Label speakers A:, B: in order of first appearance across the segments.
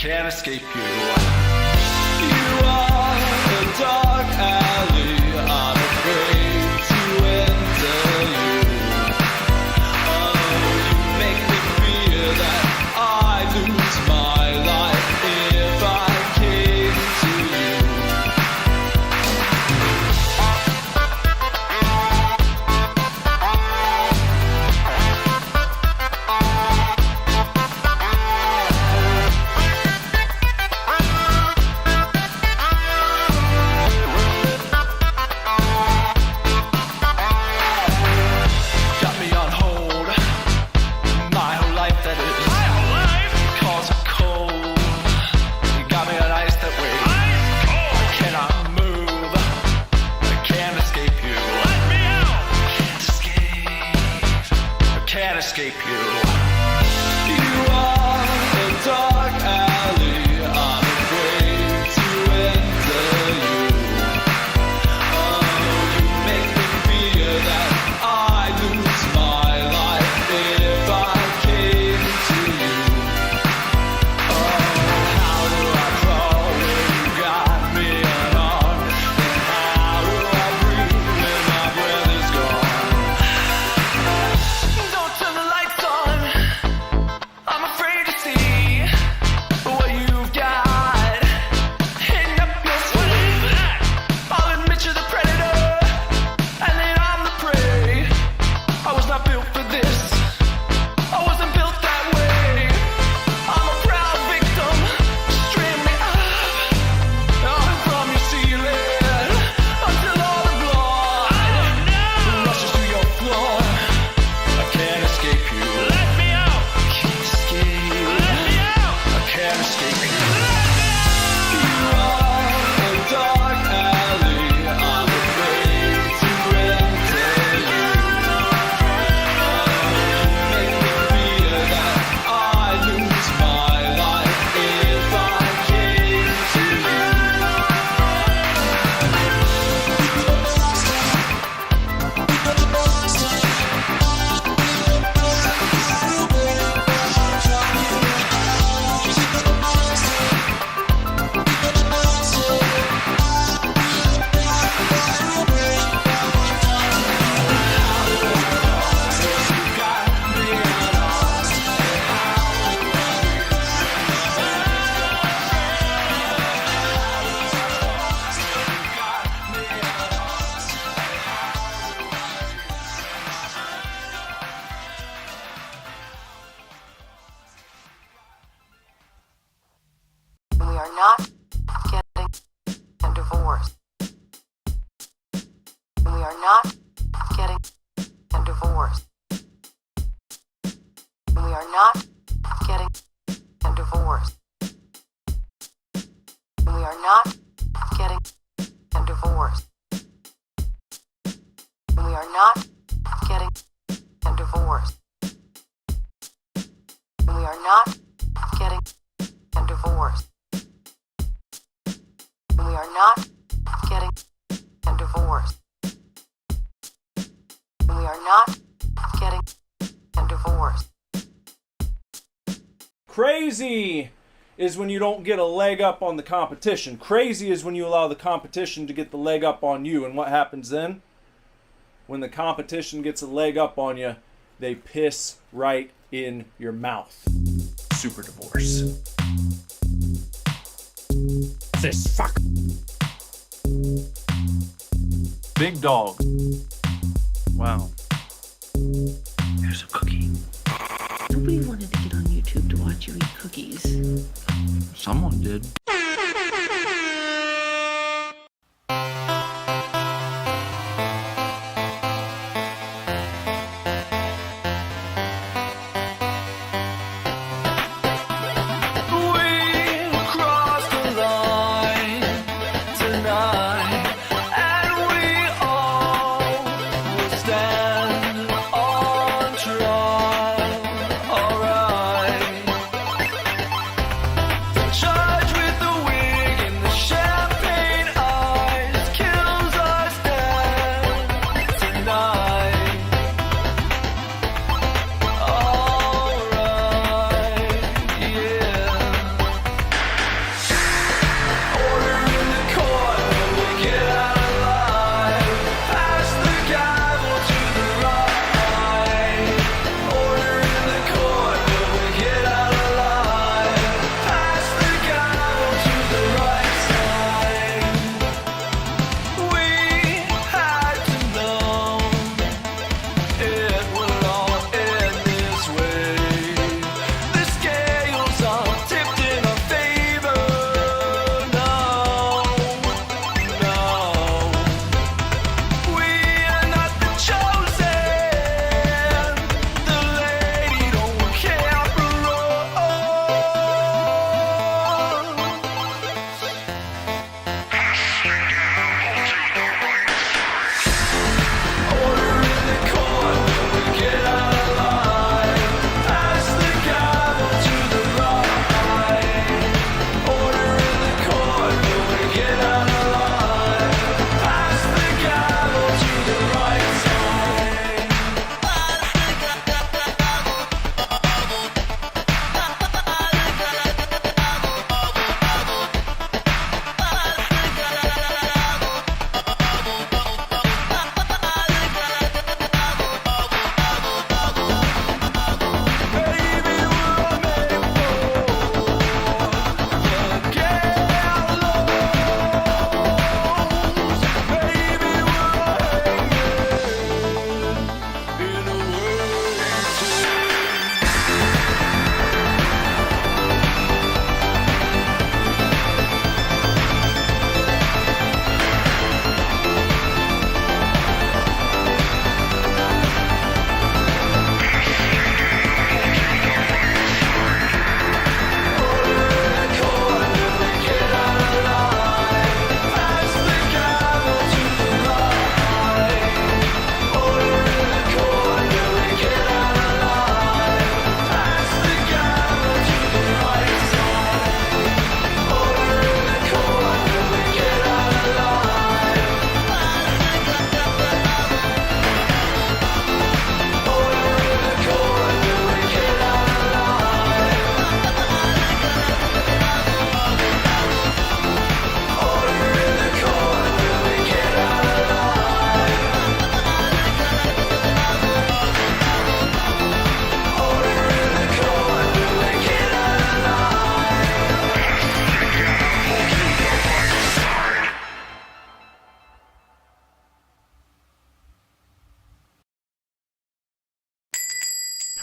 A: can't escape you. You are a dark alley, I'm afraid to enter you. Oh, you make me fear that I lose my life if I came to you. Got me on hold, my whole life that is. Cause it cold. You got me on ice that way. I cannot move. I can't escape you. I can't escape you. You are a dark alley, I'm afraid to enter you. Oh, you make me fear that I lose my life if I came to you. Oh, how do I crawl when you got me unarmed? And how do I breathe when my breath is gone? Don't turn the lights on, I'm afraid to see what you've got hidden up your sleeve. I'll admit you're the predator, and then I'm the prey. I was not built for this, I wasn't built that way. I'm a proud victim, string me up from your ceiling until all the blood rushes through your floor. I can't escape you. Let me out. Can't escape. Let me out. I can't escape you. You are a dark alley, I'm afraid to enter you. Make me fear that I lose my life if I came to you.
B: We are not getting a divorce. We are not getting a divorce. We are not getting a divorce. We are not getting a divorce. We are not getting a divorce. We are not getting a divorce. We are not getting a divorce. We are not getting a divorce.
C: Crazy is when you don't get a leg up on the competition. Crazy is when you allow the competition to get the leg up on you. And what happens then? When the competition gets a leg up on you, they piss right in your mouth. Super divorce. This fuck. Big dog. Wow. Here's a cookie.
D: Nobody wanted to get on YouTube to watch you eat cookies.
C: Someone did.
A: Charged with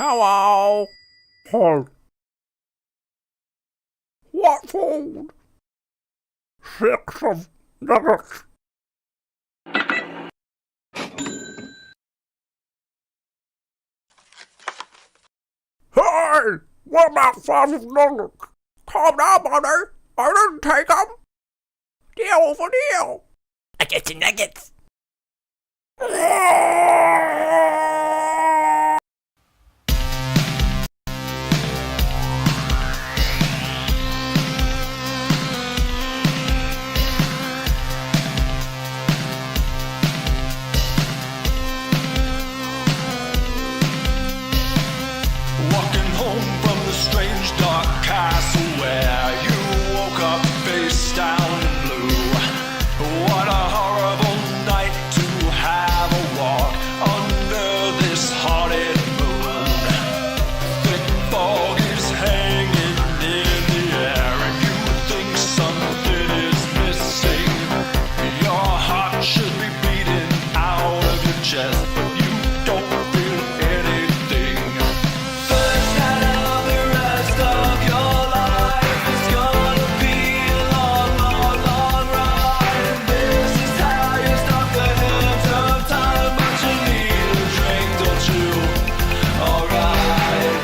E: Hello. Hi. What food? 6 of nuggets. Hey! What about 5 of nuggets? Calm down, buddy. I didn't take them. Deal for deal. I get your nuggets.
A: Walking home from the strange dark castle where you woke up face down in blue. What a horrible night to have a walk under this haunted moon. Thick fog is hanging in the air and you think something is missing. Your heart should be beating out of your chest, but you don't feel anything. First night of the rest of your life is gonna be a long, long, long ride. This is how you stop the hands of time, but you need a drink, don't you? Alright.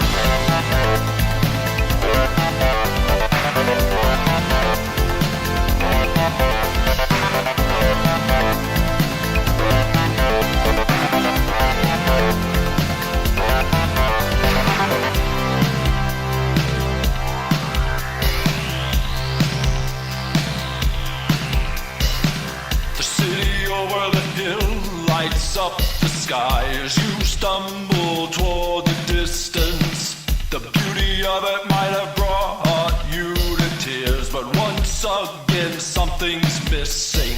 A: The city over the hill lights up the sky as you stumble toward the distance. The beauty of it might have brought you to tears, but once again something's missing.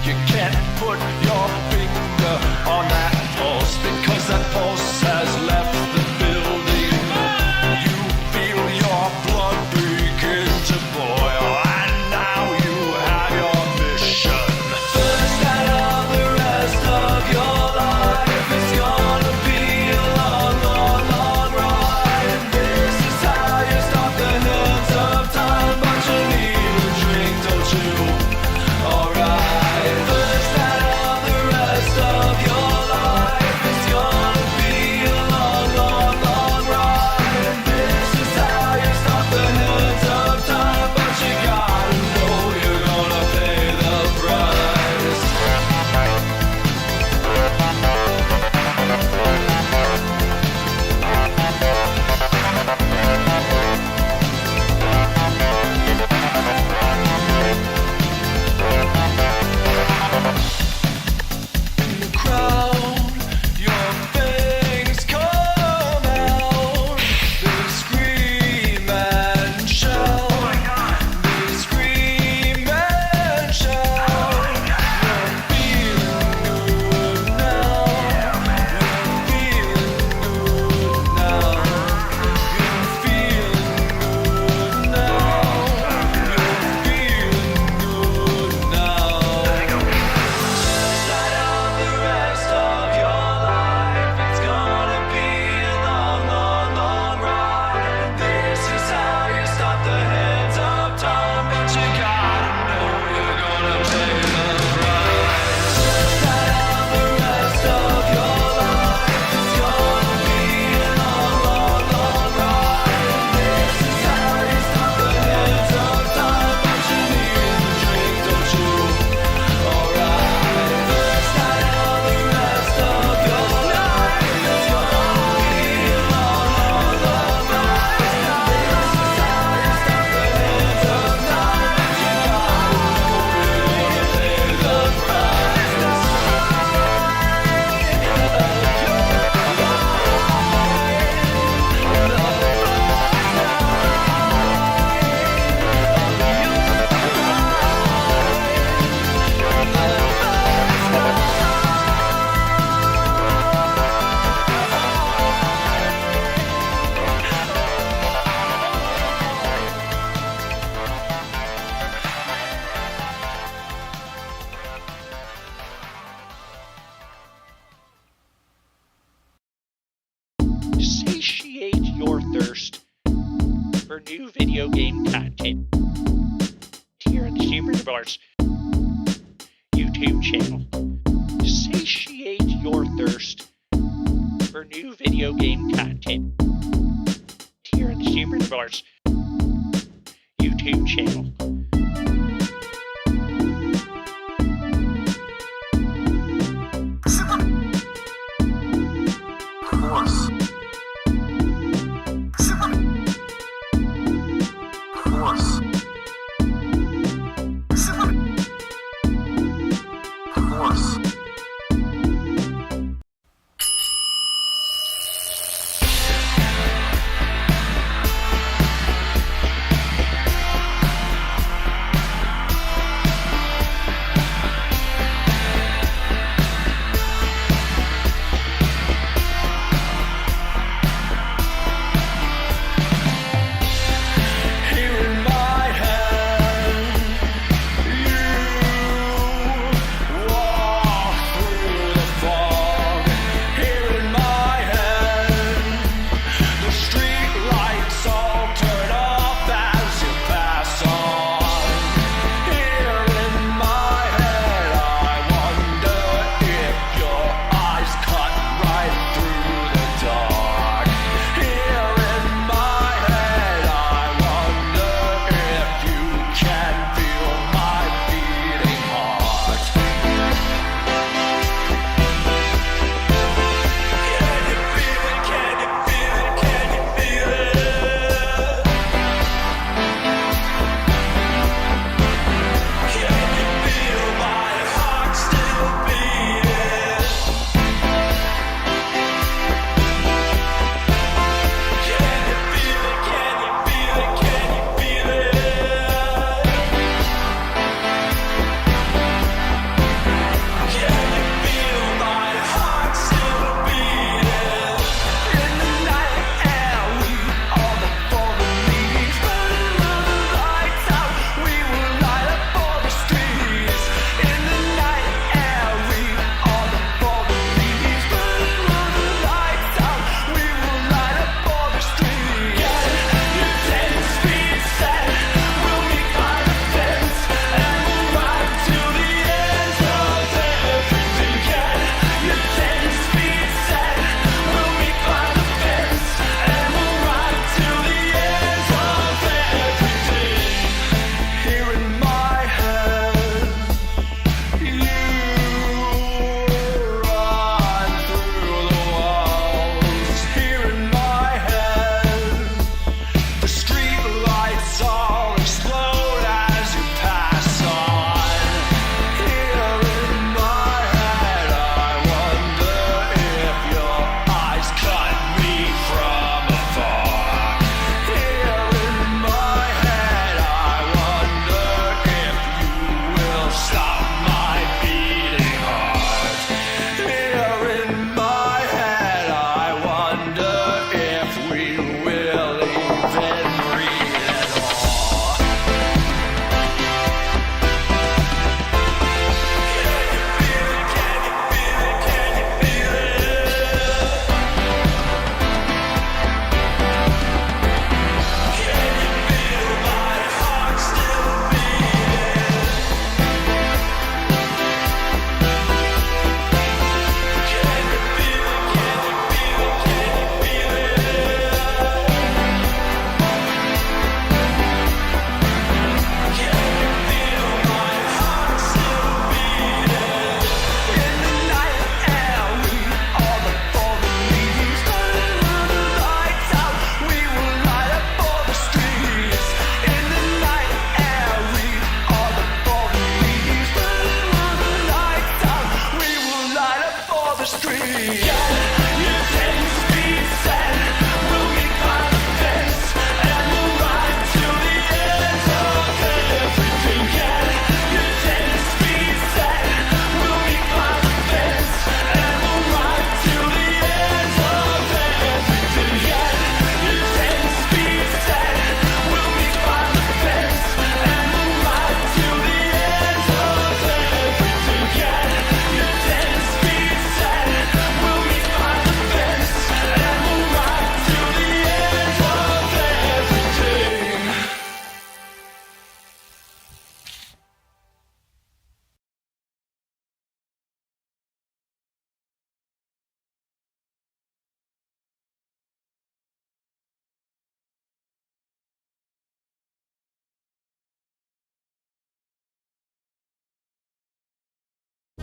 A: You can't put your finger on that pulse because that pulse has left the building. You feel your blood begin to boil, and now you have your mission. First night of the rest of your life is gonna be a long, long, long ride. This is how you stop the hands of time, but you need a drink, don't you? Alright. First night of
F: for new video game content here on the SUPERDIVORCE YouTube channel. Satiate your thirst for new video game content here on the SUPERDIVORCE YouTube channel.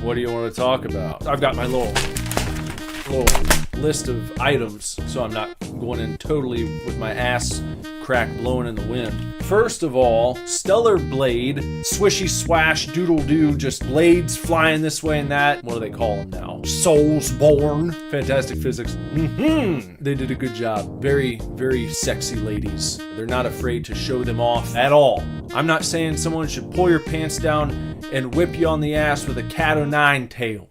C: What do you want to talk about? I've got my little list of items, so I'm not going in totally with my ass crack blowing in the wind. First of all, stellar blade, swishy swash, doodle doo, just blades flying this way and that. What do they call them now? Souls born. Fantastic physics. They did a good job. Very, very sexy ladies. They're not afraid to show them off at all. I'm not saying someone should pull your pants down and whip you on the ass with a cat o' nine tails.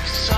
A: So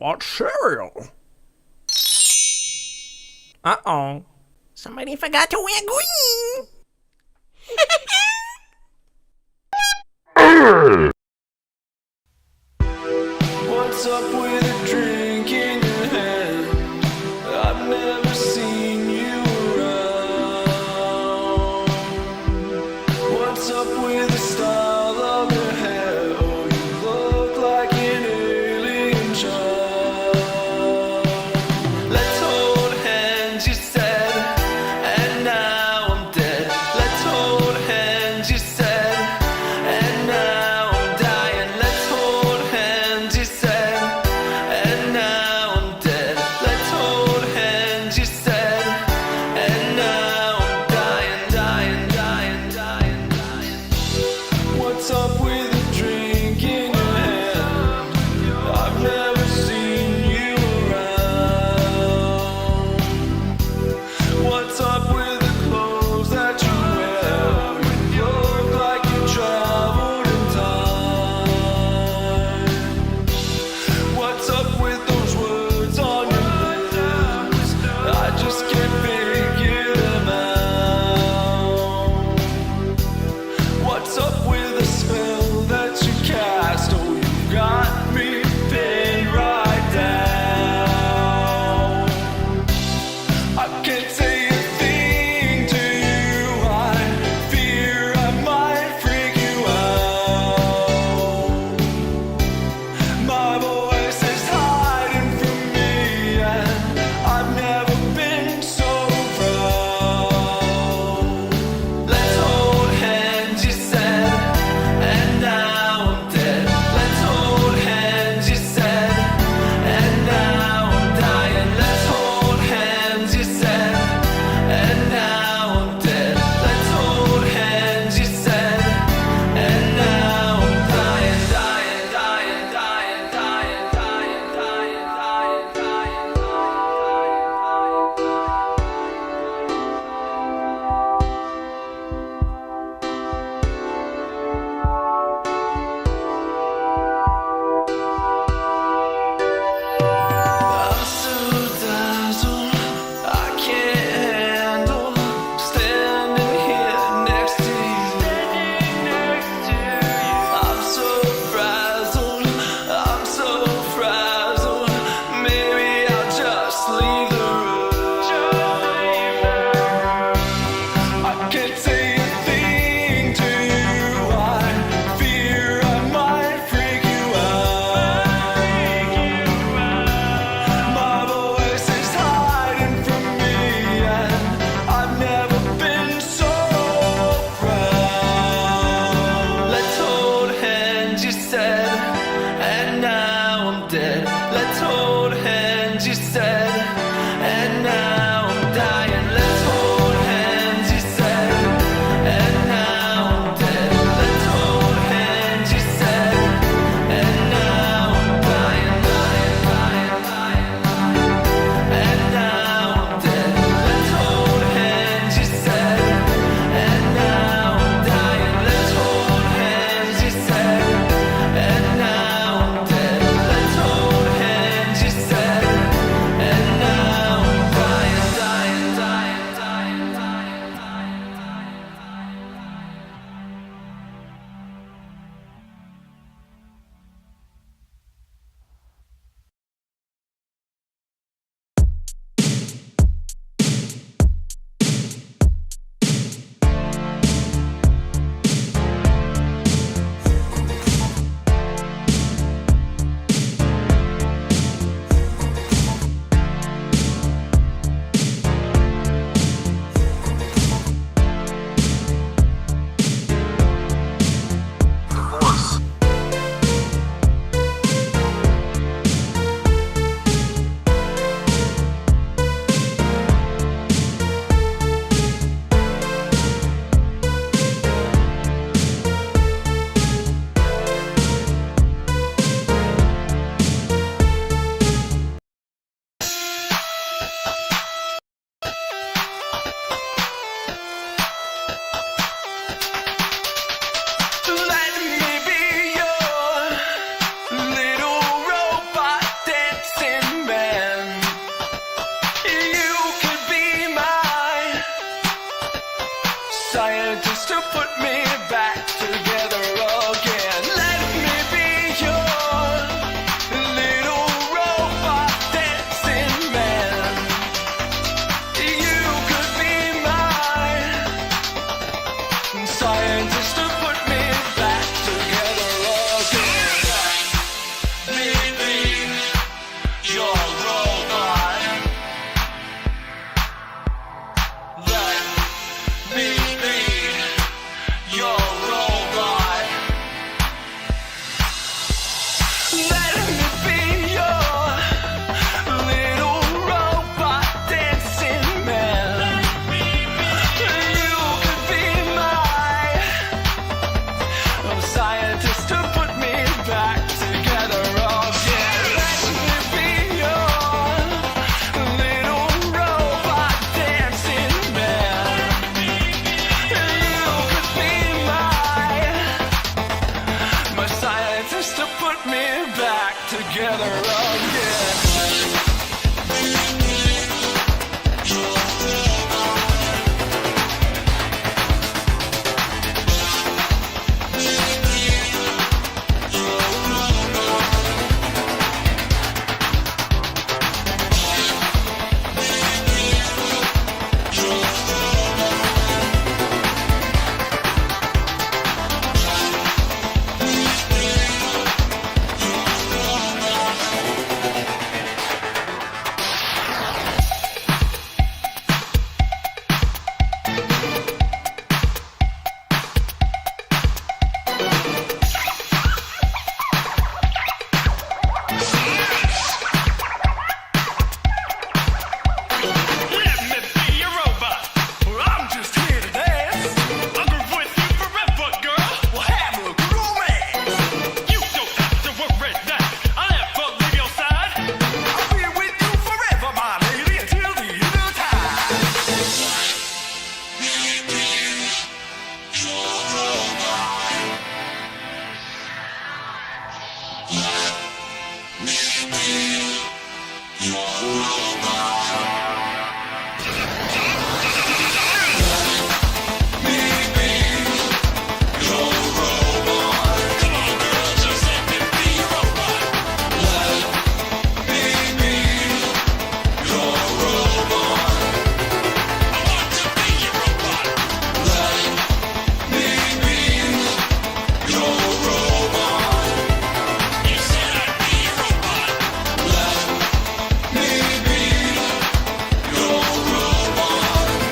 E: want cereal. Uh-oh. Somebody forgot to wear green.
A: What's up with a drink in your hand? I've never seen you around. What's up with the style of your hair? Oh, you look like an alien child. Let's hold hands, you said, and now I'm dead. Let's hold hands, you said, and now I'm dying. Let's hold hands, you said, and now I'm dead. Let's hold hands, you said, and now I'm dying, dying, dying, dying, dying. What's up with a drink in your hand? I've never seen you around. What's up with the clothes that you wear? You look like you traveled in time. What's up with those words on your lips? I just can't figure them out. What's up with the spell that you cast? Oh, you got me pinned right down. I can't say a thing to you. I fear I might freak you out. My voice is hiding from me, and I've never been so proud. Let's hold hands, you said, and now I'm dead. Let's hold hands, you said, and now I'm dying. Let's hold hands, you said, and now I'm dead. Let's hold hands, you said, and now I'm dying, dying, dying, dying, dying, dying, dying, dying, I'm so dazzled, I can't handle standing here next to you. I'm so frazzled, I'm so frazzled. Maybe I'll just leave the room. I can't say a thing to you. I fear I might freak you out. My voice is hiding from me, and I've never been so proud. Let's hold hands, you said, and now I'm dead. Let's hold hands, you said,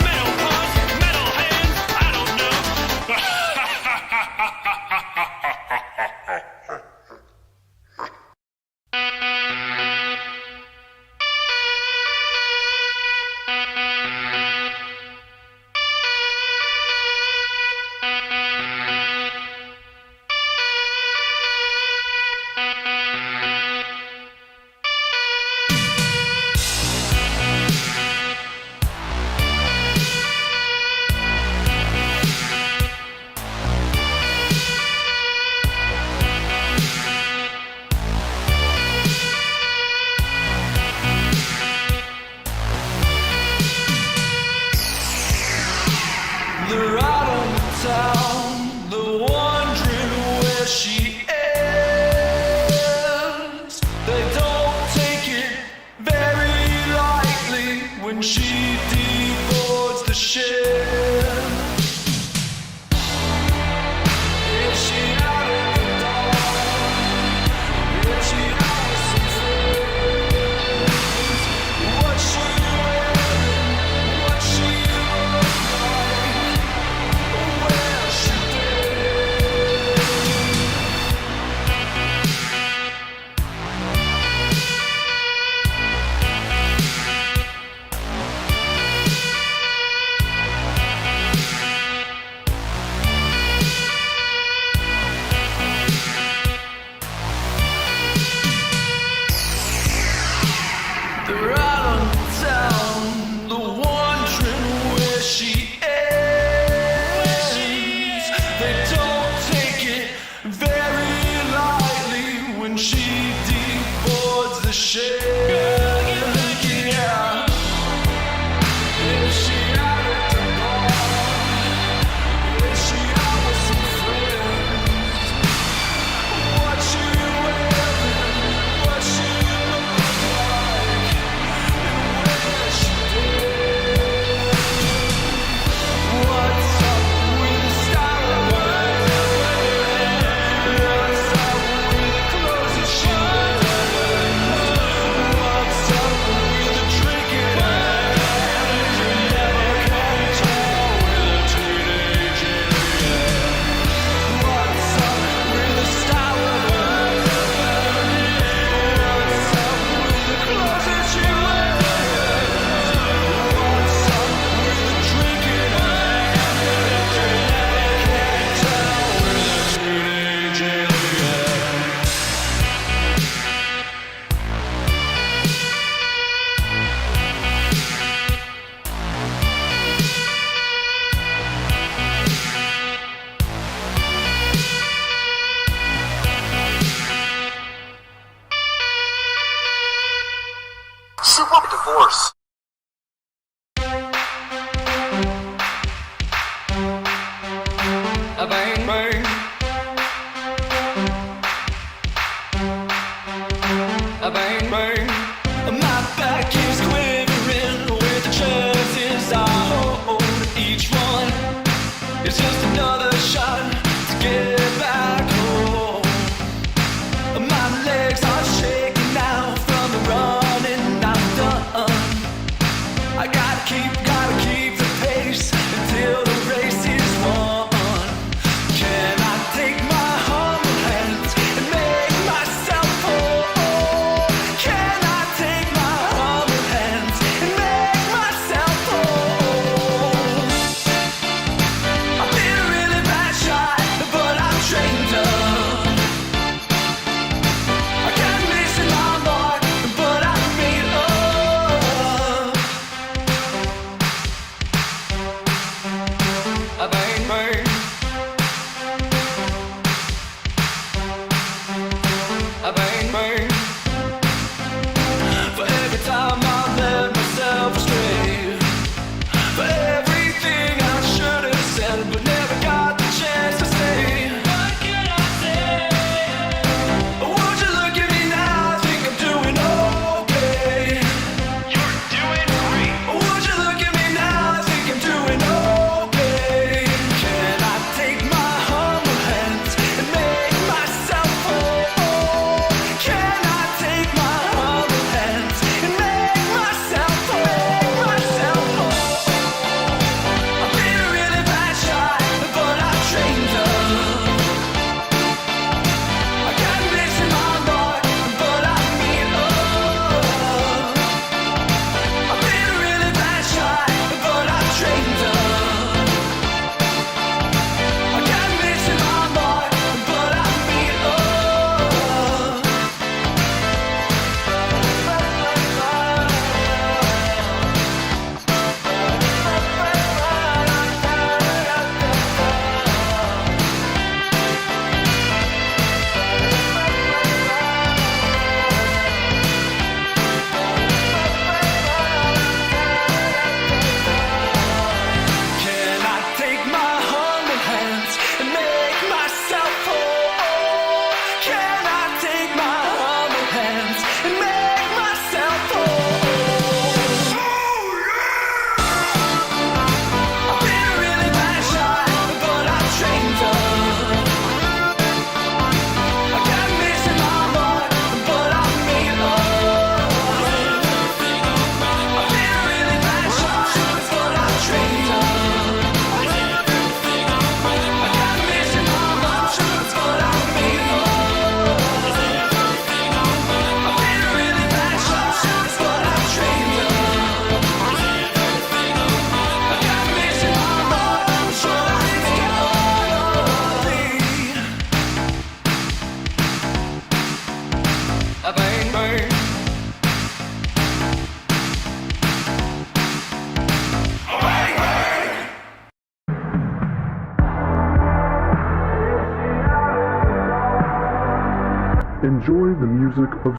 A: Metal paws, metal hands, I don't know. They're out on the town, they're wondering where she is. They don't take it very lightly when she devours the shit. Is she out in the dark? Is she out with some friends? What's she wearing? What's she look like? Where she They're out on the town, they're wondering where she is. They don't take it very lightly when she devours the shit. Yeah. Is she out at the bar? Is she out with some friends? What's she wearing? What's she look like? Where she What's up with the style of her? What's up with the clothes that she wears? What's up with the drinking? You never can tell with a teenage idiot. What's up with the style of her? What's up with the clothes that she wears? What's up with the drinking? You never can tell with a teenage idiot.
G: SUPERDIVORCE.
A: A bang bang. A bang bang. My back is quivering with the chances I hold. Each one is just another shot to get back home. My legs are shaking now from the running I've done. I gotta keep the pace until the race is won. Can I take my humble hands and make myself whole? Can I take my humble hands and make myself whole? I've been a really bad shot, but I'm trained up. I kept missing my mark, but I made up.
G: enjoy the music of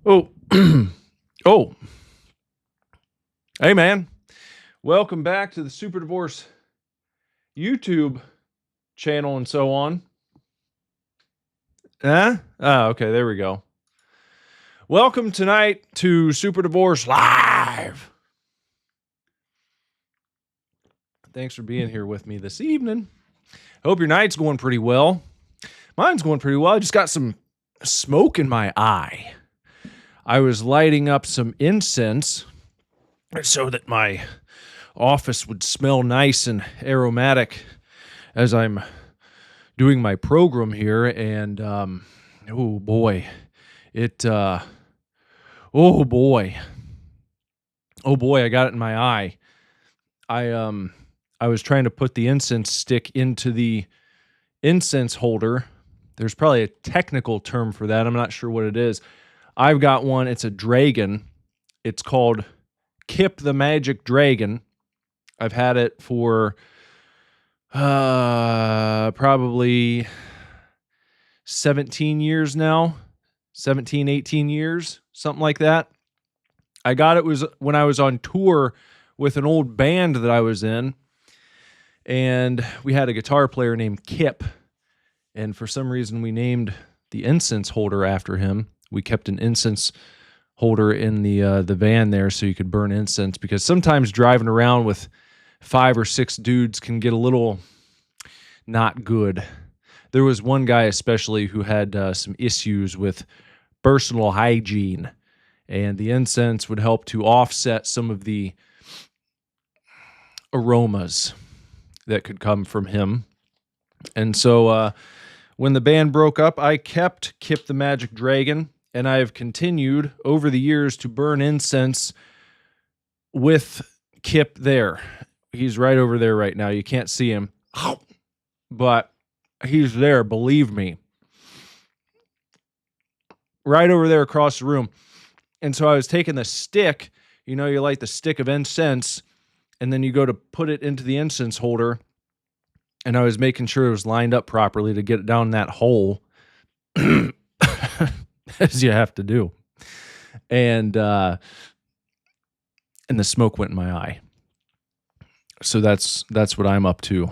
C: Oh, oh, hey man, welcome back to the Super Divorce YouTube channel and so on. Oh, okay, there we go. Welcome tonight to Super Divorce Live. Thanks for being here with me this evening. Hope your night's going pretty well. Mine's going pretty well. I just got some smoke in my eye. I was lighting up some incense so that my office would smell nice and aromatic as I'm doing my program here. And, oh boy, I got it in my eye. I was trying to put the incense stick into the incense holder. There's probably a technical term for that. I'm not sure what it is. I've got one. It's a dragon. It's called Kip the Magic Dragon. I've had it for probably 17 years now. 17, 18 years, something like that. I got it when I was on tour with an old band that I was in. And we had a guitar player named Kip. And for some reason, we named the incense holder after him. We kept an incense holder in the van there so you could burn incense, because sometimes driving around with 5 or 6 dudes can get a little not good. There was one guy especially who had some issues with personal hygiene, and the incense would help to offset some of the aromas that could come from him. And so when the band broke up, I kept Kip the Magic Dragon, and I have continued over the years to burn incense with Kip there. He's right over there right now. You can't see him, but he's there, believe me. Right over there across the room. And so I was taking the stick, you light the stick of incense, and then you go to put it into the incense holder, and I was making sure it was lined up properly to get it down that hole, as you have to do. And the smoke went in my eye. So that's what I'm up to.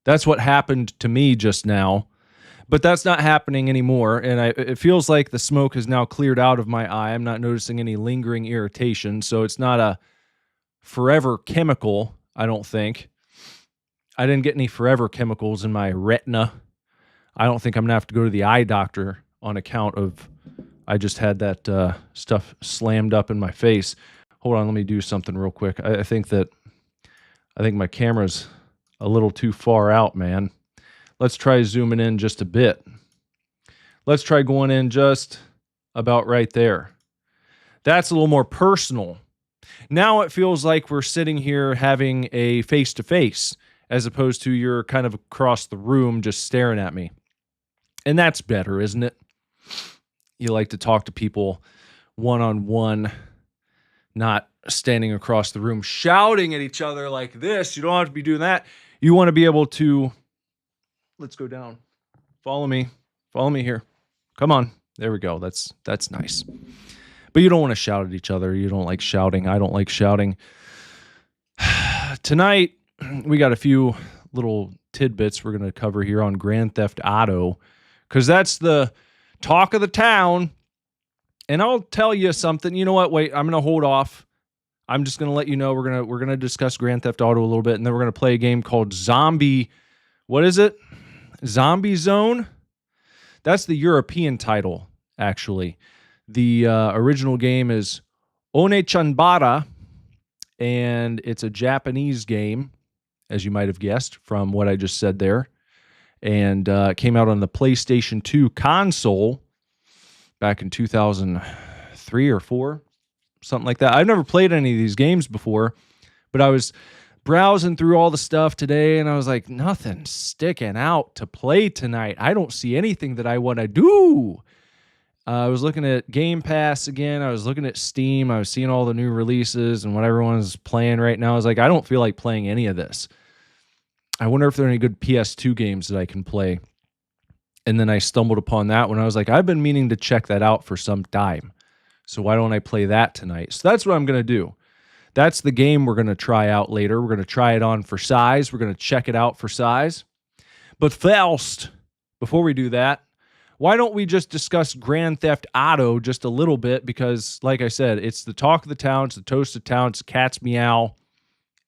C: That's what happened to me just now. But that's not happening anymore, and it feels like the smoke has now cleared out of my eye. I'm not noticing any lingering irritation, so it's not a forever chemical, I don't think. I didn't get any forever chemicals in my retina. I don't think I'm going to have to go to the eye doctor on account of I just had that stuff slammed up in my face. Hold on, let me do something real quick. I think my camera's a little too far out, man. Let's try zooming in just a bit. Let's try going in just about right there. That's a little more personal. Now it feels like we're sitting here having a face-to-face, as opposed to you're kind of across the room just staring at me. And that's better, isn't it? You like to talk to people one-on-one, not standing across the room shouting at each other like this. You don't have to be doing that. You want to be able to... Let's go down. Follow me. Follow me here. Come on. There we go. That's nice. But you don't want to shout at each other. You don't like shouting. I don't like shouting. Tonight, we got a few little tidbits we're going to cover here on Grand Theft Auto, because that's the talk of the town. And I'll tell you something. You know what? Wait, I'm going to hold off. I'm just going to let you know we're going to discuss Grand Theft Auto a little bit, and then we're going to play a game called Zombie. What is it? Zombie Zone? That's the European title, actually. The original game is OneChanbara, and it's a Japanese game, as you might have guessed from what I just said there. And it came out on the PlayStation 2 console back in 2003 or 4, something like that. I've never played any of these games before, but I was browsing through all the stuff today, and I was like, nothing's sticking out to play tonight. I don't see anything that I want to do. I was looking at Game Pass again. I was looking at Steam. I was seeing all the new releases and what everyone's playing right now. I was like, I don't feel like playing any of this. I wonder if there are any good PS2 games that I can play. And then I stumbled upon that one. I was like, I've been meaning to check that out for some time. So why don't I play that tonight? So that's what I'm going to do. That's the game we're going to try out later. We're going to try it on for size. We're going to check it out for size. But first, before we do that, why don't we just discuss Grand Theft Auto just a little bit? Because, like I said, it's the talk of the town, it's the toast of town, it's cat's meow,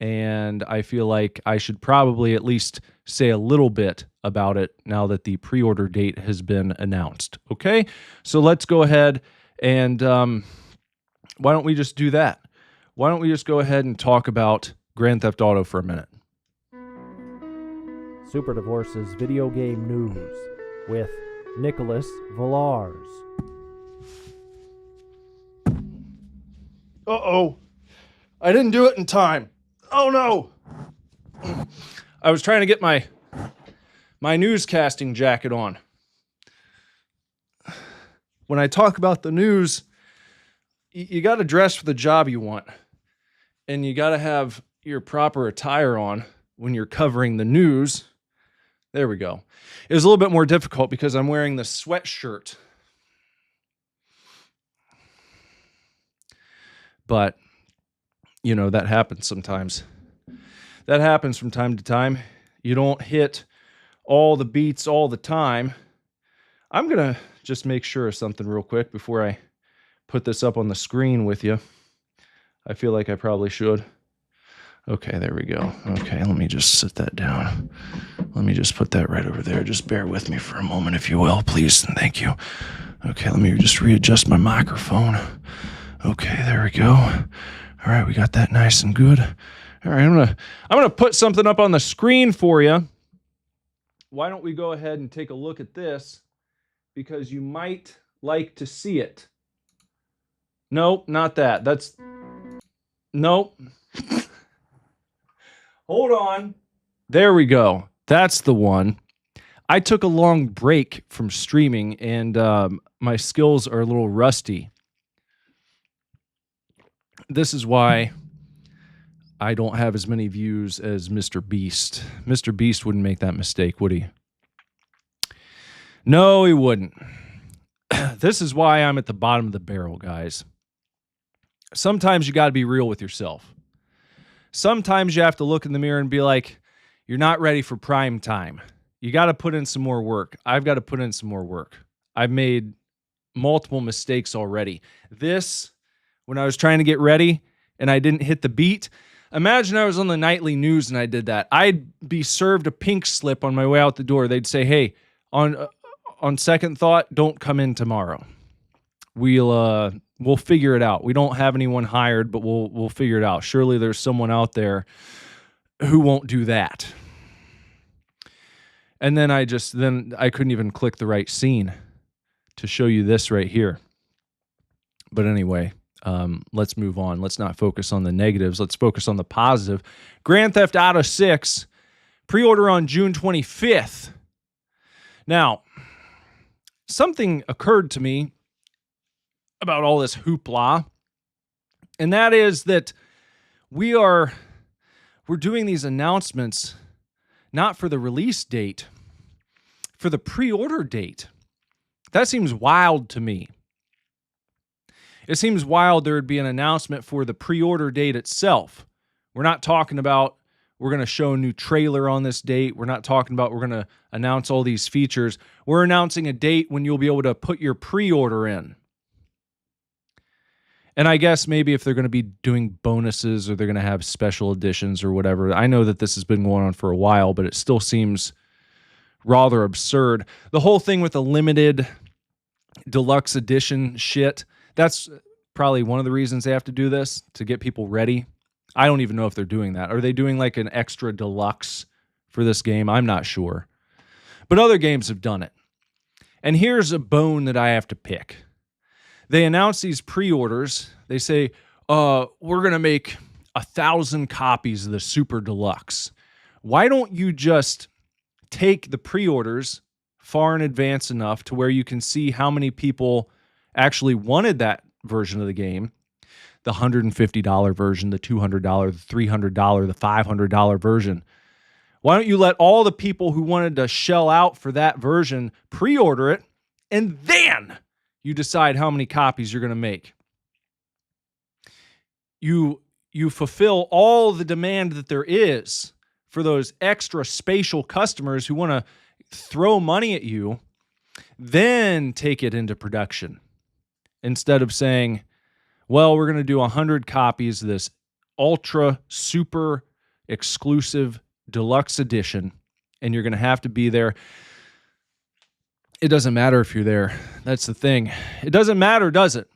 C: and I feel like I should probably at least say a little bit about it now that the pre-order date has been announced. Okay? So let's go ahead and why don't we just do that? Why don't we just go ahead and talk about Grand Theft Auto for a minute?
G: SUPERDIVORCE's video game news with Nicholas Villars.
C: Uh-oh. I didn't do it in time. Oh, no. I was trying to get my newscasting jacket on. When I talk about the news, you got to dress for the job you want. And you got to have your proper attire on when you're covering the news. There we go. It was a little bit more difficult because I'm wearing the sweatshirt. But, you know, that happens sometimes. That happens from time to time. You don't hit all the beats all the time. I'm going to just make sure of something real quick before I put this up on the screen with you. I feel like I probably should. Okay, there we go. Okay, let me just sit that down. Let me just put that right over there. Just bear with me for a moment, if you will, please, and thank you. Okay, let me just readjust my microphone. Okay, there we go. All right, we got that nice and good. All right, I'm gonna put something up on the screen for you. Why don't we go ahead and take a look at this? Because you might like to see it. Nope, not that. Nope. Hold on. There we go. That's the one. I took a long break from streaming, and my skills are a little rusty. This is why I don't have as many views as Mr. Beast. Mr. Beast wouldn't make that mistake, would he? No, he wouldn't. This is why I'm at the bottom of the barrel, guys. Sometimes you got to be real with yourself. Sometimes you have to look in the mirror and be like, you're not ready for prime time. You got to put in some more work. I've got to put in some more work. I've made multiple mistakes already. This, when I was trying to get ready and I didn't hit the beat, imagine I was on the nightly news and I did that. I'd be served a pink slip on my way out the door. They'd say, hey, on second thought, don't come in tomorrow. We'll figure it out. We don't have anyone hired, but we'll figure it out. Surely there's someone out there who won't do that. And then I couldn't even click the right scene to show you this right here. But anyway, let's move on. Let's not focus on the negatives. Let's focus on the positive. Grand Theft Auto 6, pre-order on June 25th. Now, something occurred to me about all this hoopla, and that is that we're doing these announcements not for the release date, for the pre-order date. That seems wild to me. It seems wild there would be an announcement for the pre-order date itself. We're not talking about we're going to show a new trailer on this date. We're not talking about we're going to announce all these features. We're announcing a date when you'll be able to put your pre-order in. And I guess maybe if they're going to be doing bonuses or they're going to have special editions or whatever. I know that this has been going on for a while, but it still seems rather absurd. The whole thing with the limited deluxe edition shit, that's probably one of the reasons they have to do this, to get people ready. I don't even know if they're doing that. Are they doing like an extra deluxe for this game? I'm not sure. But other games have done it. And here's a bone that I have to pick. They announce these pre-orders. They say, we're going to make 1,000 copies of the Super Deluxe. Why don't you just take the pre-orders far in advance enough to where you can see how many people actually wanted that version of the game? The $150 version, the $200, the $300, the $500 version. Why don't you let all the people who wanted to shell out for that version pre-order it, and then you decide how many copies you're going to make? You fulfill all the demand that there is for those extra spatial customers who want to throw money at you, then take it into production. Instead of saying, well, we're going to do 100 copies of this ultra super exclusive deluxe edition, and you're going to have to be there. It doesn't matter if you're there. That's the thing. It doesn't matter, does it?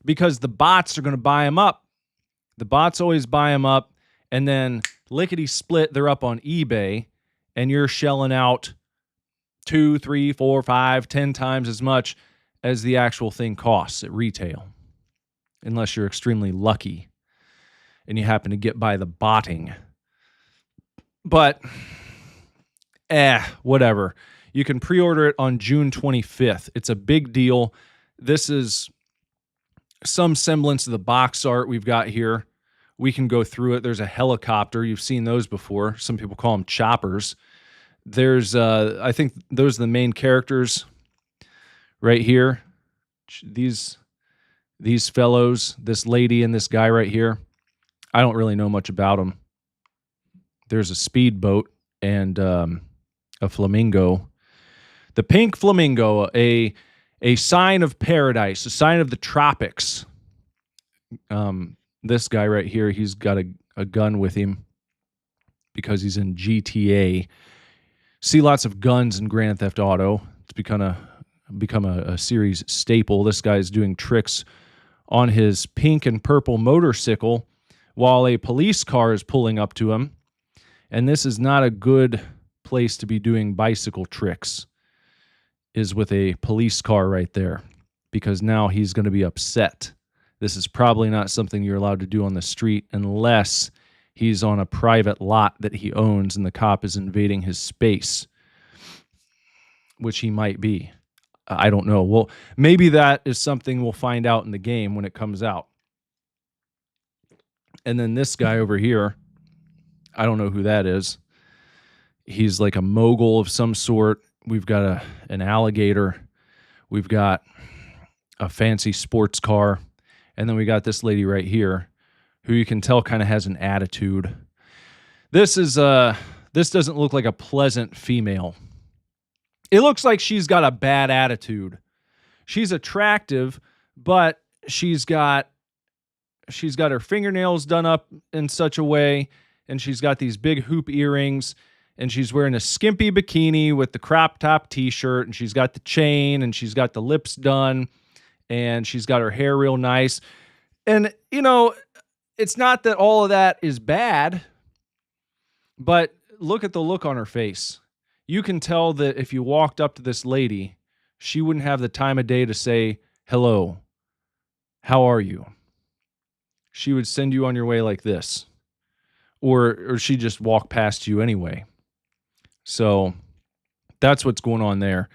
C: Because the bots are going to buy them up. The bots always buy them up, and then lickety-split, they're up on eBay, and you're shelling out 2, 3, 4, 5, 10 times as much as the actual thing costs at retail. Unless you're extremely lucky and you happen to get by the botting. But, whatever. You can pre-order it on June 25th. It's a big deal. This is some semblance of the box art we've got here. We can go through it. There's a helicopter. You've seen those before. Some people call them choppers. There's, I think those are the main characters right here. These fellows, this lady and this guy right here, I don't really know much about them. There's a speedboat and a flamingo. The pink flamingo, a sign of paradise, a sign of the tropics. This guy right here, he's got a gun with him because he's in GTA. See lots of guns in Grand Theft Auto. It's become a series staple. This guy's doing tricks on his pink and purple motorcycle while a police car is pulling up to him. And this is not a good place to be doing bicycle tricks, is with a police car right there, because now he's going to be upset. This is probably not something you're allowed to do on the street unless he's on a private lot that he owns and the cop is invading his space, which he might be. I don't know. Well, maybe that is something we'll find out in the game when it comes out. And then this guy over here, I don't know who that is. He's like a mogul of some sort. We've got an alligator. We've got a fancy sports car. And then we got this lady right here who you can tell kind of has an attitude. This doesn't look like a pleasant female. It looks like she's got a bad attitude. She's attractive, but she's got her fingernails done up in such a way, and she's got these big hoop earrings, and she's wearing a skimpy bikini with the crop top t-shirt, and she's got the chain, and she's got the lips done, and she's got her hair real nice. And, you know, it's not that all of that is bad, but look at the look on her face. You can tell that if you walked up to this lady, she wouldn't have the time of day to say, hello, how are you? She would send you on your way like this. Or she'd just walk past you anyway. So that's what's going on there.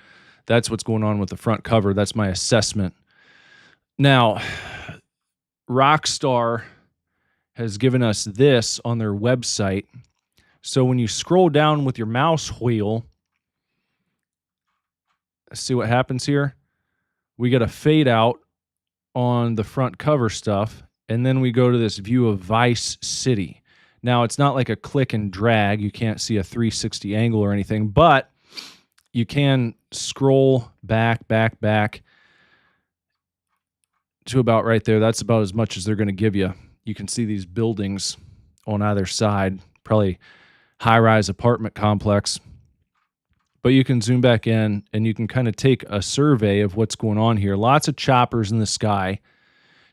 C: That's what's going on with the front cover. That's my assessment. Now, Rockstar has given us this on their website. So when you scroll down with your mouse wheel, see what happens here? We get a fade out on the front cover stuff, and then we go to this view of Vice City. Now, it's not like a click and drag. You can't see a 360 angle or anything, but you can scroll back to about right there. That's about as much as they're going to give you. You can see these buildings on either side, probably high-rise apartment complex. But you can zoom back in and you can kind of take a survey of what's going on here. Lots of choppers in the sky,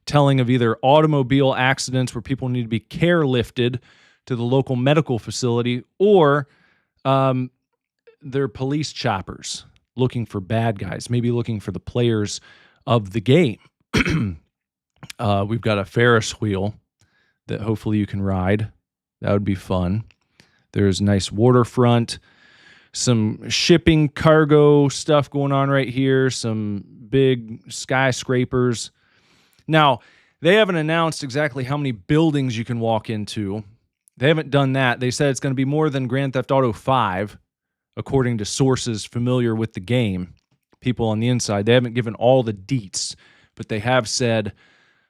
C: telling of either automobile accidents where people need to be care-lifted to the local medical facility, or they're police choppers looking for bad guys, maybe looking for the players of the game. We've got a Ferris wheel that hopefully you can ride. That would be fun. There's nice waterfront, some shipping cargo stuff going on right here, some big skyscrapers. Now, they haven't announced exactly how many buildings you can walk into. They haven't done that. They said it's going to be more than Grand Theft Auto 5, according to sources familiar with the game, people on the inside. They haven't given all the deets, but they have said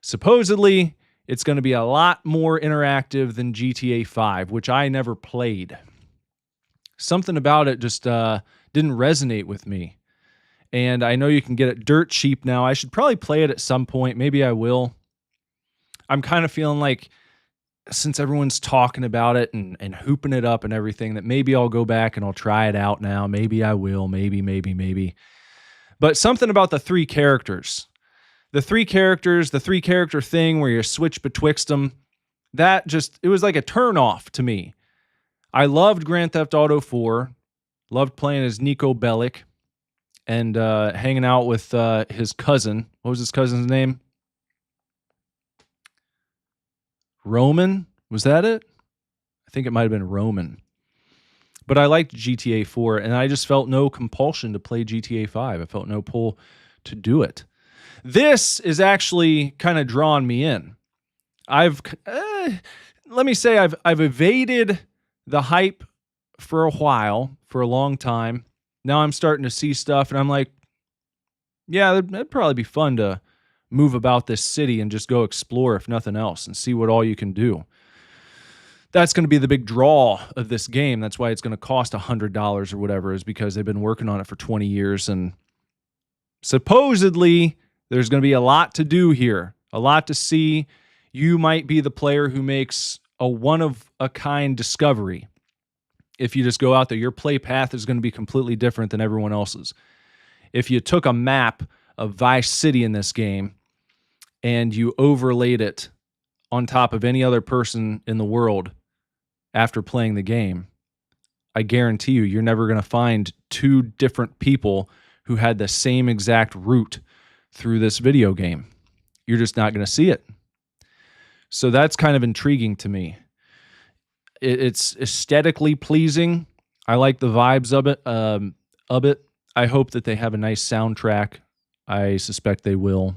C: supposedly it's going to be a lot more interactive than GTA 5, which I never played. Something about it just didn't resonate with me. And I know you can get it dirt cheap now. I should probably play it at some point. Maybe I will. I'm kind of feeling like, since everyone's talking about it and hooping it up and everything, that maybe I'll go back and I'll try it out now. Maybe I will. Maybe. But something about the three characters. The three character thing where you switch betwixt them, it was like a turn off to me. I loved Grand Theft Auto 4, loved playing as Nico Bellic and hanging out with his cousin. What was his cousin's name? Roman? Was that it? I think it might have been Roman. But I liked GTA 4, and I just felt no compulsion to play GTA 5. I felt no pull to do it. This is actually kind of drawn me in. Let me say I've evaded the hype for a while, for a long time. Now I'm starting to see stuff, and I'm like, yeah, that'd probably be fun to move about this city and just go explore, if nothing else, and see what all you can do. That's going to be the big draw of this game. That's why it's going to cost $100 or whatever, is because they've been working on it for 20 years, and supposedly there's going to be a lot to do here, a lot to see. You might be the player who makes a one-of-a-kind discovery. If you just go out there, your play path is going to be completely different than everyone else's. If you took a map of Vice City in this game and you overlaid it on top of any other person in the world after playing the game, I guarantee you're never going to find two different people who had the same exact route through this video game. You're just not going to see it. So that's kind of intriguing to me. It's aesthetically pleasing. I like the vibes of it. I hope that they have a nice soundtrack. I suspect they will.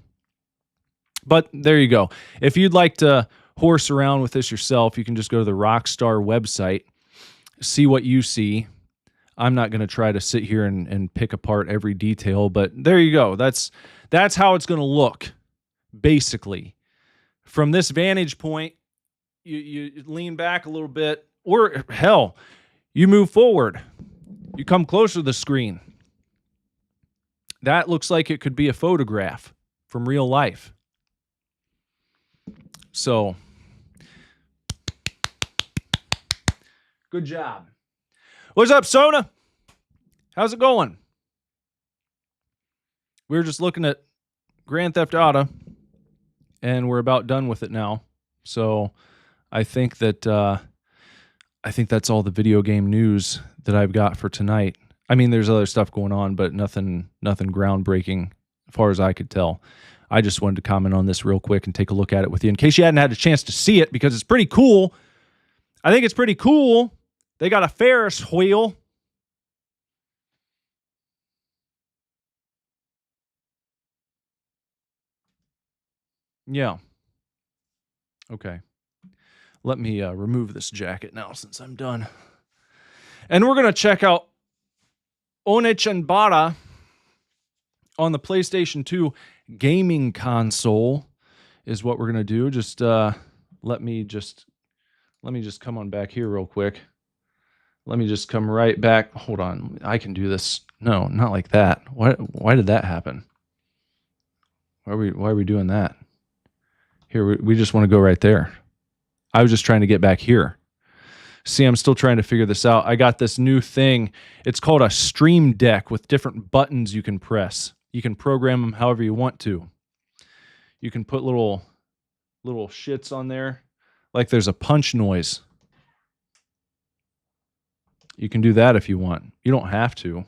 C: But there you go. If you'd like to horse around with this yourself, you can just go to the Rockstar website, see what you see. I'm not going to try to sit here and pick apart every detail, but there you go. That's how it's going to look, basically. From this vantage point, you lean back a little bit, or hell, you move forward. You come closer to the screen. That looks like it could be a photograph from real life. So, good job. What's up, Sona? How's it going? We were just looking at Grand Theft Auto, and we're about done with it now. So, I think that's all the video game news that I've got for tonight. I mean, there's other stuff going on, but nothing groundbreaking as far as I could tell. I just wanted to comment on this real quick and take a look at it with you in case you hadn't had a chance to see it, because it's pretty cool. I think it's pretty cool. They got a Ferris wheel. Yeah. Okay. Let me remove this jacket now since I'm done. And we're going to check out OneChanbara on the PlayStation 2 gaming console is what we're going to do. Just let me just come on back here real quick. Let me just come right back. Hold on. I can do this. No, not like that. Why did that happen? Why are we doing that? Here, we just want to go right there. I was just trying to get back here. See, I'm still trying to figure this out. I got this new thing. It's called a Stream Deck with different buttons you can press. You can program them however you want to. You can put little shits on there. Like there's a punch noise. You can do that if you want. You don't have to,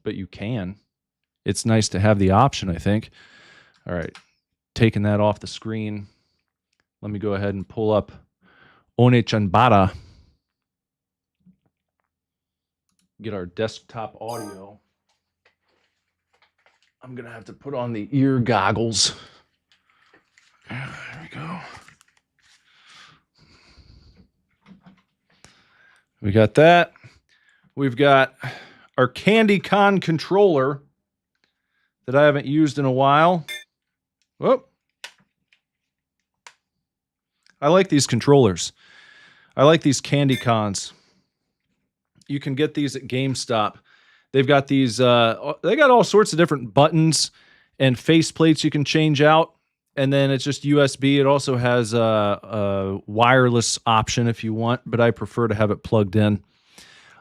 C: but you can. It's nice to have the option, I think. All right, taking that off the screen. Let me go ahead and pull up OneChanbara. Get our desktop audio. I'm going to have to put on the ear goggles. There we go. We got that. We've got our Candy Con controller that I haven't used in a while. Whoop. I like these controllers. I like these Candy Cons. You can get these at GameStop. They've got these, they got all sorts of different buttons and face plates you can change out. And then it's just USB. It also has a wireless option if you want, but I prefer to have it plugged in.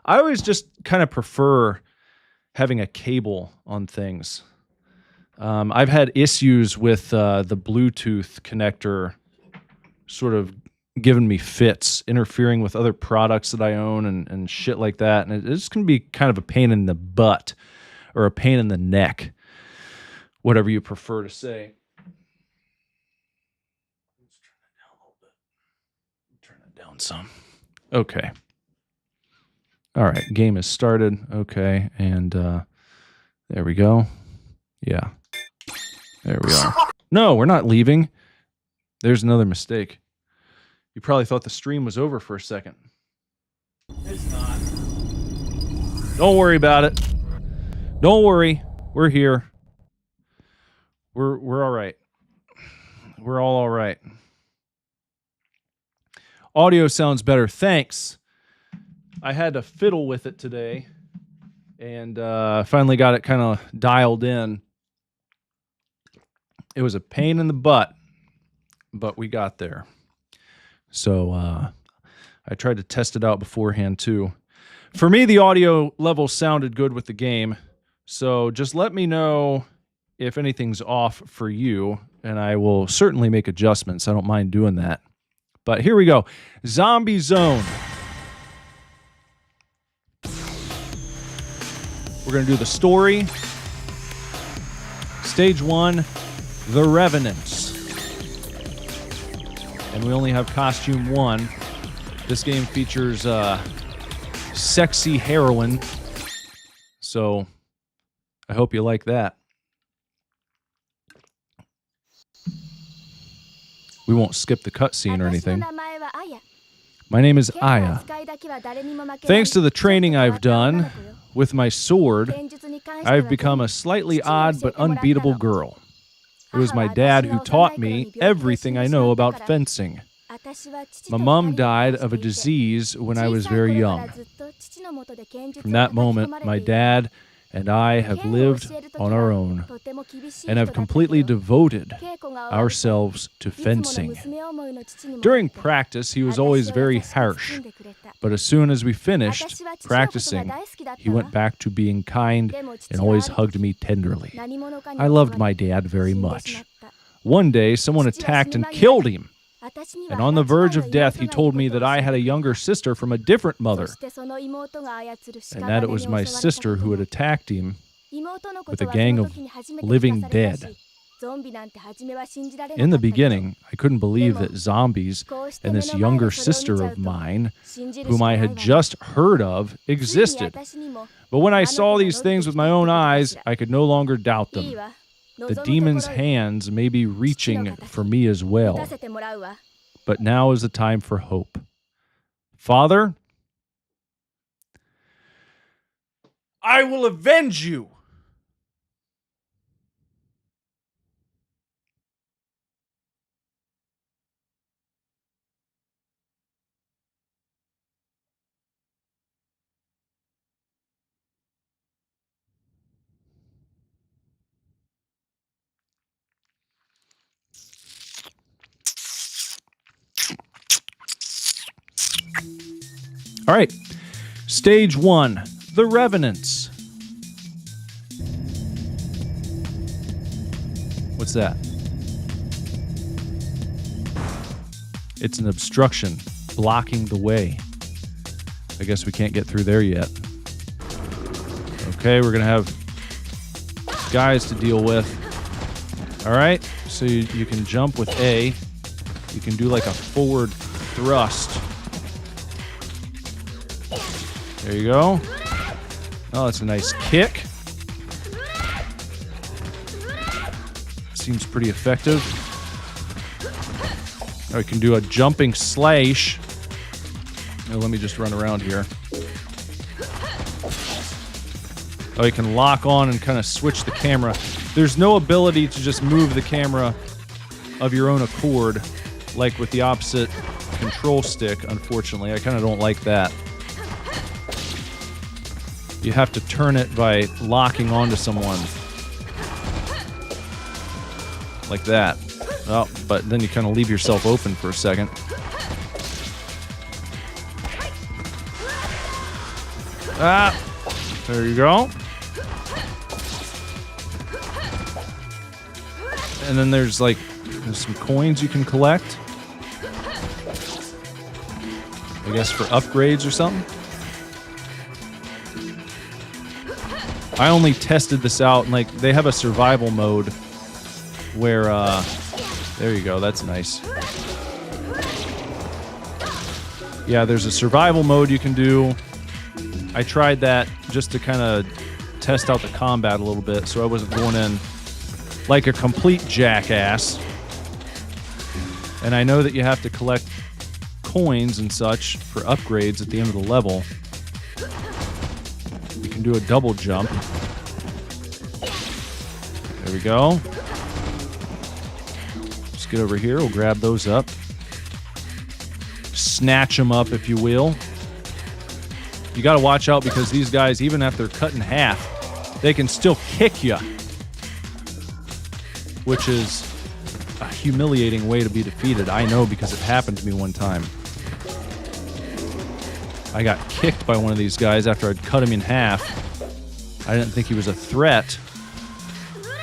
C: I always just kind of prefer having a cable on things. I've had issues with the Bluetooth connector sort of giving me fits, interfering with other products that I own and shit like that. And it just can be kind of a pain in the butt or a pain in the neck, whatever you prefer to say. Let's turn that down a little bit. Turn it down some. Okay. All right. Game is started. Okay. And there we go. Yeah. There we are. No, we're not leaving. There's another mistake. You probably thought the stream was over for a second. It's not. Don't worry about it. Don't worry. We're here. We're all right. We're all right. Audio sounds better. Thanks. I had to fiddle with it today and finally got it kind of dialed in. It was a pain in the butt, but we got there. So I tried to test it out beforehand too. For me, the audio level sounded good with the game. So just let me know if anything's off for you, and I will certainly make adjustments. I don't mind doing that. But here we go. Zombie Zone. We're going to do the story. Stage 1, The Revenants. And we only have costume 1. This game features sexy heroine. So I hope you like that. We won't skip the cutscene or anything. My name is Aya. Thanks to the training I've done with my sword, I've become a slightly odd but unbeatable girl. It was my dad who taught me everything I know about fencing. My mom died of a disease when I was very young. From that moment, my dad and I have lived on our own and have completely devoted ourselves to fencing. During practice, he was always very harsh, but as soon as we finished practicing, he went back to being kind and always hugged me tenderly. I loved my dad very much. One day, someone attacked and killed him. And on the verge of death, he told me that I had a younger sister from a different mother, and that it was my sister who had attacked him with a gang of living dead. In the beginning, I couldn't believe that zombies and this younger sister of mine, whom I had just heard of, existed. But when I saw these things with my own eyes, I could no longer doubt them. The demon's hands may be reaching for me as well. But now is the time for hope. Father, I will avenge you. All right. Stage 1, the Revenants. What's that? It's an obstruction blocking the way. I guess we can't get through there yet. Okay, we're going to have guys to deal with. All right, so you can jump with A. You can do like a forward thrust. There you go. Oh, that's a nice kick. Seems pretty effective. Now we can do a jumping slash. Now let me just run around here. Oh, you can lock on and kind of switch the camera. There's no ability to just move the camera of your own accord, like with the opposite control stick, unfortunately. I kind of don't like that. You have to turn it by locking onto someone. Like that. Oh, but then you kind of leave yourself open for a second. Ah! There you go. And then there's some coins you can collect. I guess for upgrades or something. I only tested this out, and they have a survival mode where, there you go, that's nice. Yeah, there's a survival mode you can do. I tried that just to kind of test out the combat a little bit, so I wasn't going in like a complete jackass. And I know that you have to collect coins and such for upgrades at the end of the level. You can do a double jump. There we go. Let's get over here. We'll grab those up. Snatch them up, if you will. You got to watch out because these guys, even after they're cut in half, they can still kick you. Which is a humiliating way to be defeated. I know because it happened to me one time. I got kicked by one of these guys after I'd cut him in half. I didn't think he was a threat,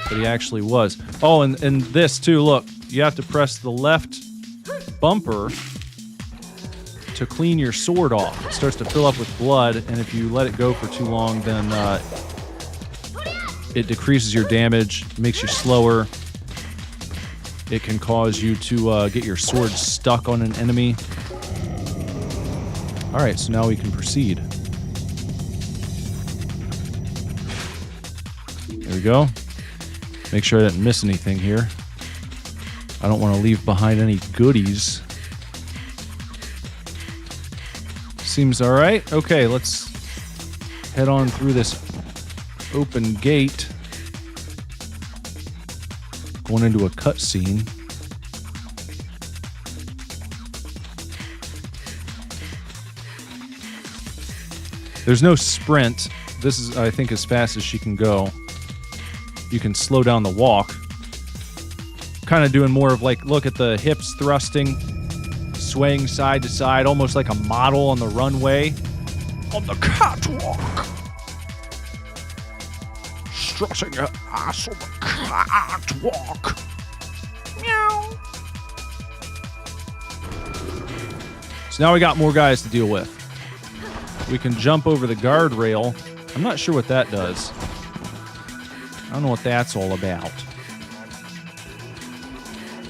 C: but he actually was. Oh, and this too, look. You have to press the left bumper to clean your sword off. It starts to fill up with blood, and if you let it go for too long, then it decreases your damage, makes you slower. It can cause you to get your sword stuck on an enemy. Alright, so now we can proceed. There we go. Make sure I didn't miss anything here. I don't want to leave behind any goodies. Seems alright. Okay, let's head on through this open gate. Going into a cutscene. There's no sprint. This is, I think, as fast as she can go. You can slow down the walk. Kind of doing more of look at the hips thrusting, swaying side to side, almost like a model on the runway. On the catwalk. Strutting your ass on the catwalk. Meow. So now we got more guys to deal with. We can jump over the guardrail. I'm not sure what that does. I don't know what that's all about.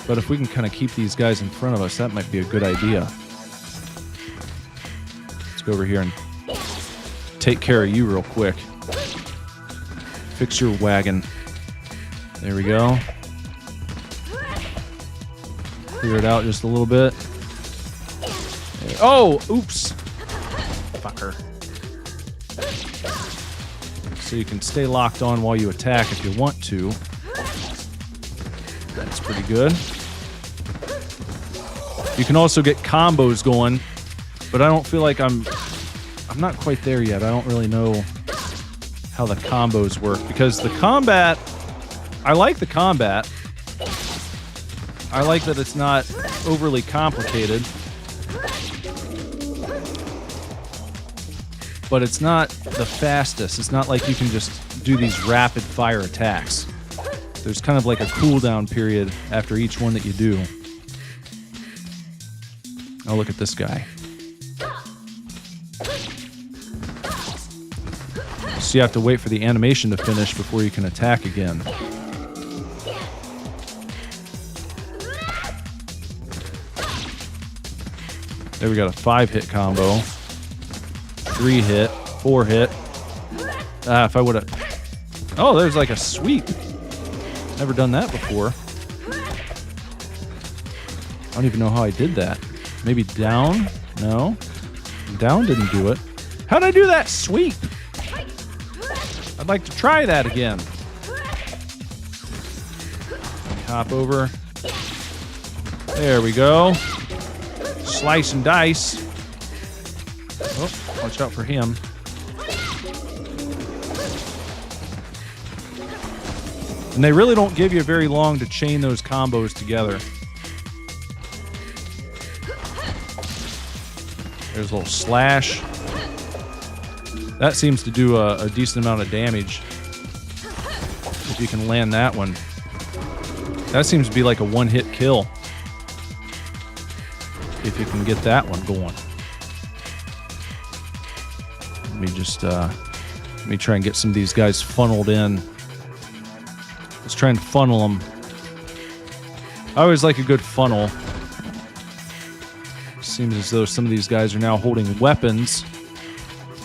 C: But if we can kind of keep these guys in front of us, that might be a good idea. Let's go over here and take care of you real quick. Fix your wagon. There we go. Clear it out just a little bit. Oh, oops. Fucker. So you can stay locked on while you attack if you want to. That's pretty good. You can also get combos going, but I don't feel like I'm not quite there yet. I don't really know how the combos work because the combat, I like the combat. I like that it's not overly complicated. but it's not the fastest. It's not like you can just do these rapid fire attacks. There's kind of like a cooldown period after each one that you do. Oh, look at this guy. So you have to wait for the animation to finish before you can attack again. There we got a 5-hit combo. 3-hit, 4-hit. If I would have... Oh, there's like a sweep. Never done that before. I don't even know how I did that. Maybe down? No. Down didn't do it. How'd I do that sweep? I'd like to try that again. Hop over. There we go. Slice and dice. Oh, watch out for him. And they really don't give you very long to chain those combos together. There's a little slash. That seems to do a decent amount of damage. If you can land that one. That seems to be like a one-hit kill. If you can get that one going. Let me just, let me try and get some of these guys funneled in. Let's try and funnel them. I always like a good funnel. Seems as though some of these guys are now holding weapons.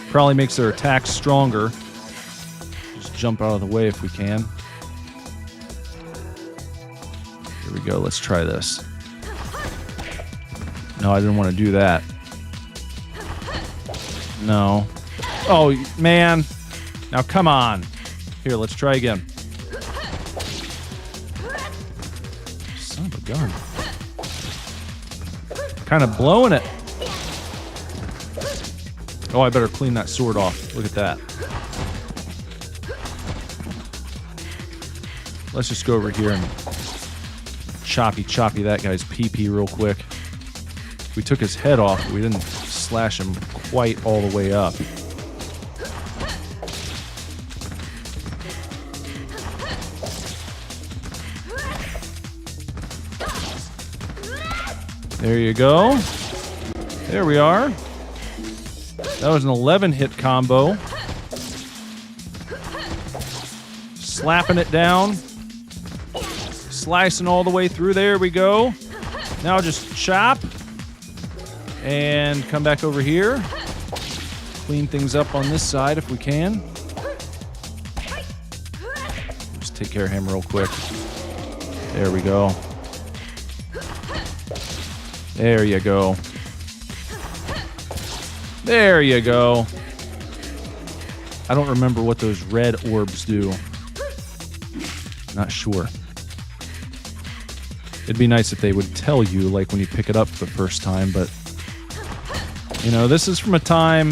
C: Probably makes their attacks stronger. Just jump out of the way if we can. Here we go. Let's try this. No, I didn't want to do that. No. Oh, man. Now, come on. Here, let's try again. Son of a gun. Kind of blowing it. Oh, I better clean that sword off. Look at that. Let's just go over here and choppy that guy's pee-pee real quick. We took his head off, but we didn't slash him quite all the way up. There you go. There we are. That was an 11-hit combo. Slapping it down. Slicing all the way through. There we go. Now just chop. And come back over here. Clean things up on this side if we can. Just take care of him real quick. There we go. There you go. There you go. I don't remember what those red orbs do. Not sure. It'd be nice if they would tell you, like when you pick it up for the first time, but you know, this is from a time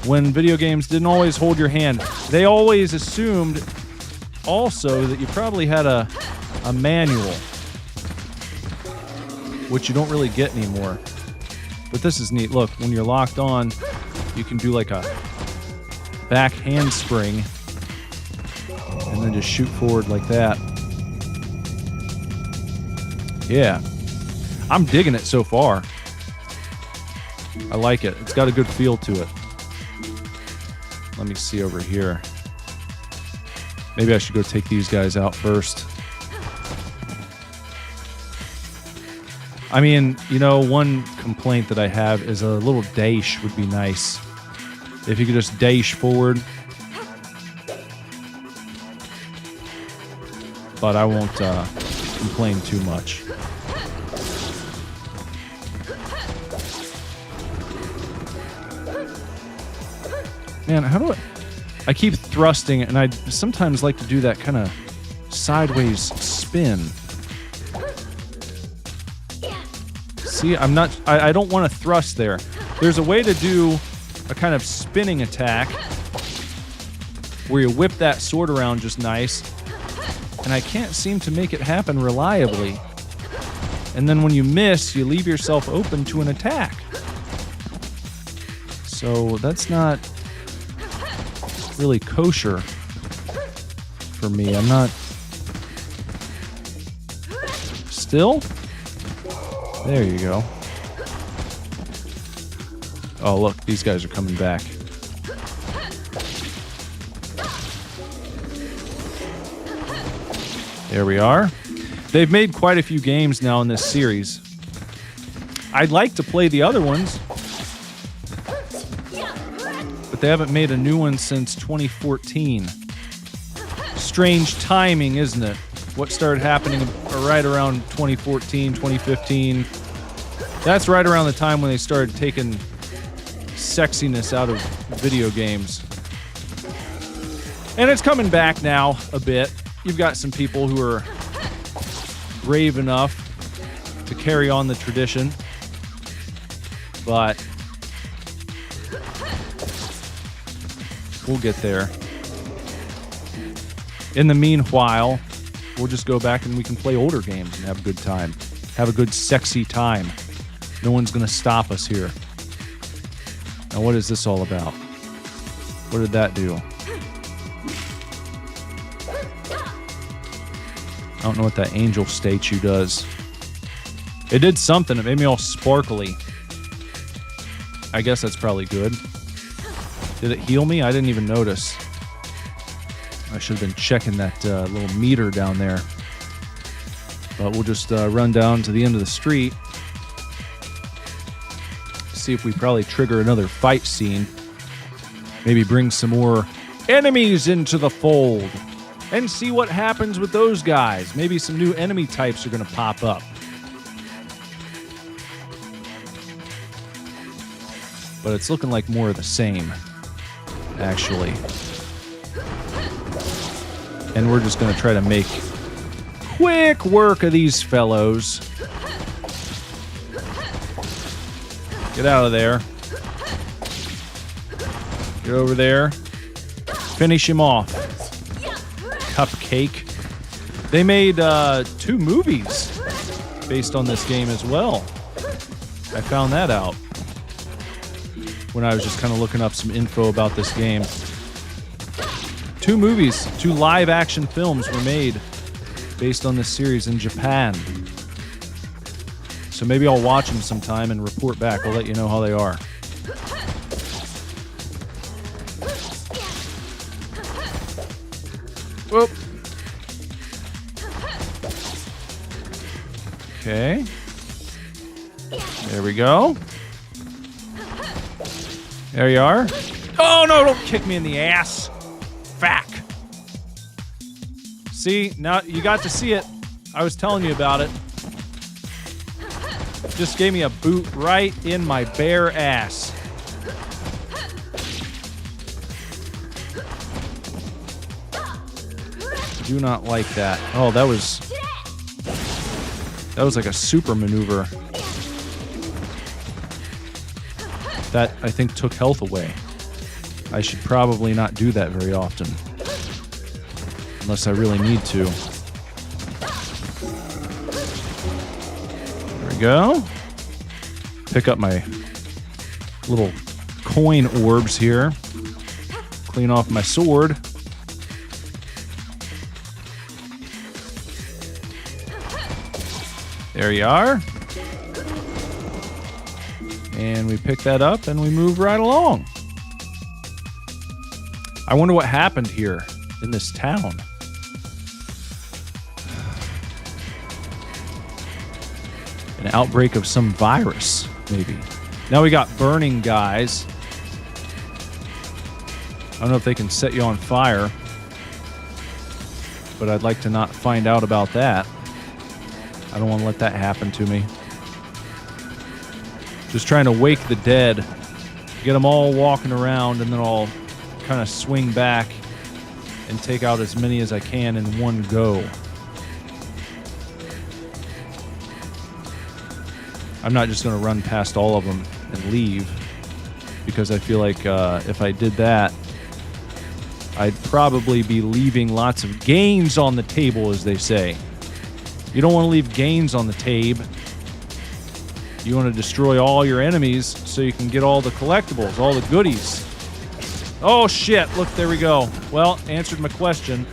C: when video games didn't always hold your hand. They always assumed also that you probably had a manual, which you don't really get anymore. But this is neat. Look, when you're locked on, you can do like a back handspring and then just shoot forward like that. Yeah. I'm digging it so far. I like it. It's got a good feel to it. Let me see over here. Maybe I should go take these guys out first. I mean, you know, one complaint that I have is a little dash would be nice. If you could just dash forward. But I won't complain too much. Man, how do I keep thrusting, and I sometimes like to do that kind of sideways spin. See, I don't want to thrust there. There's a way to do a kind of spinning attack where you whip that sword around just nice, and I can't seem to make it happen reliably. And then when you miss, you leave yourself open to an attack. So that's not really kosher for me. I'm not... Still? There you go. Oh, look, these guys are coming back. There we are. They've made quite a few games now in this series. I'd like to play the other ones, but they haven't made a new one since 2014. Strange timing, isn't it? What started happening right around 2014, 2015. That's right around the time when they started taking sexiness out of video games. And it's coming back now a bit. You've got some people who are brave enough to carry on the tradition. But we'll get there. In the meanwhile, we'll just go back and we can play older games and have a good time. Have a good sexy time. No one's going to stop us here. Now, what is this all about? What did that do? I don't know what that angel statue does. It did something. It made me all sparkly. I guess that's probably good. Did it heal me? I didn't even notice. I should have been checking that little meter down there. But we'll just run down to the end of the street. See if we probably trigger another fight scene. Maybe bring some more enemies into the fold. And see what happens with those guys. Maybe some new enemy types are going to pop up. But it's looking like more of the same, actually. And we're just going to try to make quick work of these fellows. Get out of there. Get over there. Finish him off. Cupcake. They made 2 movies based on this game as well. I found that out when I was just kind of looking up some info about this game. 2 movies, 2 live action films were made based on this series in Japan. So maybe I'll watch them sometime and report back. I'll let you know how they are. Whoop. Okay. There we go. There you are. Oh no, don't kick me in the ass. Fuck. See, now you got to see it. I was telling you about it. Just gave me a boot right in my bare ass. Do not like that. Oh, that was like a super maneuver. That, I think, took health away. I should probably not do that very often. Unless I really need to. There we go. Pick up my little coin orbs here. Clean off my sword. There you are. And we pick that up and we move right along. I wonder what happened here in this town. An outbreak of some virus, maybe. Now we got burning guys. I don't know if they can set you on fire, but I'd like to not find out about that. I don't want to let that happen to me. Just trying to wake the dead. Get them all walking around, and then I'll kind of swing back and take out as many as I can in one go. I'm not just going to run past all of them and leave, because I feel like if I did that, I'd probably be leaving lots of gains on the table, as they say. You don't want to leave gains on the table. You want to destroy all your enemies so you can get all the collectibles, all the goodies. Oh shit, look, there we go. Well, answered my question.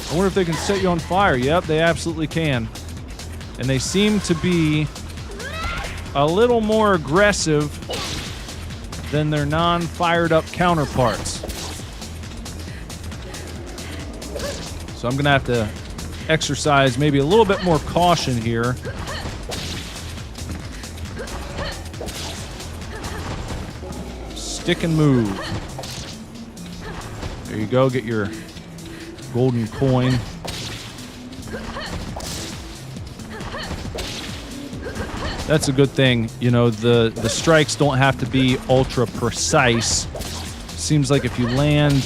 C: I wonder if they can set you on fire. Yep, they absolutely can. And they seem to be a little more aggressive than their non-fired up counterparts. So I'm going to have to exercise maybe a little bit more caution here. Stick and move. There you go, get your golden coin. That's a good thing. You know, the strikes don't have to be ultra precise. Seems like if you land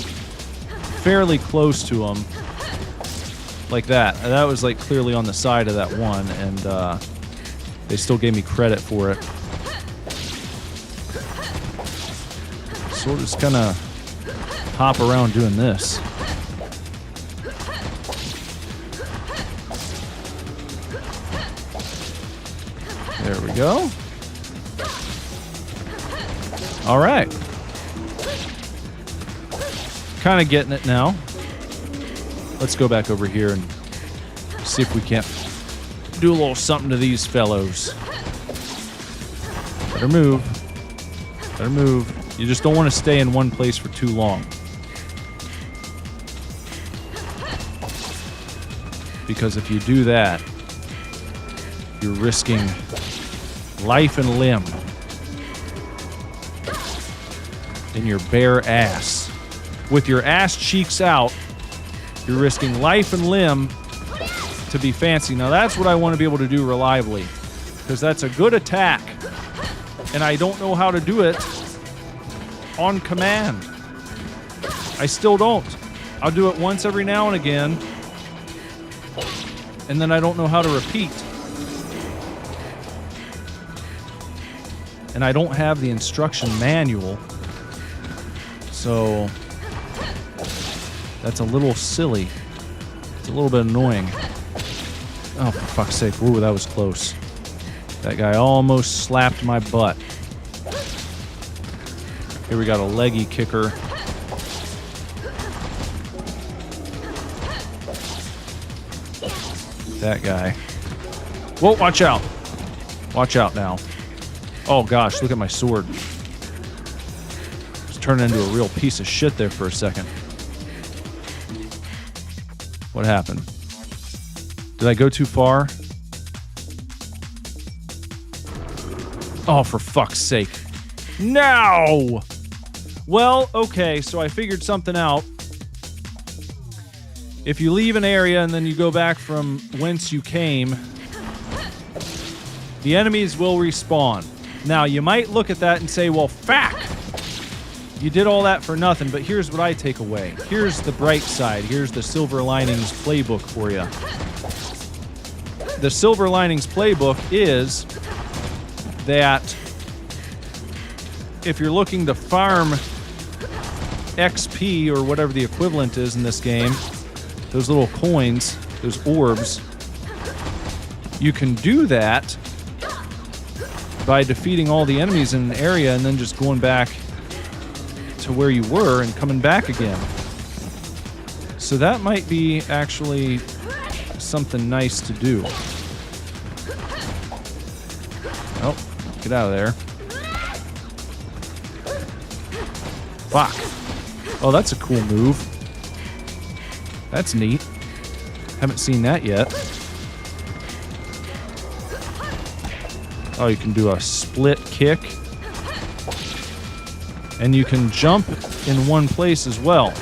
C: fairly close to them, like that. That was like clearly on the side of that one, and they still gave me credit for it. So we'll just kind of hop around doing this. There we go. All right. Kind of getting it now. Let's go back over here and see if we can't do a little something to these fellows. Better move. Better move. You just don't want to stay in one place for too long. Because if you do that, you're risking life and limb in your bare ass. With your ass cheeks out, you're risking life and limb to be fancy. Now that's what I want to be able to do reliably, because that's a good attack, and I don't know how to do it on command. I still don't. I'll do it once every now and again, and then I don't know how to repeat. And I don't have the instruction manual, so that's a little silly. It's a little bit annoying. Oh, for fuck's sake. Ooh, that was close. That guy almost slapped my butt. Here we got a leggy kicker. That guy. Whoa, watch out. Watch out now. Oh gosh, look at my sword. Just turned into a real piece of shit there for a second. What happened? Did I go too far? Oh, for fuck's sake. No! Well, okay, so I figured something out. If you leave an area and then you go back from whence you came, the enemies will respawn. Now, you might look at that and say, well, fuck! You did all that for nothing, but here's what I take away. Here's the bright side. Here's the Silver Linings playbook for you. The Silver Linings playbook is that if you're looking to farm XP or whatever the equivalent is in this game, those little coins, those orbs, you can do that by defeating all the enemies in an area and then just going back to where you were and coming back again. So that might be actually something nice to do. Oh, get out of there. Fuck. Oh, that's a cool move. That's neat. Haven't seen that yet. Oh, you can do a split kick. And you can jump in one place as well.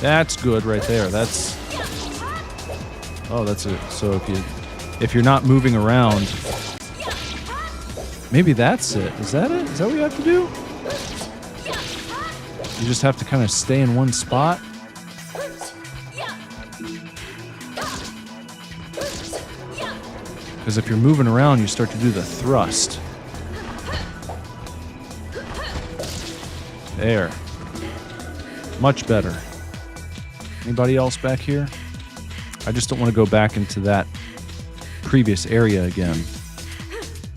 C: That's good right there. That's... Oh, that's it. So if you're not moving around... Maybe that's it. Is that it? Is that what you have to do? You just have to kind of stay in one spot? Because if you're moving around, you start to do the thrust. There. Much better. Anybody else back here? I just don't want to go back into that previous area again.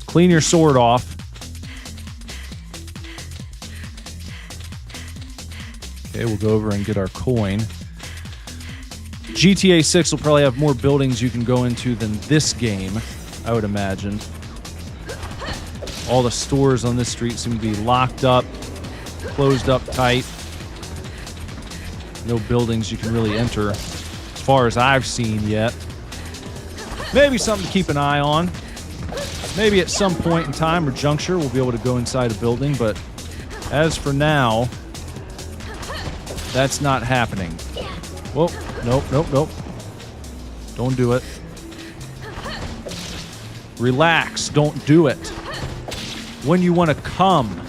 C: Clean your sword off. Okay, we'll go over and get our coin. GTA 6 will probably have more buildings you can go into than this game, I would imagine. All the stores on this street seem to be locked up, closed up tight. No buildings you can really enter, as far as I've seen yet. Maybe something to keep an eye on. Maybe at some point in time or juncture we'll be able to go inside a building, but as for now, that's not happening. Whoa, nope. Don't do it. Relax, don't do it. When you want to come,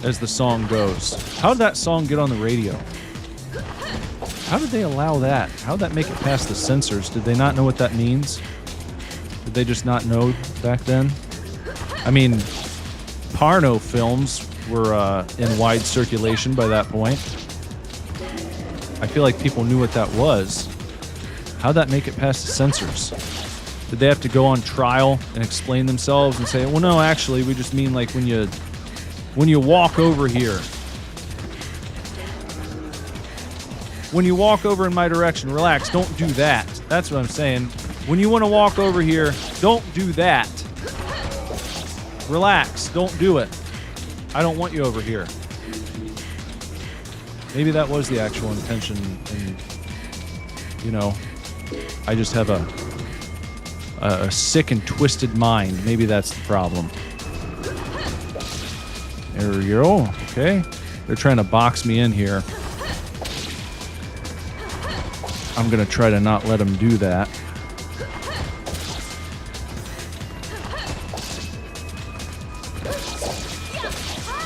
C: as the song goes. How did that song get on the radio? How did they allow that? How did that make it past the censors? Did they not know what that means? Did they just not know back then? I mean, porno films were in wide circulation by that point. I feel like people knew what that was. How'd that make it past the censors? Did they have to go on trial and explain themselves and say, well, no, actually, we just mean like when you walk over here. When you walk over in my direction, relax, don't do that. That's what I'm saying. When you want to walk over here, don't do that. Relax, don't do it. I don't want you over here. Maybe that was the actual intention, and, you know, I just have a sick and twisted mind. Maybe that's the problem. There we go. Okay. They're trying to box me in here. I'm going to try to not let them do that.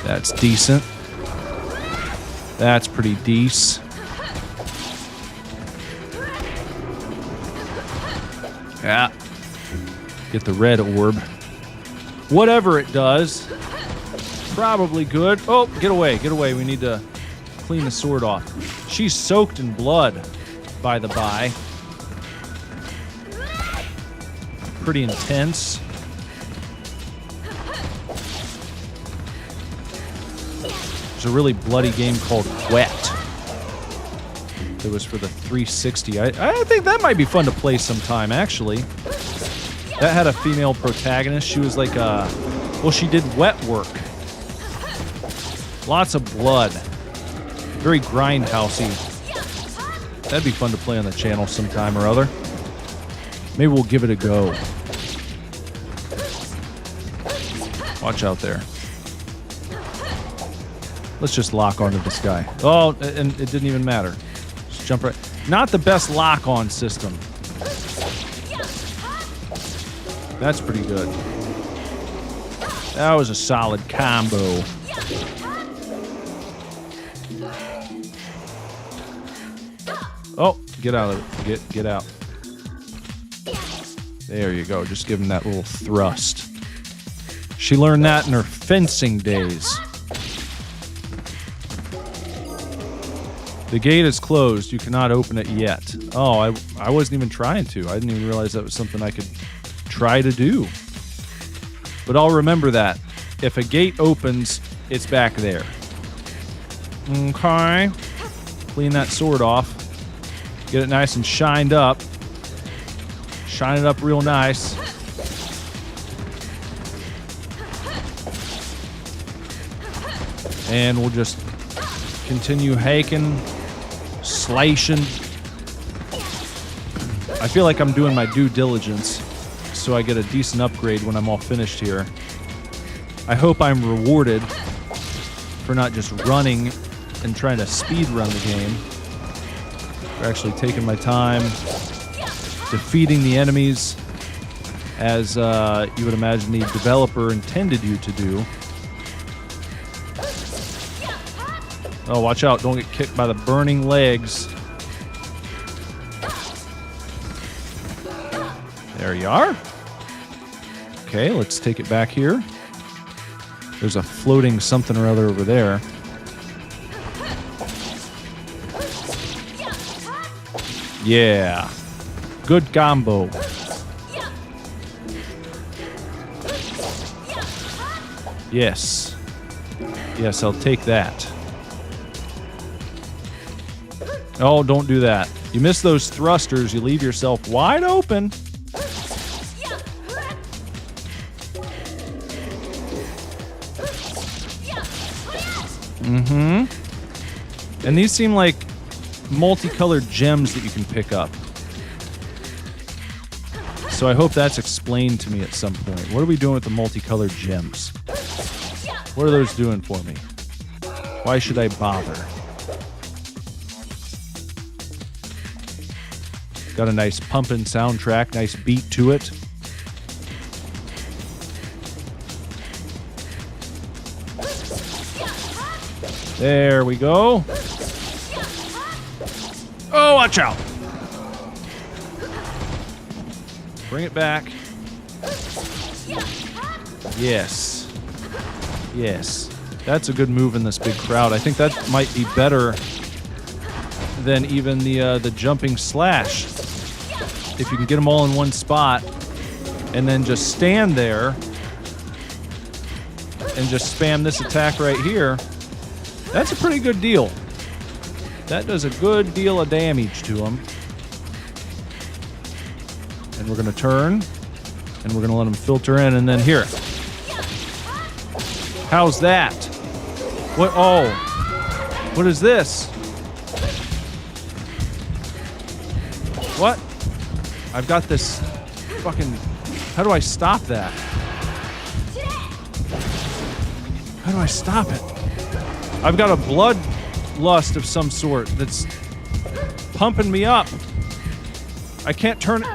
C: That's decent. That's pretty decent. Yeah. Get the red orb. Whatever it does. Probably good. Oh, get away, get away. We need to clean the sword off. She's soaked in blood, by the by. Pretty intense. There's a really bloody game called Wet. It was for the 360. I think that might be fun to play sometime, actually. That had a female protagonist. She was like well, she did wet work. Lots of blood. Very grindhousey. That'd be fun to play on the channel sometime or other. Maybe we'll give it a go. Watch out there. Let's just lock onto this guy. Oh, and it didn't even matter. Just jump right. Not the best lock-on system. That's pretty good. That was a solid combo. Oh, get out of it. Get out. There you go. Just give him that little thrust. She learned that in her fencing days. The gate is closed. You cannot open it yet. Oh, I wasn't even trying to. I didn't even realize that was something I could try to do. But I'll remember that. If a gate opens, it's back there. Okay. Clean that sword off. Get it nice and shined up. Shine it up real nice. And we'll just continue haking, slicing. I feel like I'm doing my due diligence so I get a decent upgrade when I'm all finished here. I hope I'm rewarded for not just running and trying to speed run the game. For actually taking my time, defeating the enemies as you would imagine the developer intended you to do. Oh, watch out. Don't get kicked by the burning legs. There you are. Okay, let's take it back here. There's a floating something or other over there. Yeah. Good combo. Yes. Yes, I'll take that. Oh, don't do that. You miss those thrusters, you leave yourself wide open. Mm-hmm. And these seem like multicolored gems that you can pick up. So I hope that's explained to me at some point. What are we doing with the multicolored gems? What are those doing for me? Why should I bother? Got a nice pumping soundtrack, nice beat to it. There we go. Oh, watch out. Bring it back. Yes. Yes. That's a good move in this big crowd. I think that might be better than even the jumping slash. If you can get them all in one spot and then just stand there and just spam this attack right here, that's a pretty good deal. That does a good deal of damage to them. And we're going to turn, and we're going to let them filter in, and then here. How's that? What? Oh. What is this? What? I've got this fucking... How do I stop that? How do I stop it? I've got a bloodlust of some sort that's pumping me up. I can't turn it.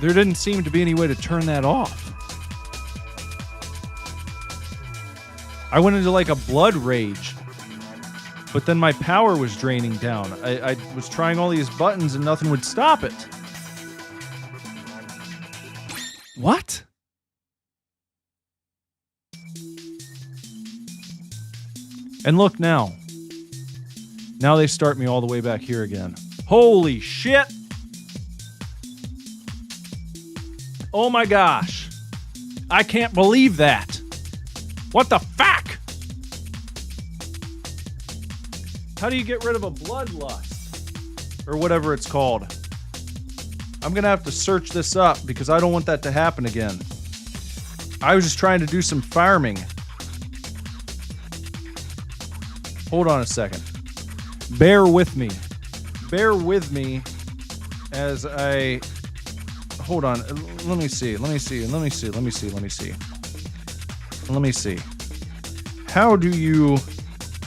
C: There didn't seem to be any way to turn that off. I went into like a blood rage. But then my power was draining down. I was trying all these buttons and nothing would stop it. What? And look now. Now they start me all the way back here again. Holy shit! Oh my gosh. I can't believe that. What the fuck? How do you get rid of a bloodlust? Or whatever it's called. I'm going to have to search this up because I don't want that to happen again. I was just trying to do some farming. Hold on a second. Bear with me. Bear with me as I... Hold on. Let me see. How do you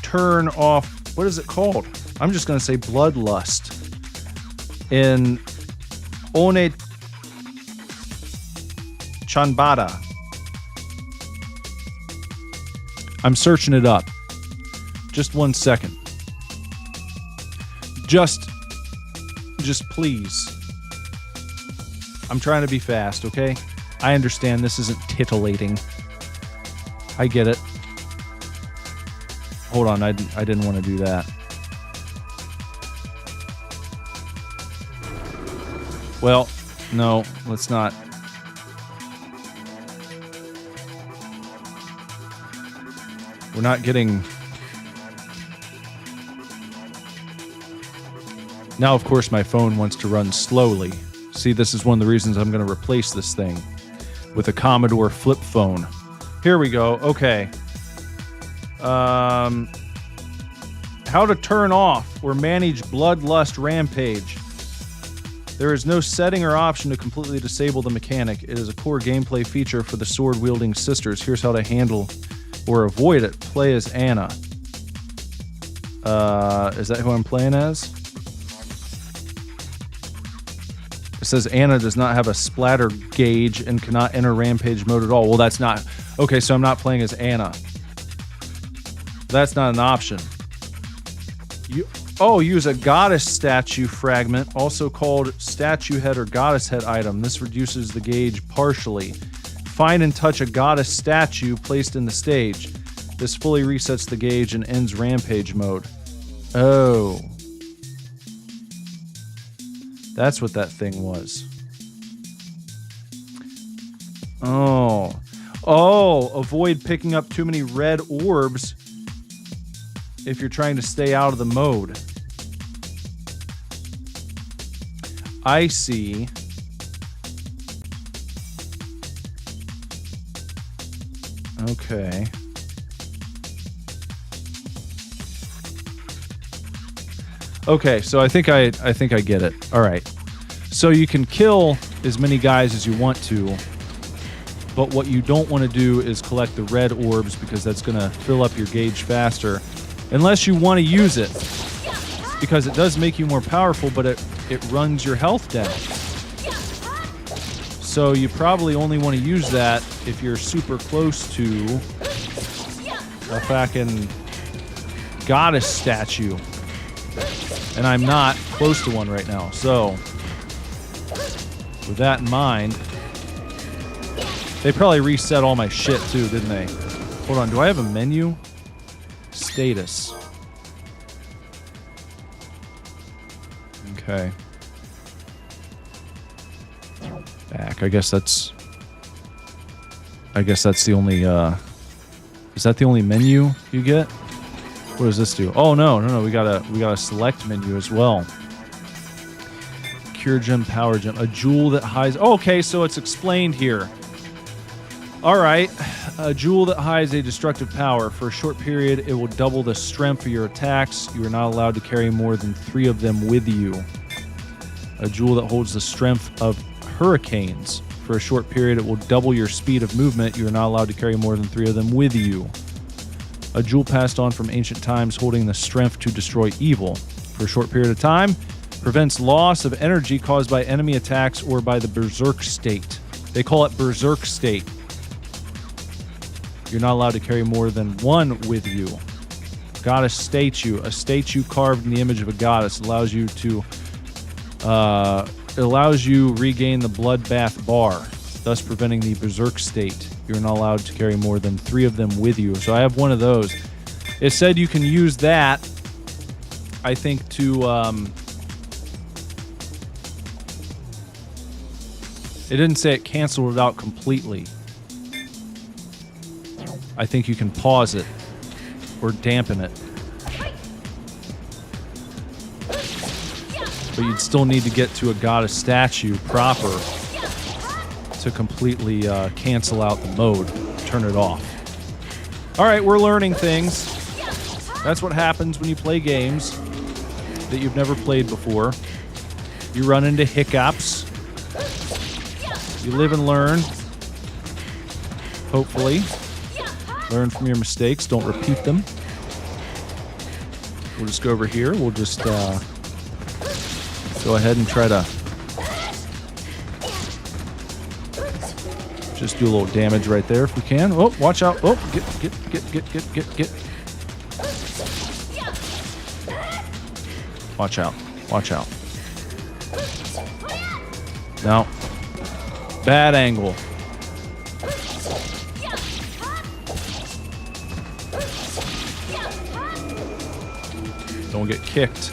C: turn off... What is it called? I'm just going to say bloodlust. In OneChanbara. I'm searching it up. Just 1 second. Just please. I'm trying to be fast, okay? I understand this isn't titillating. I get it. Hold on, I didn't want to do that. Well, no, let's not. We're not getting... Now, of course, my phone wants to run slowly. See, this is one of the reasons I'm going to replace this thing with a Commodore flip phone. Here we go. Okay. How to turn off or manage Bloodlust Rampage. There is no setting or option to completely disable the mechanic. It is a core gameplay feature for the sword-wielding sisters. Here's how to handle or avoid it. Play as Anna. Is that who I'm playing as? It says Anna does not have a splatter gauge and cannot enter Rampage mode at all. Well, that's not... Okay, so I'm not playing as Anna. That's not an option. Oh, use a goddess statue fragment, also called statue head or goddess head item. This reduces the gauge partially. Find and touch a goddess statue placed in the stage. This fully resets the gauge and ends rampage mode. Oh. That's what that thing was. Oh. Oh, avoid picking up too many red orbs if you're trying to stay out of the mode. I see. Okay. Okay, so I think I get it. All right. So you can kill as many guys as you want to, but what you don't want to do is collect the red orbs because that's going to fill up your gauge faster. Unless you want to use it, because it does make you more powerful, but it runs your health down. So you probably only want to use that if you're super close to a fucking goddess statue. And I'm not close to one right now. So with that in mind, they probably reset all my shit too, didn't they? Hold on, do I have a menu? Status. Okay. Back. I guess that's the only is that the only menu you get? What does this do? Oh no, we got a select menu as well. Cure gem, power gem, a jewel that hides. Oh, okay, so it's explained here. All right, a jewel that hides a destructive power. For a short period, it will double the strength of your attacks. You are not allowed to carry more than 3 of them with you. A jewel that holds the strength of hurricanes. For a short period, it will double your speed of movement. You are not allowed to carry more than 3 of them with you. A jewel passed on from ancient times holding the strength to destroy evil. For a short period of time, prevents loss of energy caused by enemy attacks or by the berserk state. They call it berserk state. You're not allowed to carry more than 1 with you. Goddess statue. A statue carved in the image of a goddess allows you to regain the bloodbath bar, thus preventing the berserk state. You're not allowed to carry more than 3 of them with you. So I have one of those. It said you can use that, I think, to it didn't say it canceled it out completely. I think you can pause it or dampen it. But you'd still need to get to a goddess statue proper to completely cancel out the mode, turn it off. All right, we're learning things. That's what happens when you play games that you've never played before. You run into hiccups. You live and learn. Hopefully. Learn from your mistakes. Don't repeat them. We'll just go over here. We'll just go ahead and try to just do a little damage right there if we can. Oh, watch out. Oh, get. Watch out. Watch out. No. Bad angle. Don't get kicked.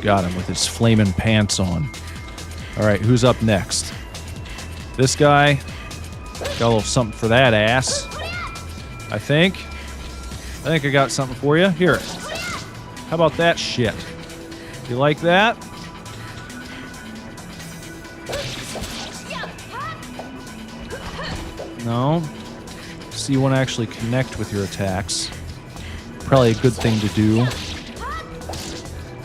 C: Got him with his flaming pants on. Alright, who's up next? This guy. Got a little something for that ass. I think I got something for you. Here. How about that shit? You like that? No? So you want to actually connect with your attacks. Probably a good thing to do.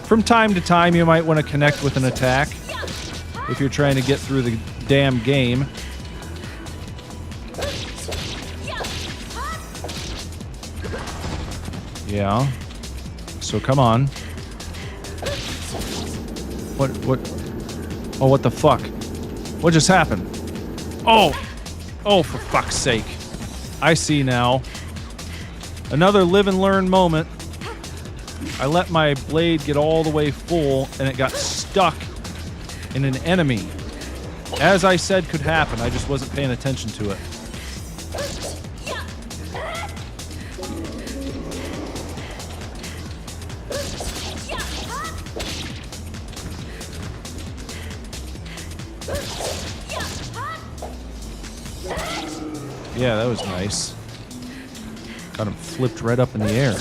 C: From time to time, you might want to connect with an attack if you're trying to get through the damn game. Yeah. So come on. What? Oh, what the fuck? What just happened? Oh! Oh, for fuck's sake. I see now. Another live and learn moment. I let my blade get all the way full and it got stuck in an enemy. As I said could happen, I just wasn't paying attention to it. Yeah, that was nice. Got him flipped right up in the air.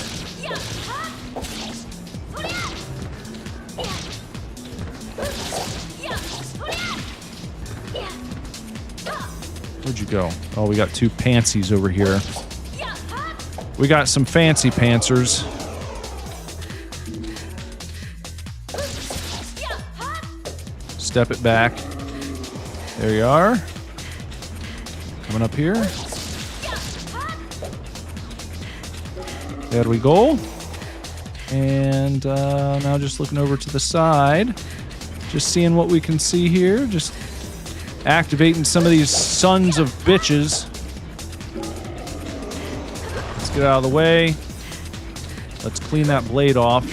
C: Where'd you go? Oh, we got two pantsies over here. We got some fancy pantsers. Step it back. There you are. Coming up here. There we go. And now just looking over to the side. Just seeing what we can see here. Just activating some of these sons of bitches. Let's get out of the way. Let's clean that blade off.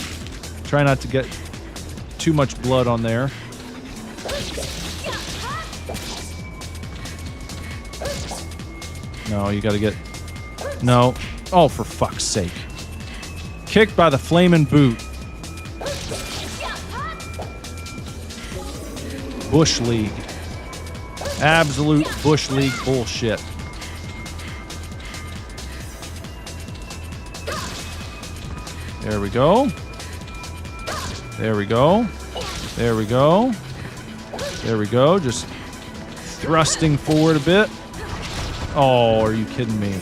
C: Try not to get too much blood on there. No, you gotta get... No. Oh, for fuck's sake. Kicked by the flamin' boot. Bush League. Absolute Bush League bullshit. There we go. There we go. There we go. There we go. Just thrusting forward a bit. Oh, are you kidding me?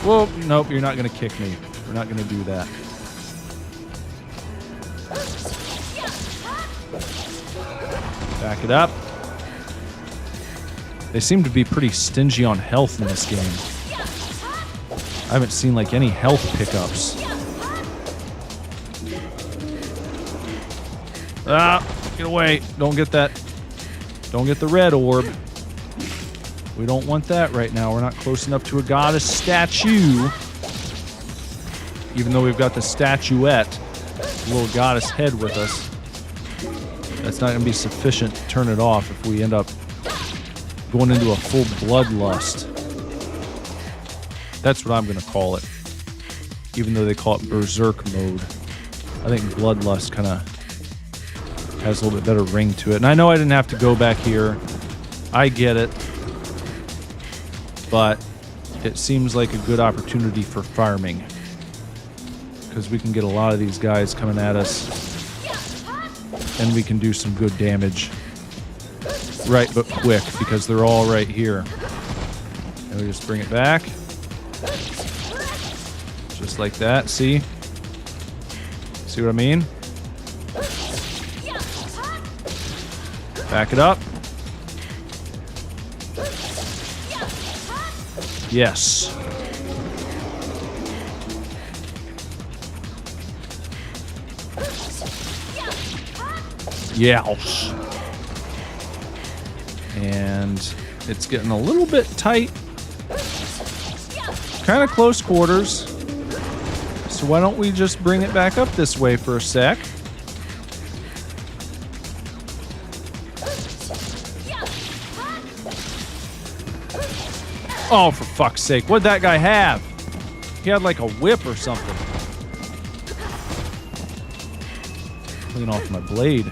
C: Whoa, nope, you're not going to kick me. We're not going to do that. Back it up. They seem to be pretty stingy on health in this game. I haven't seen like any health pickups. Ah, get away. Don't get that. Don't get the red orb. We don't want that right now. We're not close enough to a goddess statue. Even though we've got the statuette, the little goddess head with us. That's not going to be sufficient to turn it off if we end up going into a full bloodlust. That's what I'm going to call it. Even though they call it berserk mode. I think bloodlust kind of has a little bit better ring to it. And I know I didn't have to go back here. I get it. But it seems like a good opportunity for farming. Because we can get a lot of these guys coming at us. And we can do some good damage. Right, but quick, because they're all right here. And we just bring it back. Just like that, see? See what I mean? Back it up. Yes. Yes. And it's getting a little bit tight. Kind of close quarters. So why don't we just bring it back up this way for a sec? Oh, for fuck's sake. What'd that guy have? He had like a whip or something. Clean off my blade.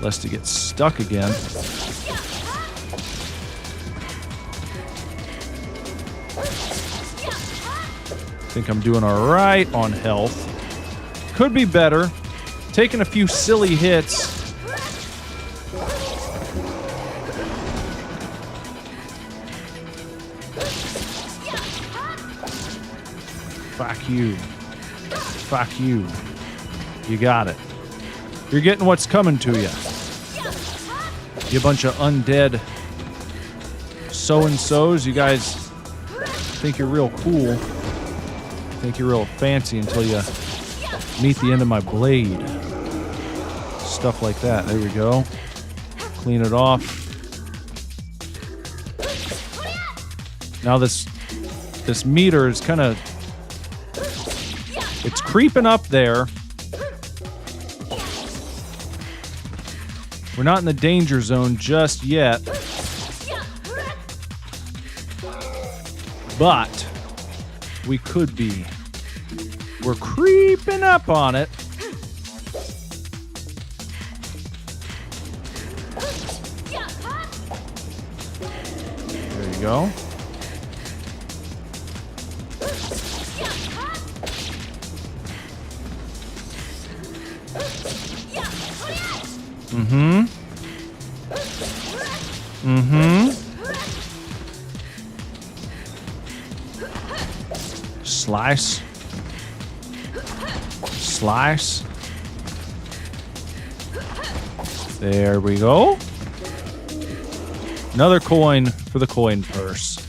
C: Lest it gets stuck again. Think I'm doing alright on health. Could be better. Taking a few silly hits. Fuck you. Fuck you. You got it. You're getting what's coming to you. You bunch of undead so-and-sos. You guys think you're real cool. Think you're real fancy until you meet the end of my blade. Stuff like that. There we go. Clean it off. Now this meter is kind of... It's creeping up there. We're not in the danger zone just yet. But we could be. We're creeping up on it. There you go. Mm-hmm. Mm-hmm. Slice. Slice. There we go. Another coin for the coin purse.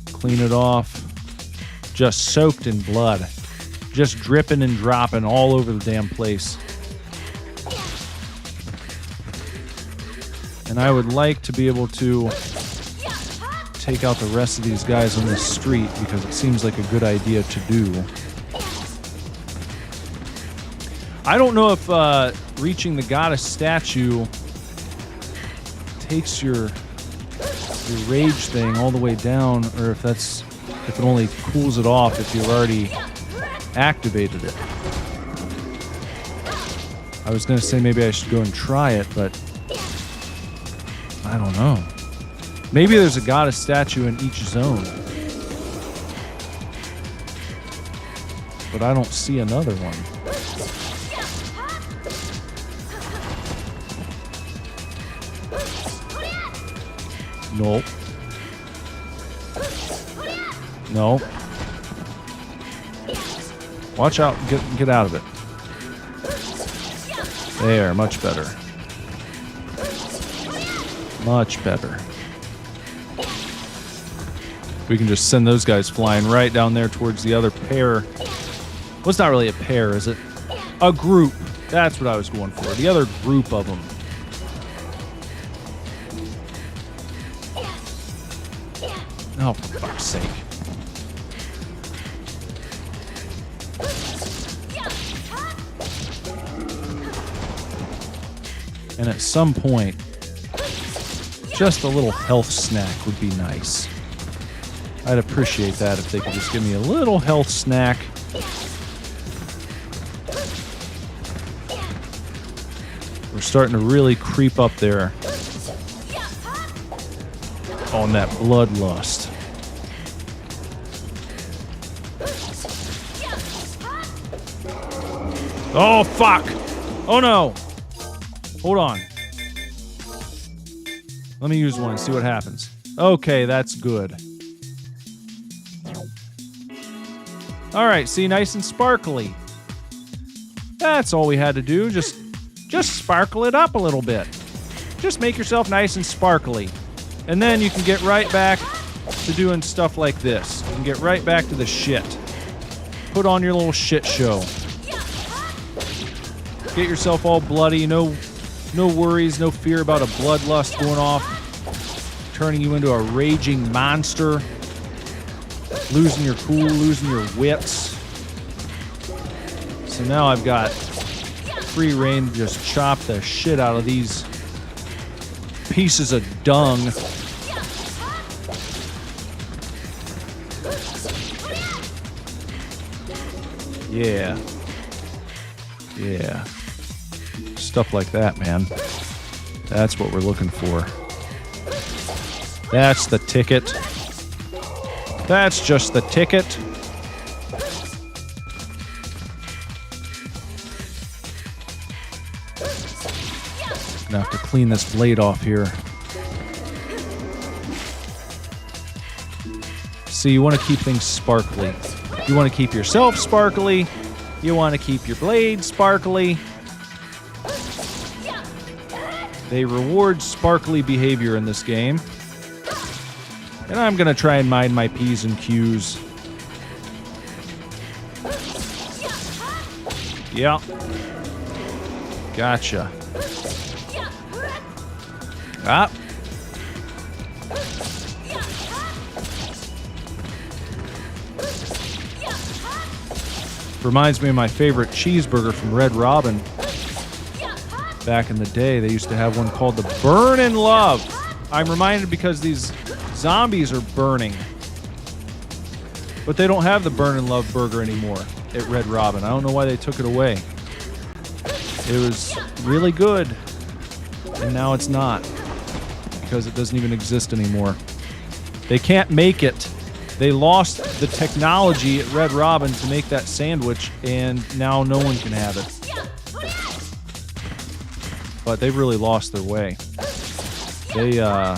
C: Clean it off. Just soaked in blood. Just dripping and dropping all over the damn place. And I would like to be able to take out the rest of these guys on this street because it seems like a good idea to do. I don't know if reaching the goddess statue takes your rage thing all the way down, or if it only cools it off if you've already activated it. I was gonna say maybe I should go and try it, but I don't know. Maybe there's a goddess statue in each zone. But I don't see another one. Nope. No. Watch out. Get out of it. There, much better. Much better. We can just send those guys flying right down there towards the other pair. Well, it's not really a pair, is it? A group. That's what I was going for. The other group of them. Oh, for fuck's sake. And at some point, just a little health snack would be nice. I'd appreciate that if they could just give me a little health snack. We're starting to really creep up there on that bloodlust. Oh, fuck! Oh, no! Hold on. Let me use one and see what happens. Okay, that's good. Alright, see, nice and sparkly. That's all we had to do. Just sparkle it up a little bit. Just make yourself nice and sparkly. And then you can get right back to doing stuff like this. You can get right back to the shit. Put on your little shit show. Get yourself all bloody. No worries, no fear about a bloodlust going off. Turning you into a raging monster. Losing your cool, losing your wits. So now I've got free reign to just chop the shit out of these pieces of dung. Yeah. Yeah. Stuff like that, man. That's what we're looking for. That's the ticket. That's just the ticket. Gonna have to clean this blade off here. See, you want to keep things sparkly. You want to keep yourself sparkly. You want to keep your blade sparkly. They reward sparkly behavior in this game. And I'm going to try and mind my P's and Q's. Yeah. Gotcha. Reminds me of my favorite cheeseburger from Red Robin. Back in the day, they used to have one called the Burn in Love. I'm reminded because these zombies are burning. But they don't have the Burn in Love burger anymore at Red Robin. I don't know why they took it away. It was really good. And now it's not. Because it doesn't even exist anymore. They can't make it. They lost the technology at Red Robin to make that sandwich, and now no one can have it. But they've really lost their way. They are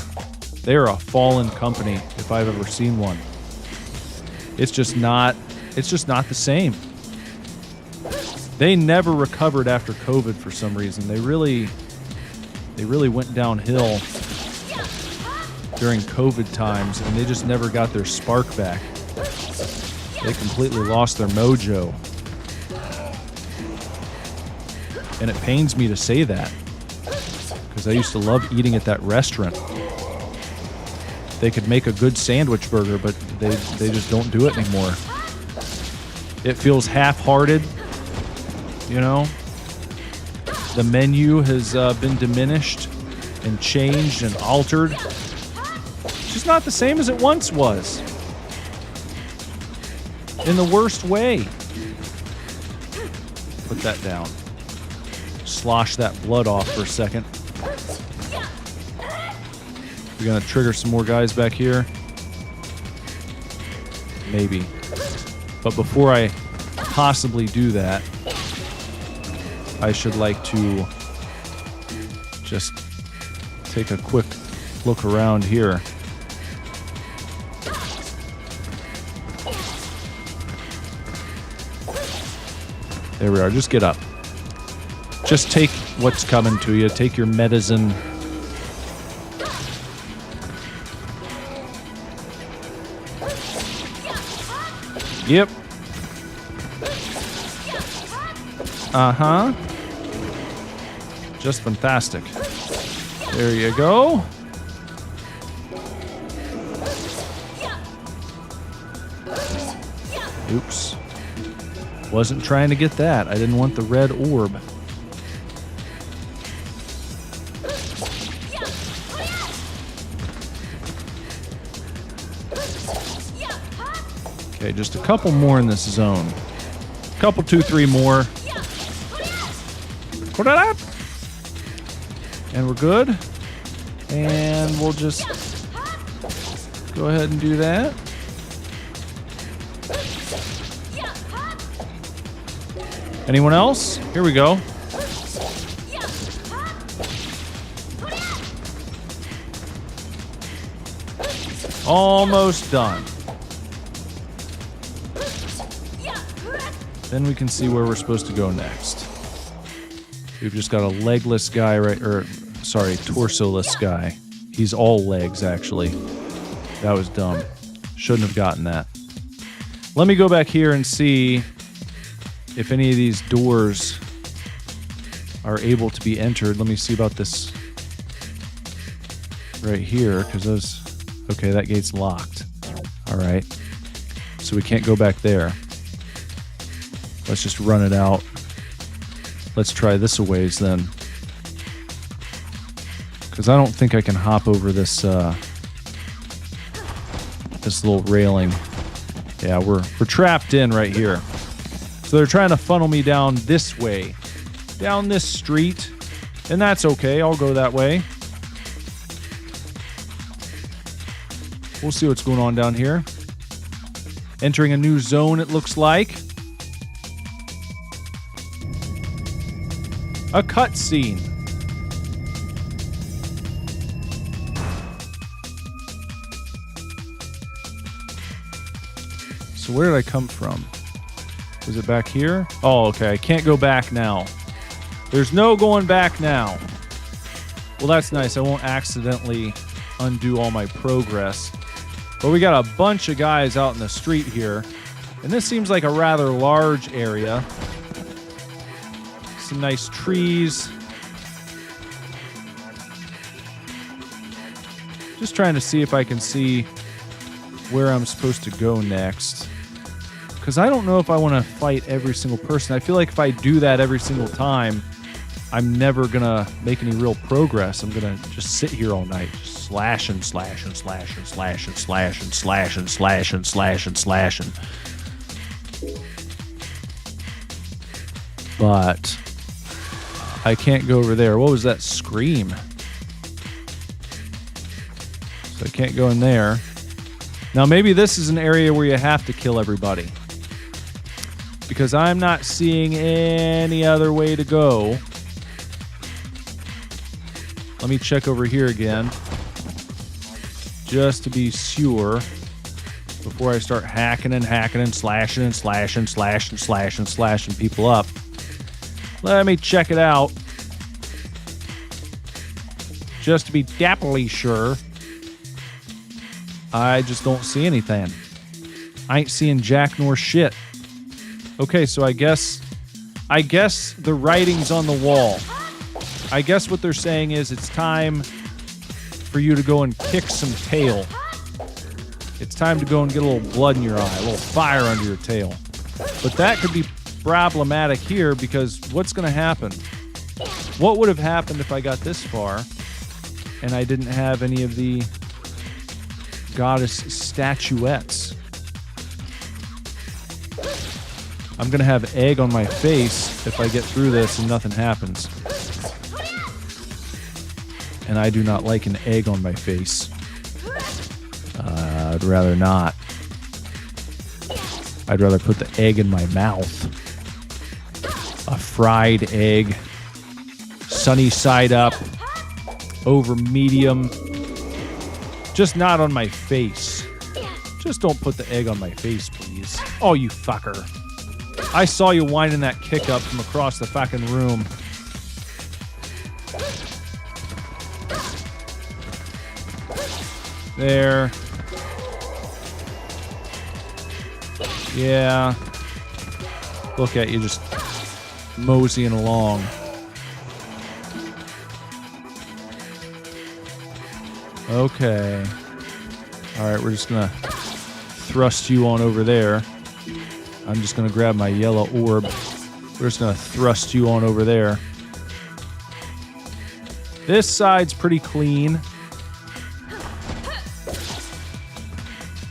C: a fallen company if I've ever seen one. It's just not the same. They never recovered after COVID for some reason. They really went downhill during COVID times, and they just never got their spark back. They completely lost their mojo. And it pains me to say that, because I used to love eating at that restaurant. They could make a good sandwich burger, but they just don't do it anymore. It feels half-hearted, you know? The menu has been diminished and changed and altered. It's just not the same as it once was. In the worst way. Put that down. Slosh that blood off for a second. We're gonna trigger some more guys back here. Maybe. But before I possibly do that, I should like to just take a quick look around here. There we are. Just get up. Just take what's coming to you. Take your medicine. Yep. Uh-huh. Just fantastic. There you go. Oops. Wasn't trying to get that. I didn't want the red orb. Okay, just a couple more in this zone. Couple, 2, 3 more. Put it up. And we're good. And we'll just go ahead and do that. Anyone else? Here we go. Almost done. Then we can see where we're supposed to go next. We've just got a legless guy torso-less guy. He's all legs, actually. That was dumb. Shouldn't have gotten that. Let me go back here and see if any of these doors are able to be entered. Let me see about this right here, because those... Okay, that gate's locked. Alright. So we can't go back there. Let's just run it out. Let's try this a ways then. Because I don't think I can hop over this this little railing. Yeah, we're trapped in right here. So they're trying to funnel me down this way. Down this street. And that's okay. I'll go that way. We'll see what's going on down here. Entering a new zone, it looks like. A cutscene. So where did I come from? Was it back here? Oh, okay. I can't go back now. There's no going back now. Well, that's nice. I won't accidentally undo all my progress. But we got a bunch of guys out in the street here. And this seems like a rather large area. Some nice trees. Just trying to see if I can see where I'm supposed to go next. Because I don't know if I want to fight every single person. I feel like if I do that every single time, I'm never going to make any real progress. I'm going to just sit here all night, just slash and slash and slash and slash and slash and slash and slash and slash and slash and... But I can't go over there. What was that scream? So I can't go in there. Now maybe this is an area where you have to kill everybody, because I'm not seeing any other way to go. Let me check over here again, just to be sure, before I start hacking and hacking and slashing and slashing and slashing and slashing and slashing people up. Let me check it out, just to be doubly sure. I just don't see anything. I ain't seeing jack nor shit. Okay, so I guess the writing's on the wall. I guess what they're saying is it's time for you to go and kick some tail. It's time to go and get a little blood in your eye, a little fire under your tail. But that could be problematic here, because what's going to happen? What would have happened if I got this far and I didn't have any of the goddess statuettes? I'm gonna have egg on my face if I get through this and nothing happens. And I do not like an egg on my face. I'd rather not. I'd rather put the egg in my mouth. A fried egg, sunny side up, over medium. Just not on my face. Just don't put the egg on my face, please. Oh, you fucker. I saw you winding that kick up from across the fucking room. There. Yeah. Look at you just moseying along. Okay. Alright, we're just gonna thrust you on over there. I'm just gonna grab my yellow orb. We're just gonna thrust you on over there. This side's pretty clean.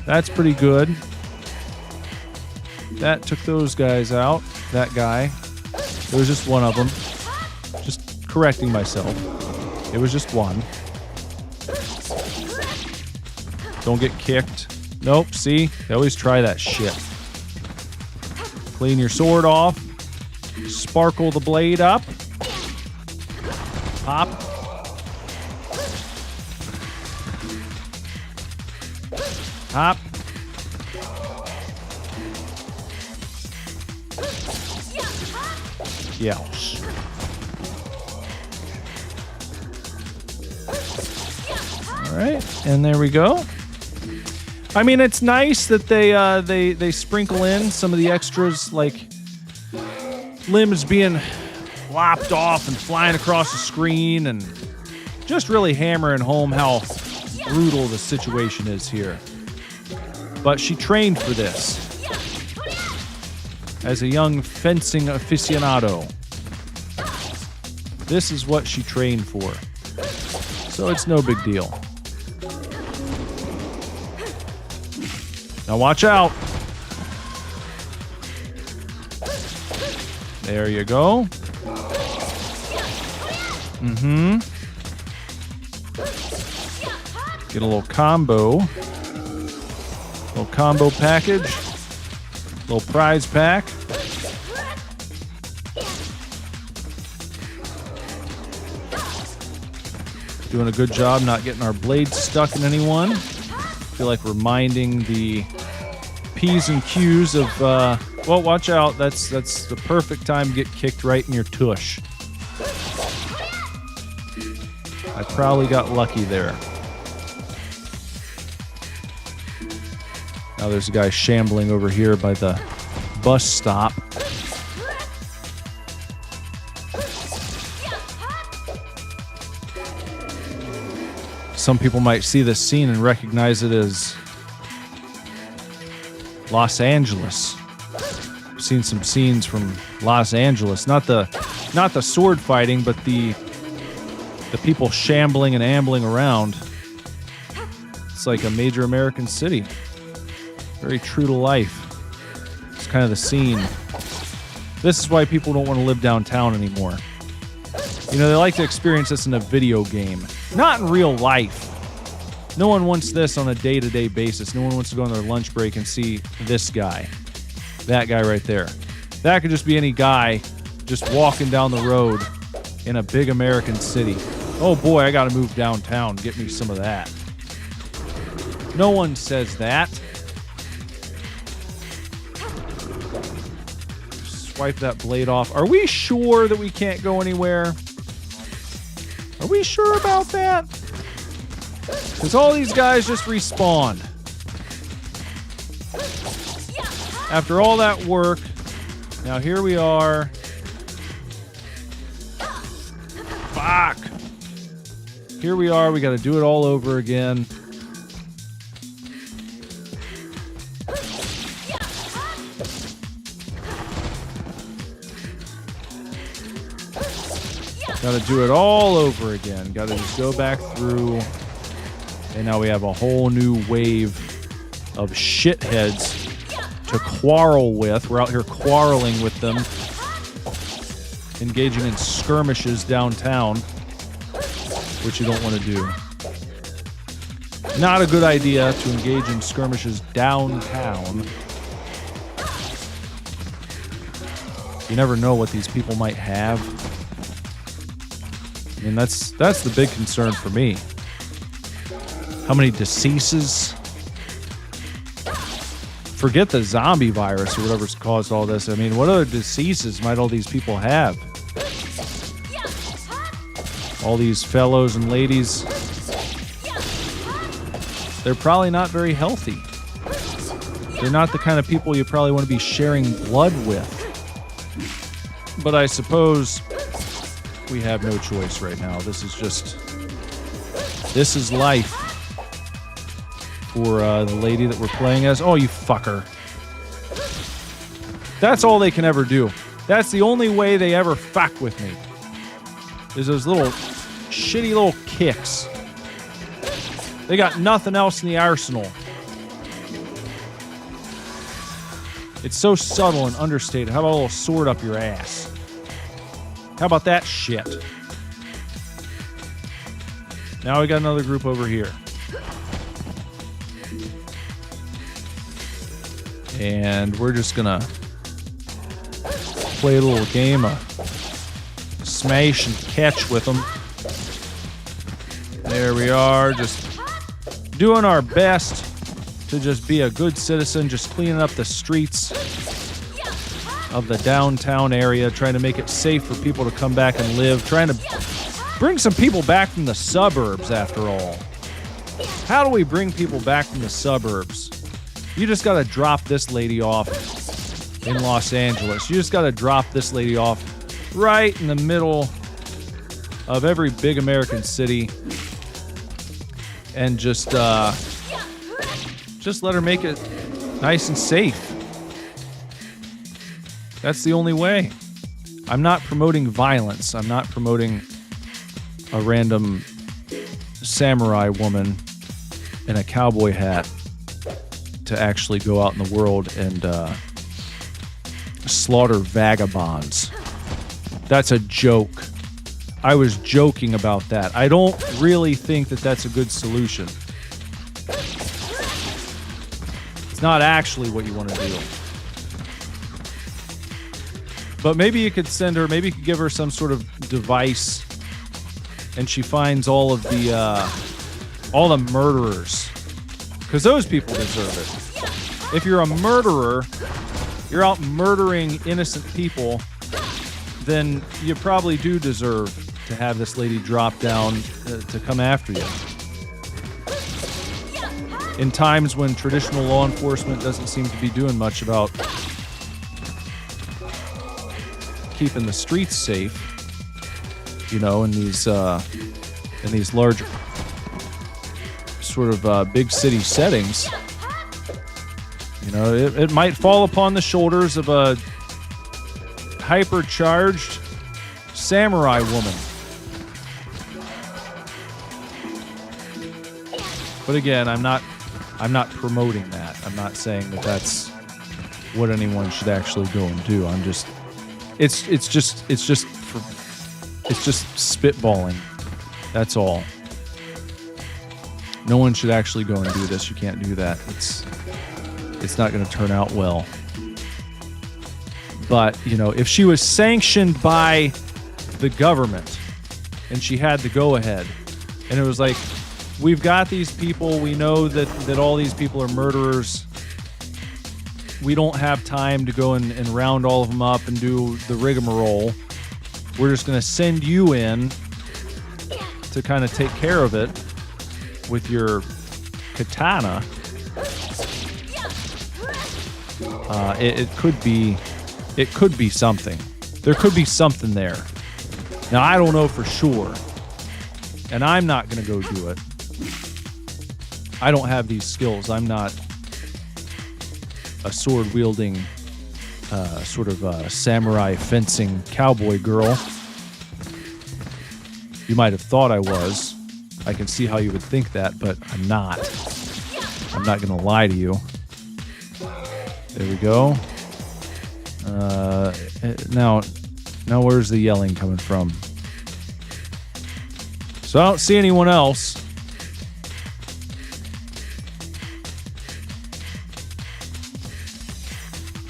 C: That's pretty good. That took those guys out. That guy. There was just one of them. Just correcting myself. It was just one. Don't get kicked. Nope, see? They always try that shit. Clean your sword off. Sparkle the blade up. Pop. Hop. Yes. All right, and there we go. I mean, it's nice that they sprinkle in some of the extras, like limbs being lopped off and flying across the screen, and just really hammering home how brutal the situation is here. But she trained for this as a young fencing aficionado. This is what she trained for. So it's no big deal. Now watch out. There you go. Mm-hmm. Get a little combo. Little combo package. Little prize pack. Doing a good job not getting our blades stuck in anyone. Feel like reminding the P's and Q's of, well, watch out. That's the perfect time to get kicked right in your tush. I probably got lucky there. Now there's a guy shambling over here by the bus stop. Some people might see this scene and recognize it as Los Angeles. seen some scenes from Los Angeles. Not the sword fighting, but the people shambling and ambling around. It's like a major American city. Very true to life. It's kind of the scene. This is why people don't want to live downtown anymore. You know, they like to experience this in a video game, not in real life. No one wants this on a day-to-day basis. No one wants to go on their lunch break and see this guy. That guy right there. That could just be any guy just walking down the road in a big American city. Oh boy, I gotta move downtown. Get me some of that. No one says that. Swipe that blade off. Are we sure that we can't go anywhere? Are we sure about that? Because all these guys just respawn. After all that work, now here we are. Fuck. Here we are. We got to do it all over again. Got to do it all over again. Got to just go back through. And now we have a whole new wave of shitheads to quarrel with. We're out here quarreling with them. Engaging in skirmishes downtown. Which you don't want to do. Not a good idea to engage in skirmishes downtown. You never know what these people might have. I mean, that's the big concern for me. How many deceases? Forget the zombie virus or whatever's caused all this. I mean, what other diseases might all these people have? All these fellows and ladies, they're probably not very healthy. They're not the kind of people you probably want to be sharing blood with. But I suppose we have no choice right now. This is life for the lady that we're playing as. Oh, you fucker. That's all they can ever do. That's the only way they ever fuck with me. Is those little shitty little kicks. They got nothing else in the arsenal. It's so subtle and understated. How about a little sword up your ass? How about that shit? Now we got another group over here. And we're just gonna play a little game of smash and catch with them. There we are, just doing our best to just be a good citizen, just cleaning up the streets of the downtown area, trying to make it safe for people to come back and live, trying to bring some people back from the suburbs, after all. How do we bring people back from the suburbs? You just got to drop this lady off in Los Angeles. You just got to drop this lady off right in the middle of every big American city and just let her make it nice and safe. That's the only way. I'm not promoting violence. I'm not promoting a random samurai woman in a cowboy hat to actually go out in the world and slaughter vagabonds. That's a joke. I was joking about that. I don't really think that that's a good solution. It's not actually what you want to do. But maybe you could send her, maybe you could give her some sort of device and she finds all of the murderers. Because those people deserve it. If you're a murderer, you're out murdering innocent people, then you probably do deserve to have this lady drop down to come after you. In times when traditional law enforcement doesn't seem to be doing much about keeping the streets safe, you know, in these large sort of big city settings, you know, it might fall upon the shoulders of a hypercharged samurai woman. But again, I'm not promoting that. I'm not saying that that's what anyone should actually go and do. I'm just it's just spitballing. That's all. No one should actually go and do this. You can't do that. It's not going to turn out well. But, you know, if she was sanctioned by the government and she had to go ahead and it was like, we've got these people, we know that all these people are murderers. We don't have time to go and round all of them up and do the rigmarole. We're just going to send you in to kind of take care of it with your katana. It could be something. There could be something there. Now, I don't know for sure, and I'm not going to go do it. I don't have these skills. I'm not a sword-wielding sort of samurai fencing cowboy girl. You might have thought I was. I can see how you would think that, but I'm not. I'm not going to lie to you. There we go. Now where's the yelling coming from? So I don't see anyone else.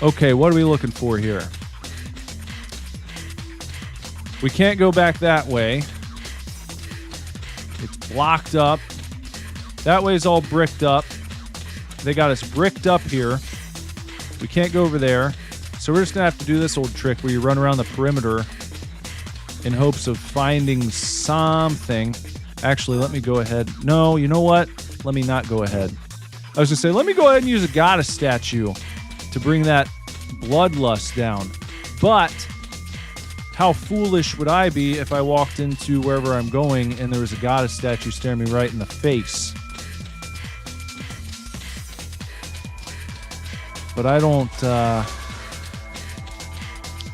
C: Okay, what are we looking for here? We can't go back that way. It's blocked up. That way is all bricked up. They got us bricked up here. We can't go over there. So we're just going to have to do this old trick where you run around the perimeter in hopes of finding something. Actually, let me go ahead. No, you know what? Let me not go ahead. I was going to say, let me go ahead and use a goddess statue to bring that bloodlust down. But how foolish would I be if I walked into wherever I'm going and there was a goddess statue staring me right in the face? But I don't,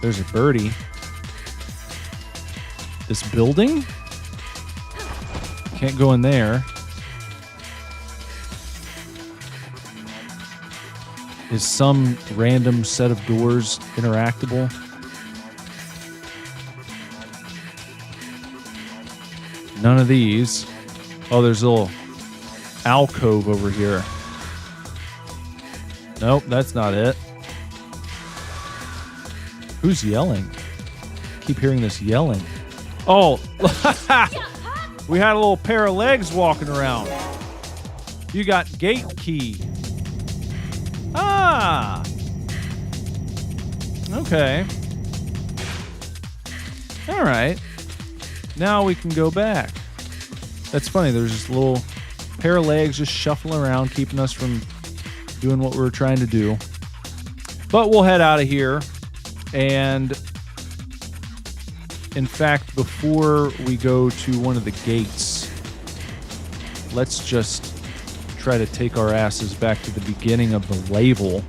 C: there's a birdie. This building? Can't go in there. Is some random set of doors interactable? None of these. Oh, there's a little alcove over here. Nope, that's not it. Who's yelling? I keep hearing this yelling. Oh, we had a little pair of legs walking around. You got gate key. Ah. Okay. All right. Now we can go back. That's funny. There's just a little pair of legs just shuffling around, keeping us from doing what we were trying to do. But we'll head out of here. And in fact, before we go to one of the gates, let's just try to take our asses back to the beginning of the label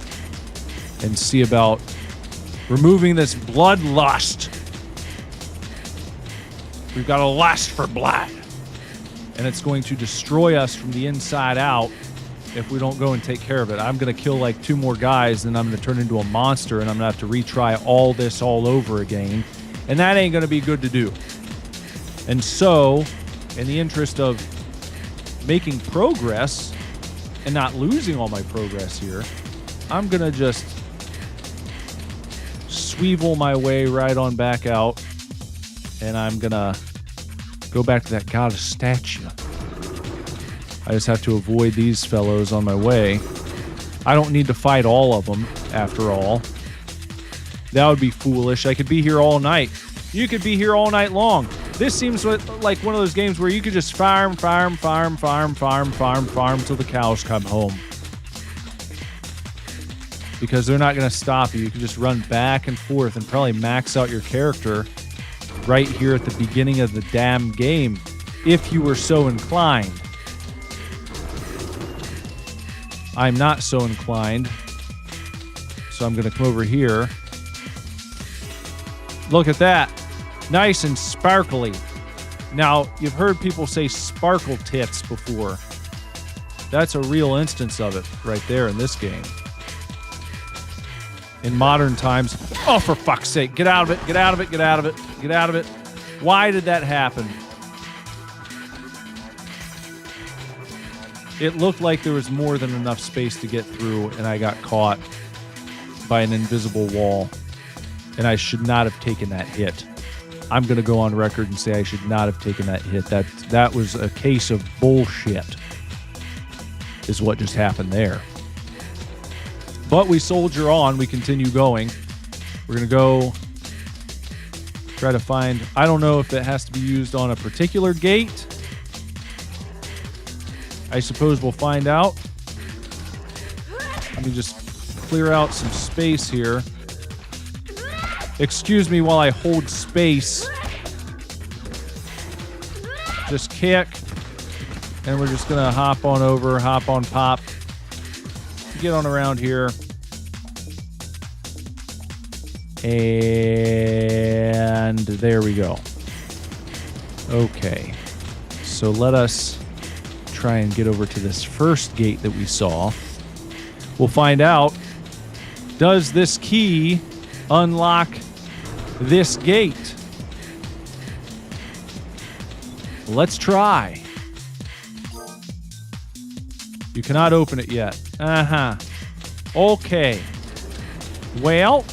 C: and see about removing this bloodlust. We've got a lust for blood, and it's going to destroy us from the inside out if we don't go and take care of it. I'm going to kill like 2 more guys, and I'm going to turn into a monster, and I'm going to have to retry all this all over again, and that ain't going to be good to do. And so, in the interest of making progress and not losing all my progress here, I'm going to just swivel my way right on back out, and I'm going to go back to that goddess statue. I just have to avoid these fellows on my way. I don't need to fight all of them, after all. That would be foolish. I could be here all night. You could be here all night long. This seems like one of those games where you could just farm till the cows come home. Because they're not going to stop you. You can just run back and forth and probably max out your character right here at the beginning of the damn game, if you were so inclined. I'm not so inclined, so I'm going to come over here
H: Look at that. Nice and sparkly. Now, you've heard people say sparkle tits before. That's a real instance of it right there in this game. In modern times... Oh, for fuck's sake. Get out of it. Get out of it. Get out of it. Get out of it. Why did that happen? It looked like there was more than enough space to get through, and I got caught by an invisible wall. And I should not have taken that hit. I'm going to go on record and say I should not have taken that hit. That was a case of bullshit, is what just happened there. But we soldier on. We continue going. We're going to go try to find... I don't know if it has to be used on a particular gate. I suppose we'll find out. Let me just clear out some space here. Excuse me while I hold space. Just kick. And we're just going to hop on over, hop on pop. Get on around here. And there we go. Okay. So let us try and get over to this first gate that we saw. We'll find out, does this key unlock this gate? Let's try. You cannot open it yet. Uh-huh. Okay. Well,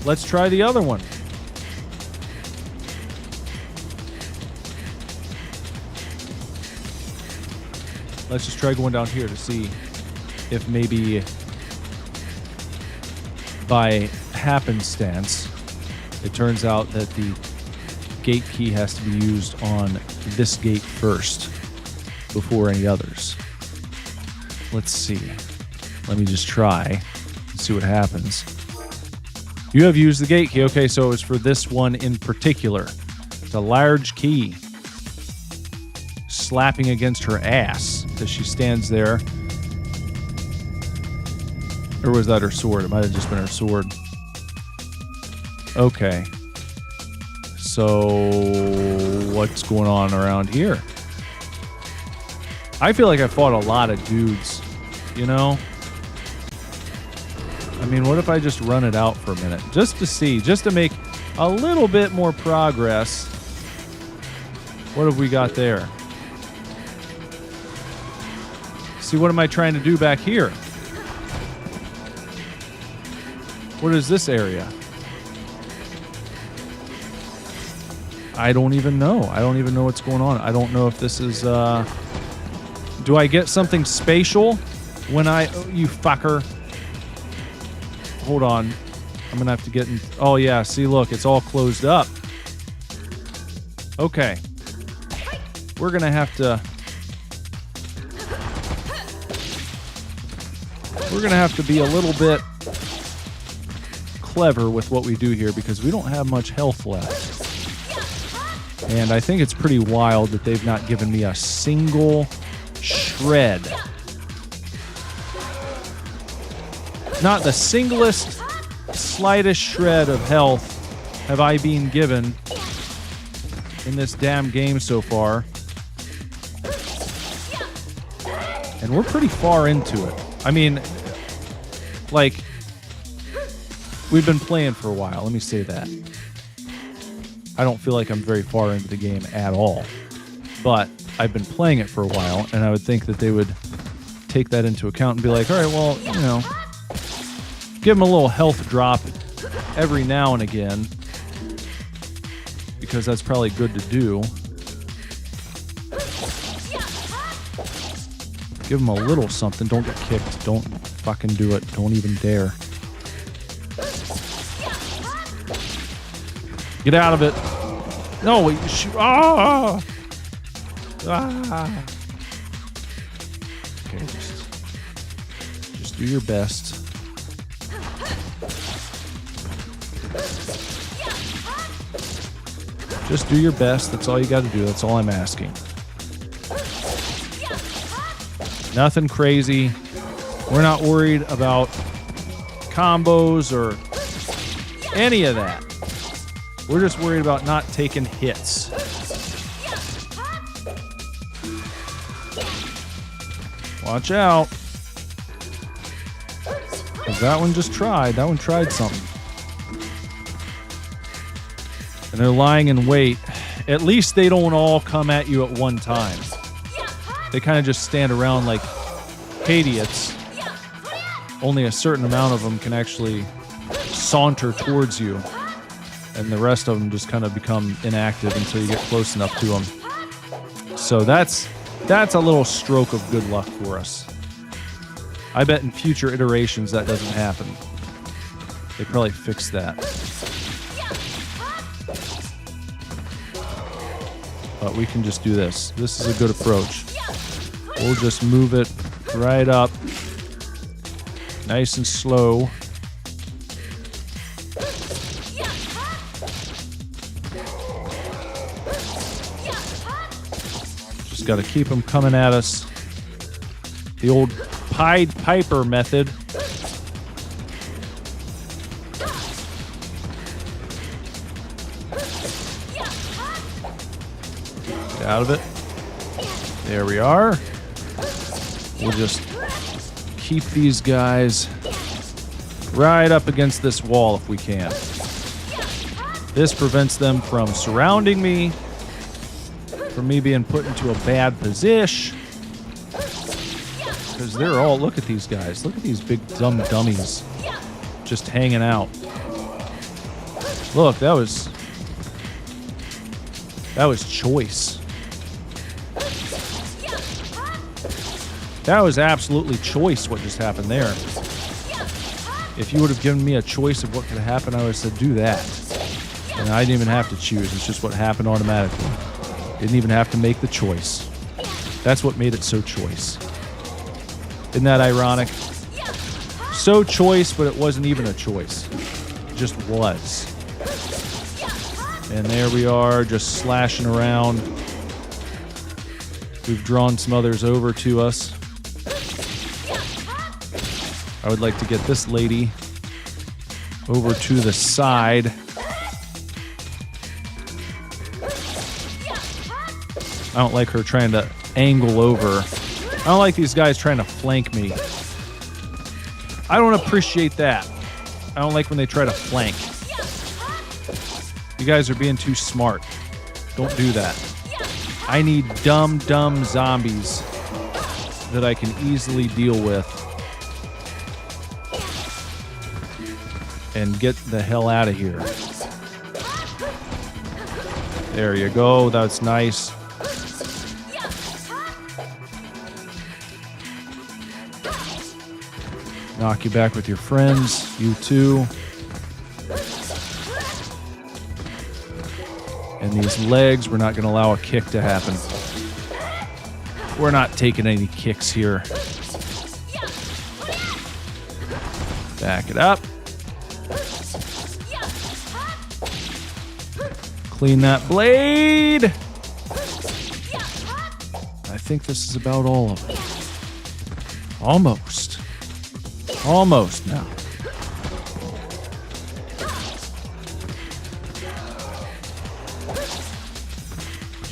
H: let's try the other one. Let's just try going down here to see if maybe by happenstance it turns out that the gate key has to be used on this gate first before any others. Let's see. Let me just try and see what happens. You have used the gate key. Okay, so it's for this one in particular. It's a large key slapping against her ass as she stands there. Or was that her sword? It might have just been her sword. Okay. So what's going on around here? I feel like I fought a lot of dudes, you know? I mean, what if I just run it out for a minute? Just to see, just to make a little bit more progress. What have we got there? See, what am I trying to do back here? What is this area? I don't even know. I don't even know what's going on. I don't know if this is, do I get something spatial when I... Oh, you fucker. Hold on. I'm going to have to get in... Oh, yeah. See, look. It's all closed up. Okay. We're going to have to... We're going to have to be a little bit clever with what we do here because we don't have much health left. And I think it's pretty wild that they've not given me a single shred. Not the singlest, slightest shred of health have I been given in this damn game so far. And we're pretty far into it. I mean, like, we've been playing for a while. Let me say that. I don't feel like I'm very far into the game at all. But I've been playing it for a while, and I would think that they would take that into account and be like, all right, well, you know, give them a little health drop every now and again, because that's probably good to do. Give them a little something. Don't get kicked. Don't fucking do it. Don't even dare. Get out of it. No, wait. Ah! Ah! Okay, just do your best. Just do your best. That's all you got to do. That's all I'm asking. Nothing crazy. We're not worried about combos or any of that. We're just worried about not taking hits. Watch out. 'Cause that one just tried. That one tried something. And they're lying in wait. At least they don't all come at you at one time. They kind of just stand around like idiots. Only a certain amount of them can actually saunter towards you. And the rest of them just kind of become inactive until you get close enough to them. So that's a little stroke of good luck for us. I bet in future iterations that doesn't happen. They probably fix that. But we can just do this. This is a good approach. We'll just move it right up. Nice and slow. Just got to keep them coming at us. The old Pied Piper method. Get out of it. There we are. We'll just keep these guys right up against this wall if we can. This prevents them from surrounding me, from me being put into a bad position. Because they're all, look at these guys. Look at these big dumb dummies just hanging out. Look, that was choice. That was absolutely choice what just happened there. If you would have given me a choice of what could happen, I would have said do that. And I didn't even have to choose. It's just what happened automatically. Didn't even have to make the choice. That's what made it so choice. Isn't that ironic? So choice, but it wasn't even a choice. It just was. And there we are, just slashing around. We've drawn some others over to us. I would like to get this lady over to the side. I don't like her trying to angle over. I don't like these guys trying to flank me. I don't appreciate that. I don't like when they try to flank. You guys are being too smart. Don't do that. I need dumb zombies that I can easily deal with. And get the hell out of here. There you go. That's nice. Knock you back with your friends. You too. And these legs, we're not going to allow a kick to happen. We're not taking any kicks here. Back it up. Clean that blade. I think this is about all of it. Almost. Almost now.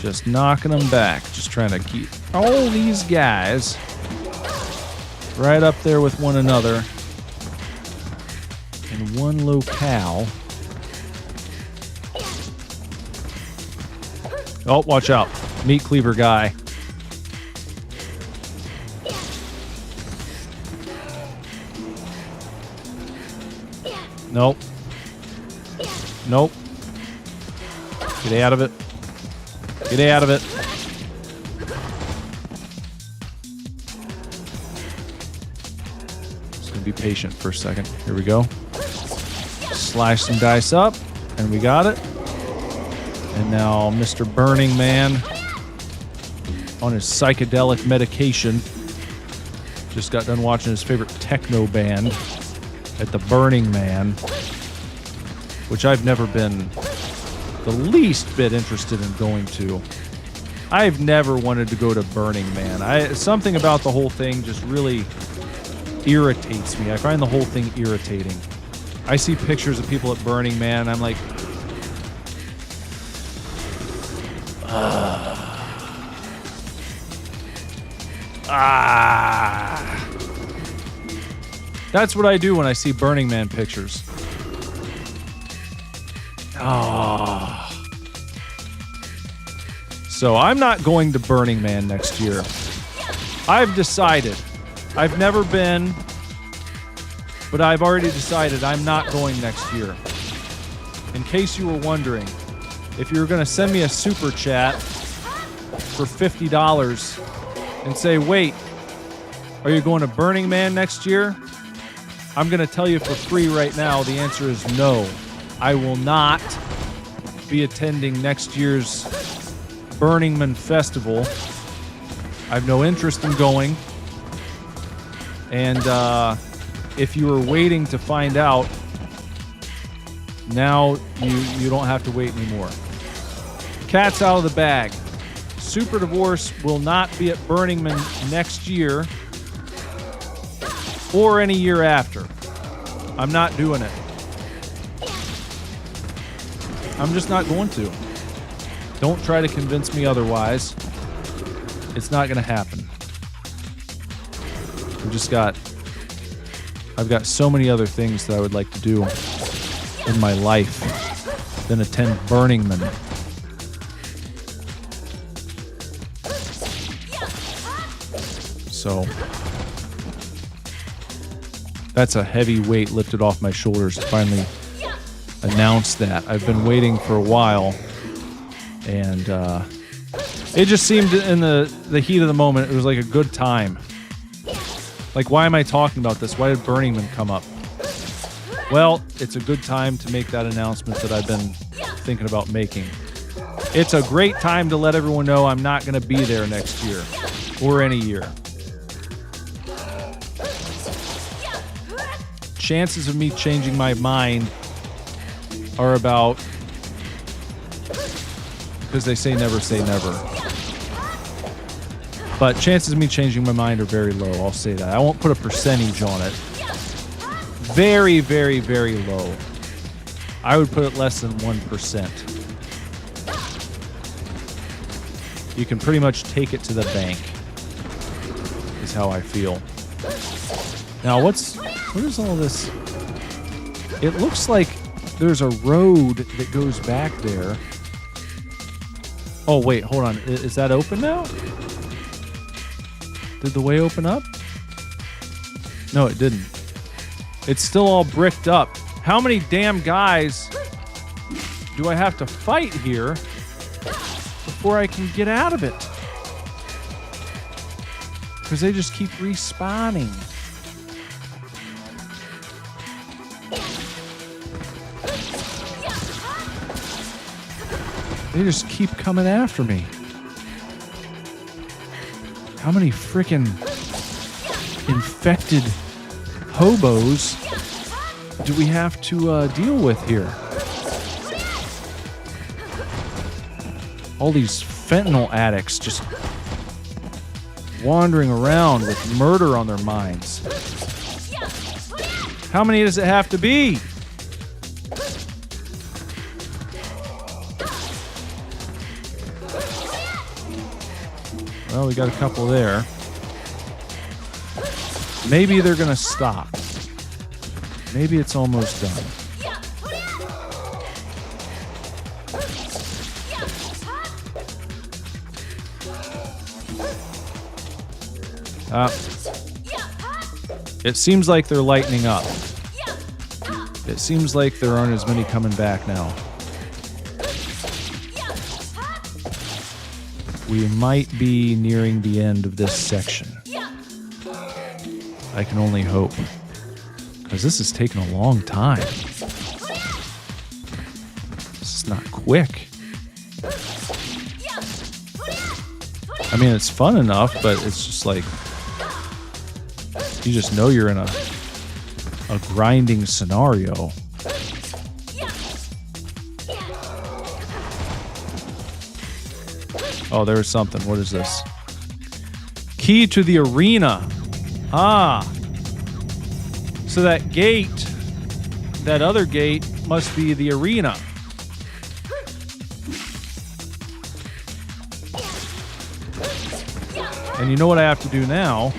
H: Just knocking them back. Just trying to keep all these guys right up there with one another in one locale. Oh, watch out. Meat cleaver guy. Nope. Nope. Get out of it. Get out of it. Just gonna be patient for a second. Here we go. Slash some dice up, and we got it. And now Mr. Burning Man on his psychedelic medication. Just got done watching his favorite techno band at the Burning Man, which I've never been the least bit interested in going to. I've never wanted to go to Burning Man. Something about the whole thing just really irritates me. I find the whole thing irritating. I see pictures of people at Burning Man, and I'm like, That's what I do when I see Burning Man pictures. So I'm not going to Burning Man next year. I've decided. I've never been, but I've already decided I'm not going next year. In case you were wondering, if you were going to send me a super chat for $50 and say, wait, are you going to Burning Man next year? I'm going to tell you for free right now, the answer is no. I will not be attending next year's Burning Man Festival. I have no interest in going. And if you were waiting to find out, now you don't have to wait anymore. Cat's out of the bag. Super Divorce will not be at Burning Man next year or any year after. I'm not doing it. I'm just not going to. Don't try to convince me otherwise. It's not going to happen. I've got so many other things that I would like to do in my life than attend Burning Man. So that's a heavy weight lifted off my shoulders to finally announce that. I've been waiting for a while, and it just seemed in the heat of the moment, it was like a good time. Like, why am I talking about this? Why did Burning Man come up? Well, it's a good time to make that announcement that I've been thinking about making. It's a great time to let everyone know I'm not going to be there next year or any year. Chances of me changing my mind are about, because they say never say never. But chances of me changing my mind are very low, I'll say that. I won't put a percentage on it. Very, very, very low. I would put it less than 1%. You can pretty much take it to the bank, is how I feel. Now, what is all this? It looks like there's a road that goes back there. Oh, wait, hold on. Is that open now? Did the way open up? No, it didn't. It's still all bricked up. How many damn guys do I have to fight here before I can get out of it? Because they just keep respawning. They just keep coming after me. How many freaking infected hobos do we have to deal with here? All these fentanyl addicts just wandering around with murder on their minds. How many does it have to be? Well, we got a couple there. Maybe they're going to stop. Maybe it's almost done. It seems like they're lightening up. It seems like there aren't as many coming back now. We might be nearing the end of this section. I can only hope. Because this is taking a long time. This is not quick. I mean, it's fun enough, but it's just like... You just know you're in a grinding scenario. Oh, there's something. What is this? Key to the arena. Ah. So that gate that other gate must be the arena. And you know what I have to do now?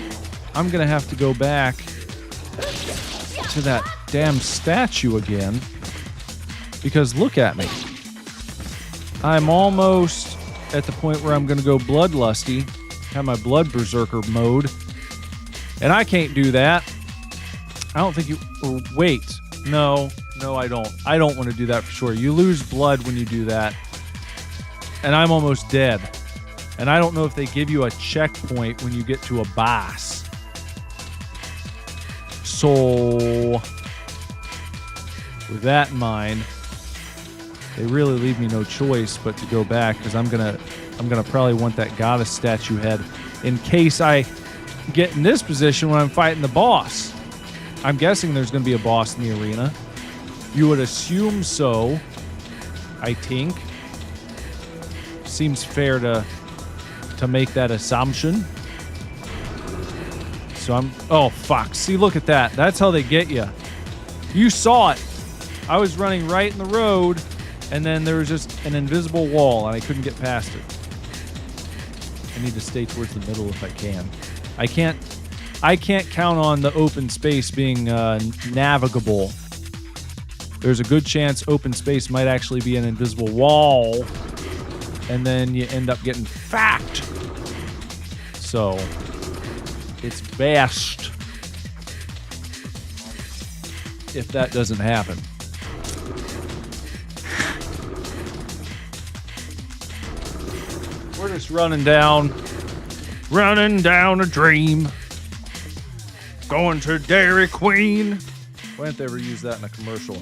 H: I'm going to have to go back to that damn statue again. Because look at me. I'm almost at the point where I'm going to go bloodlusty. Have my blood berserker mode. And I can't do that. I don't think you... Oh, wait. No, I don't. I don't want to do that for sure. You lose blood when you do that. And I'm almost dead. And I don't know if they give you a checkpoint when you get to a boss. So, with that in mind, they really leave me no choice but to go back, because I'm gonna probably want that goddess statue head in case I get in this position when I'm fighting the boss. I'm guessing there's gonna be a boss in the arena. You would assume so, I think. Seems fair to make that assumption. So I'm... Oh, fuck. See, look at that. That's how they get you. You saw it. I was running right in the road, and then there was just an invisible wall, and I couldn't get past it. I need to stay towards the middle if I can. I can't count on the open space being navigable. There's a good chance open space might actually be an invisible wall, and then you end up getting fucked. So, it's best if that doesn't happen. We're just running down a dream. Going to Dairy Queen. Why didn't they ever use that in a commercial?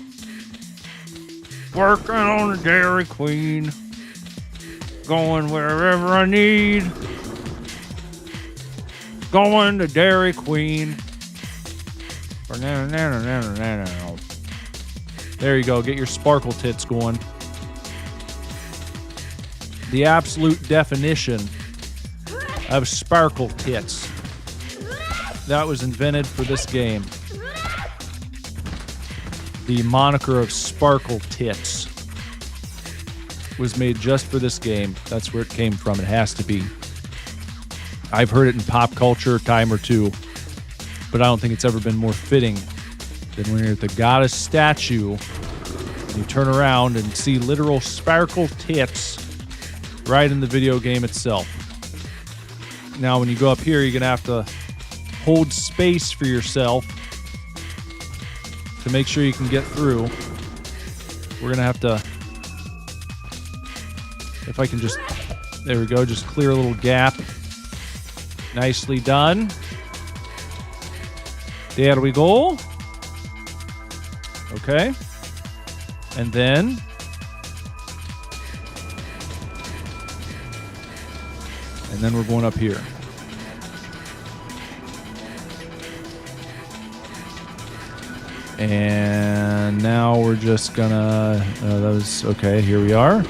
H: Working on a Dairy Queen. Going wherever I need. Going to Dairy Queen. There you go. Get your sparkle tits going. The absolute definition of sparkle tits. That was invented for this game. The moniker of sparkle tits was made just for this game. That's where it came from. It has to be. I've heard it in pop culture a time or two, but I don't think it's ever been more fitting than when you're at the goddess statue and you turn around and see literal sparkle tits right in the video game itself. Now, when you go up here, you're going to have to hold space for yourself to make sure you can get through. We're going to have to, if I can just, there we go, just clear a little gap. Nicely done. There we go. Okay. And then we're going up here. And now we're just gonna... that was... Okay, here we are.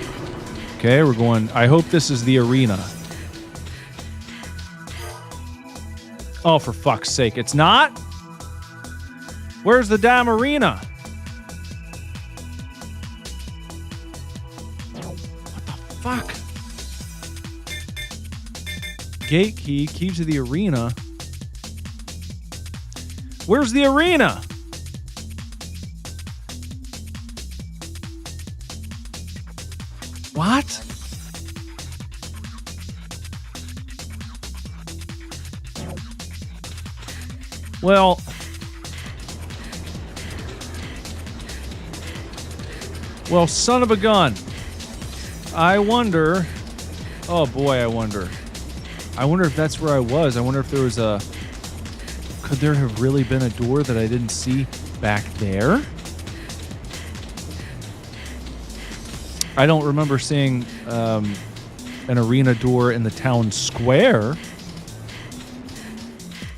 H: Okay, we're going... I hope this is the arena. Oh, for fuck's sake. It's not? Where's the damn arena? What the fuck? Gate key to the arena. Where's the arena? What? Well, son of a gun. I wonder. Oh boy, I wonder. I wonder if that's where I was. I wonder if there was a... Could there have really been a door that I didn't see back there? I don't remember seeing an arena door in the town square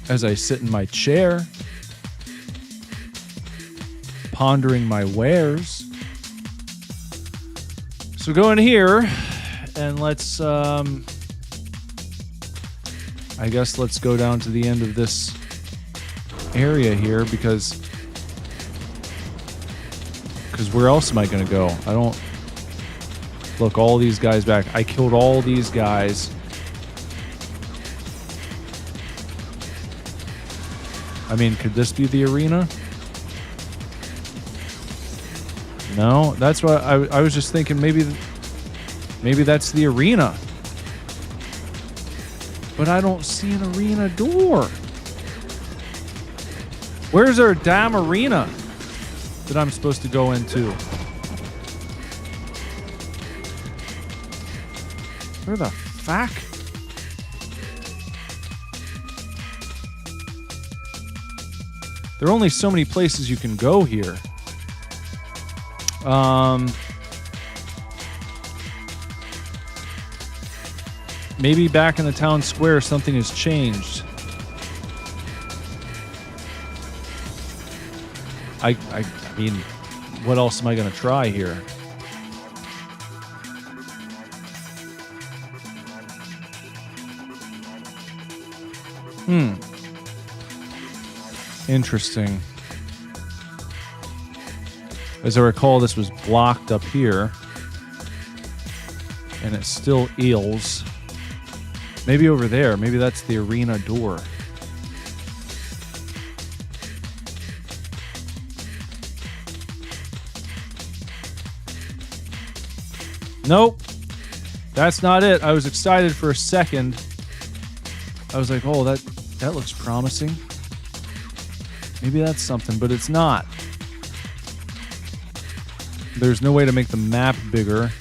H: as I sit in my chair, pondering my wares. So go in here and let's... I guess let's go down to the end of this area here, because Because where else am I going to go? I don't... Look, all these guys back. I killed all these guys. I mean, could this be the arena? No, that's what I was just thinking. Maybe that's the arena. But I don't see an arena door. Where's our damn arena that I'm supposed to go into? Where the fuck? There are only so many places you can go here. Maybe back in the town square something has changed. I mean, what else am I going to try here? Interesting. As I recall, this was blocked up here. And it still eels. Maybe over there. Maybe that's the arena door. Nope. That's not it. I was excited for a second. I was like, oh, that looks promising. Maybe that's something, but it's not. There's no way to make the map bigger.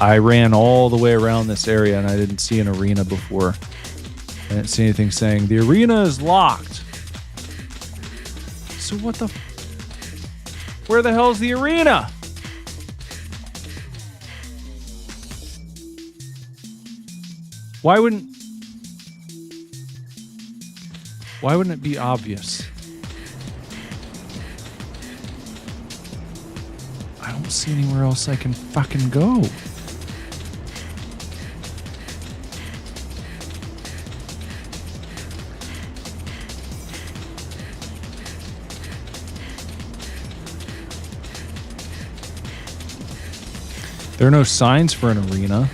H: I ran all the way around this area and I didn't see an arena before. I didn't see anything saying, the arena is locked. So what the... Where the hell's the arena? Why wouldn't it be obvious? I don't see anywhere else I can fucking go. There are no signs for an arena.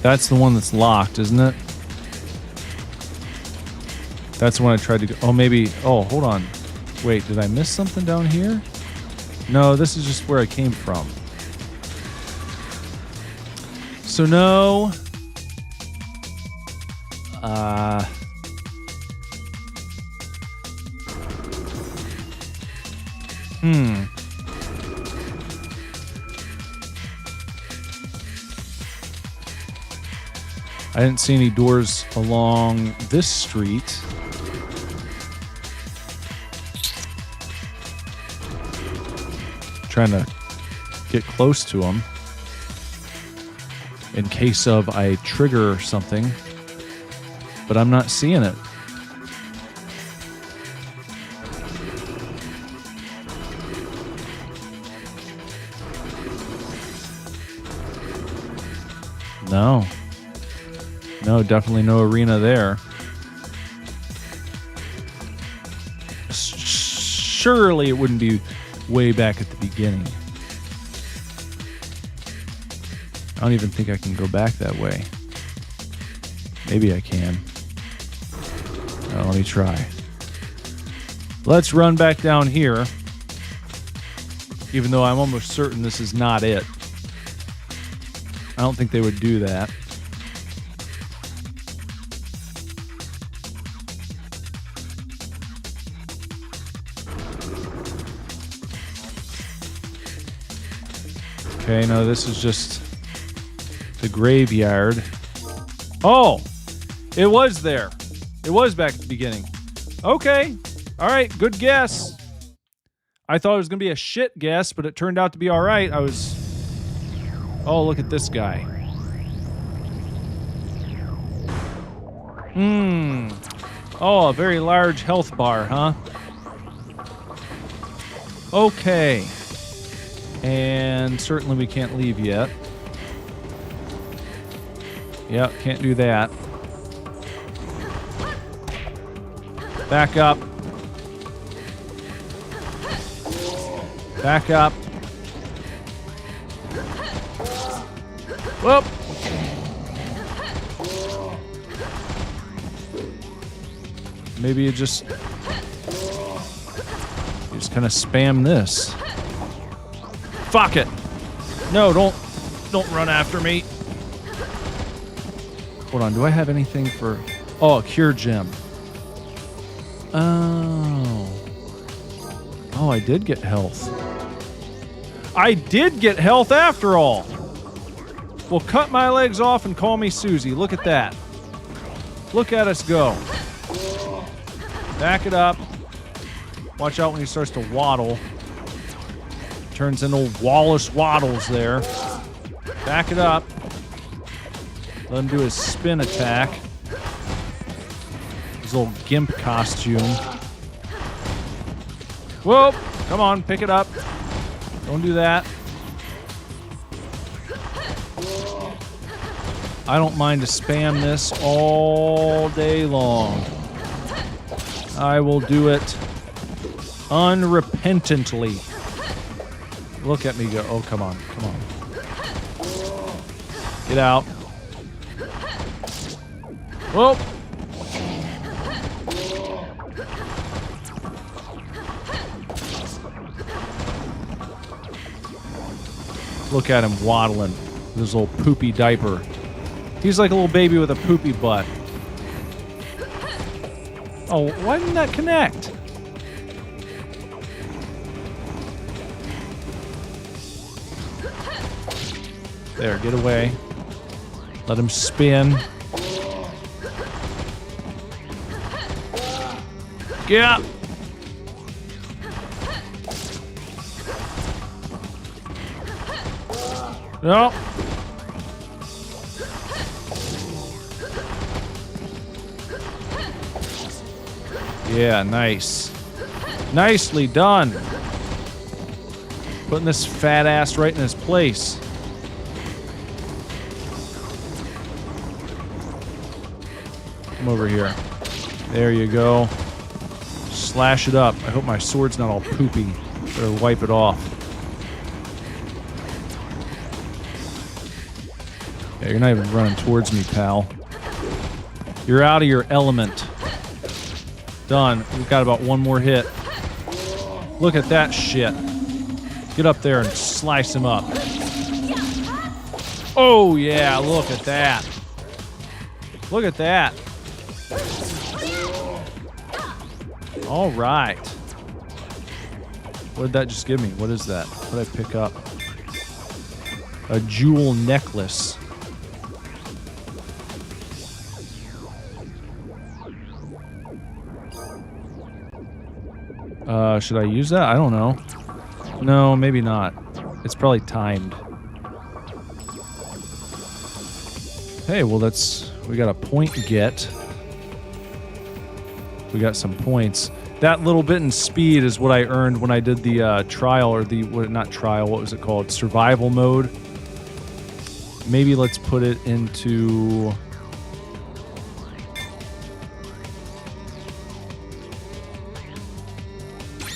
H: That's the one that's locked, isn't it? That's the one I tried to go. Oh, maybe. Oh, hold on. Wait, did I miss something down here? No, this is just where I came from. So, no. I didn't see any doors along this street. Trying to get close to them in case of I trigger something, but I'm not seeing it. No. No, definitely no arena there. Surely it wouldn't be way back at the beginning. I don't even think I can go back that way. Maybe I can. Let me try. Let's run back down here. Even though I'm almost certain this is not it. I don't think they would do that. Okay, no, this is just the graveyard. Oh! It was there. It was back at the beginning. Okay. All right, good guess. I thought it was going to be a shit guess, but it turned out to be all right. I was... Oh, look at this guy. Oh, a very large health bar, huh? Okay. And certainly we can't leave yet. Yep, can't do that. Back up. Back up. Whoop. Maybe you just kind of spam this. Fuck it. No, don't run after me. Hold on, do I have anything for... Oh, a cure gem. Oh. Oh, I did get health. I did get health after all. Well, cut my legs off and call me Susie. Look at that. Look at us go. Back it up. Watch out when he starts to waddle. Turns into Wallace Waddles there. Back it up. Let him do his spin attack. His little gimp costume. Whoop! Come on, pick it up. Don't do that. I don't mind to spam this all day long. I will do it unrepentantly. Look at me go. Oh, come on. Come on. Get out. Whoa. Look at him waddling with his little poopy diaper. He's like a little baby with a poopy butt. Oh, why didn't that connect? There, get away. Let him spin. Yeah. No. Yeah, nice. Nicely done. Putting this fat ass right in his place. Come over here. There you go. Slash it up. I hope my sword's not all poopy. Better wipe it off. Yeah, you're not even running towards me, pal. You're out of your element. Done. We've got about one more hit. Look at that shit. Get up there and slice him up. Oh, yeah. Look at that. Look at that. All right. What did that just give me? What is that? What did I pick up? A jewel necklace. Should I use that? I don't know. No, maybe not. It's probably timed. Hey, well we got a point get. We got some points. That little bit in speed is what I earned when I did the trial, or not trial, what was it called? Survival mode. Maybe let's put it into...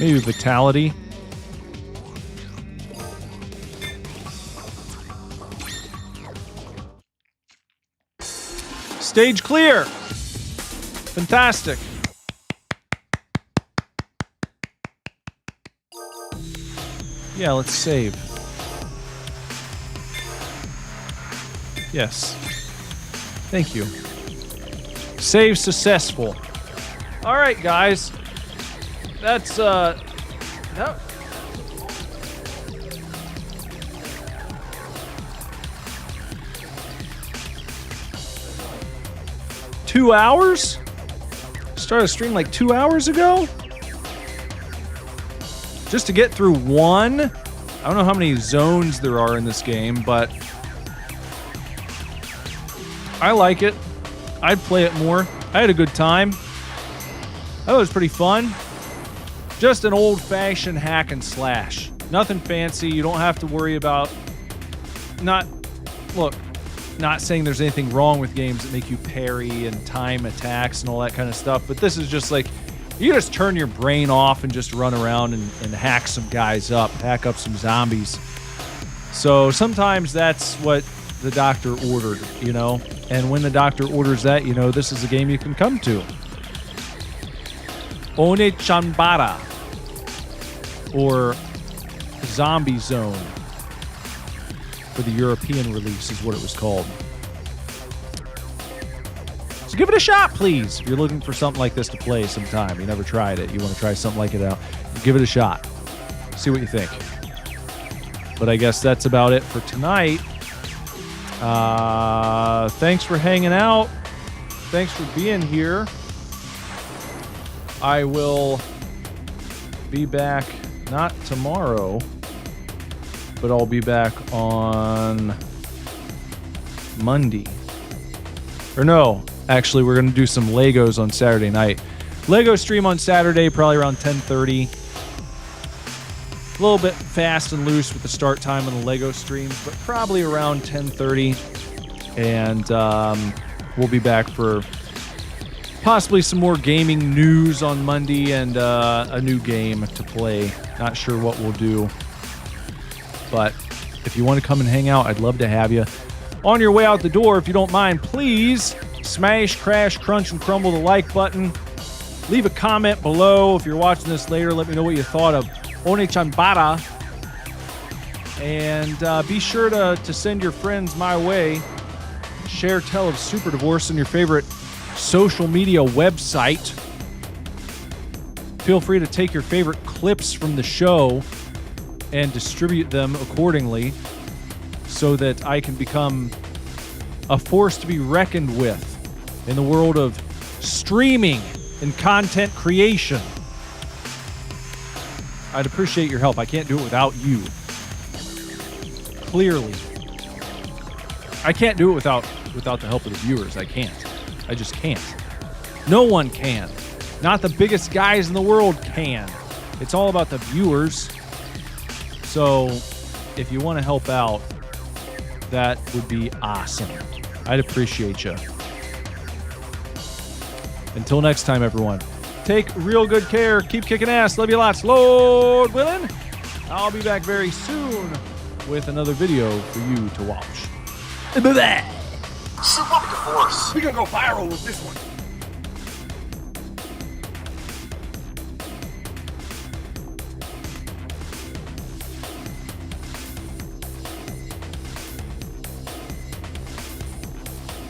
H: maybe vitality. Stage clear. Fantastic. Yeah, let's save. Yes. Thank you. Save successful. All right, guys. That's, no. Two hours? Started a stream like 2 hours ago? Just to get through one? I don't know how many zones there are in this game, but I like it. I'd play it more. I had a good time. I thought it was pretty fun. Just an old-fashioned hack and slash. Nothing fancy. You don't have to worry about not saying there's anything wrong with games that make you parry and time attacks and all that kind of stuff, but this is just like you just turn your brain off and just run around and hack some guys up, hack up some zombies. So sometimes that's what the doctor ordered, you know, and when the doctor orders that, you know, this is a game you can come to. OneChanbara, or Zombie Zone for the European release is what it was called. So give it a shot, please. If you're looking for something like this to play sometime, you never tried it, you want to try something like it out, give it a shot. See what you think. But I guess that's about it for tonight. Thanks for hanging out. Thanks for being here. I will be back, not tomorrow, but I'll be back on Monday. Or no, actually, we're going to do some Legos on Saturday night. Lego stream on Saturday, probably around 10:30. A little bit fast and loose with the start time on the Lego streams, but probably around 10:30. And we'll be back for possibly some more gaming news on Monday and a new game to play. Not sure what we'll do. But if you want to come and hang out, I'd love to have you. On your way out the door, if you don't mind, please smash, crash, crunch, and crumble the like button. Leave a comment below. If you're watching this later, let me know what you thought of OneChanbara. And be sure to send your friends my way. Share, tell of Super Divorce on your favorite social media website. Feel free to take your favorite clips from the show and distribute them accordingly so that I can become a force to be reckoned with in the world of streaming and content creation. I'd appreciate your help. I can't do it without you. Clearly. I can't do it without the help of the viewers. I can't. I just can't. No one can. Not the biggest guys in the world can. It's all about the viewers. So, if you want to help out, that would be awesome. I'd appreciate you. Until next time, everyone. Take real good care. Keep kicking ass. Love you lots. Lord willing, I'll be back very soon with another video for you to watch. Bye-bye.
E: SUPERDIVORCE. We gonna go viral with this one.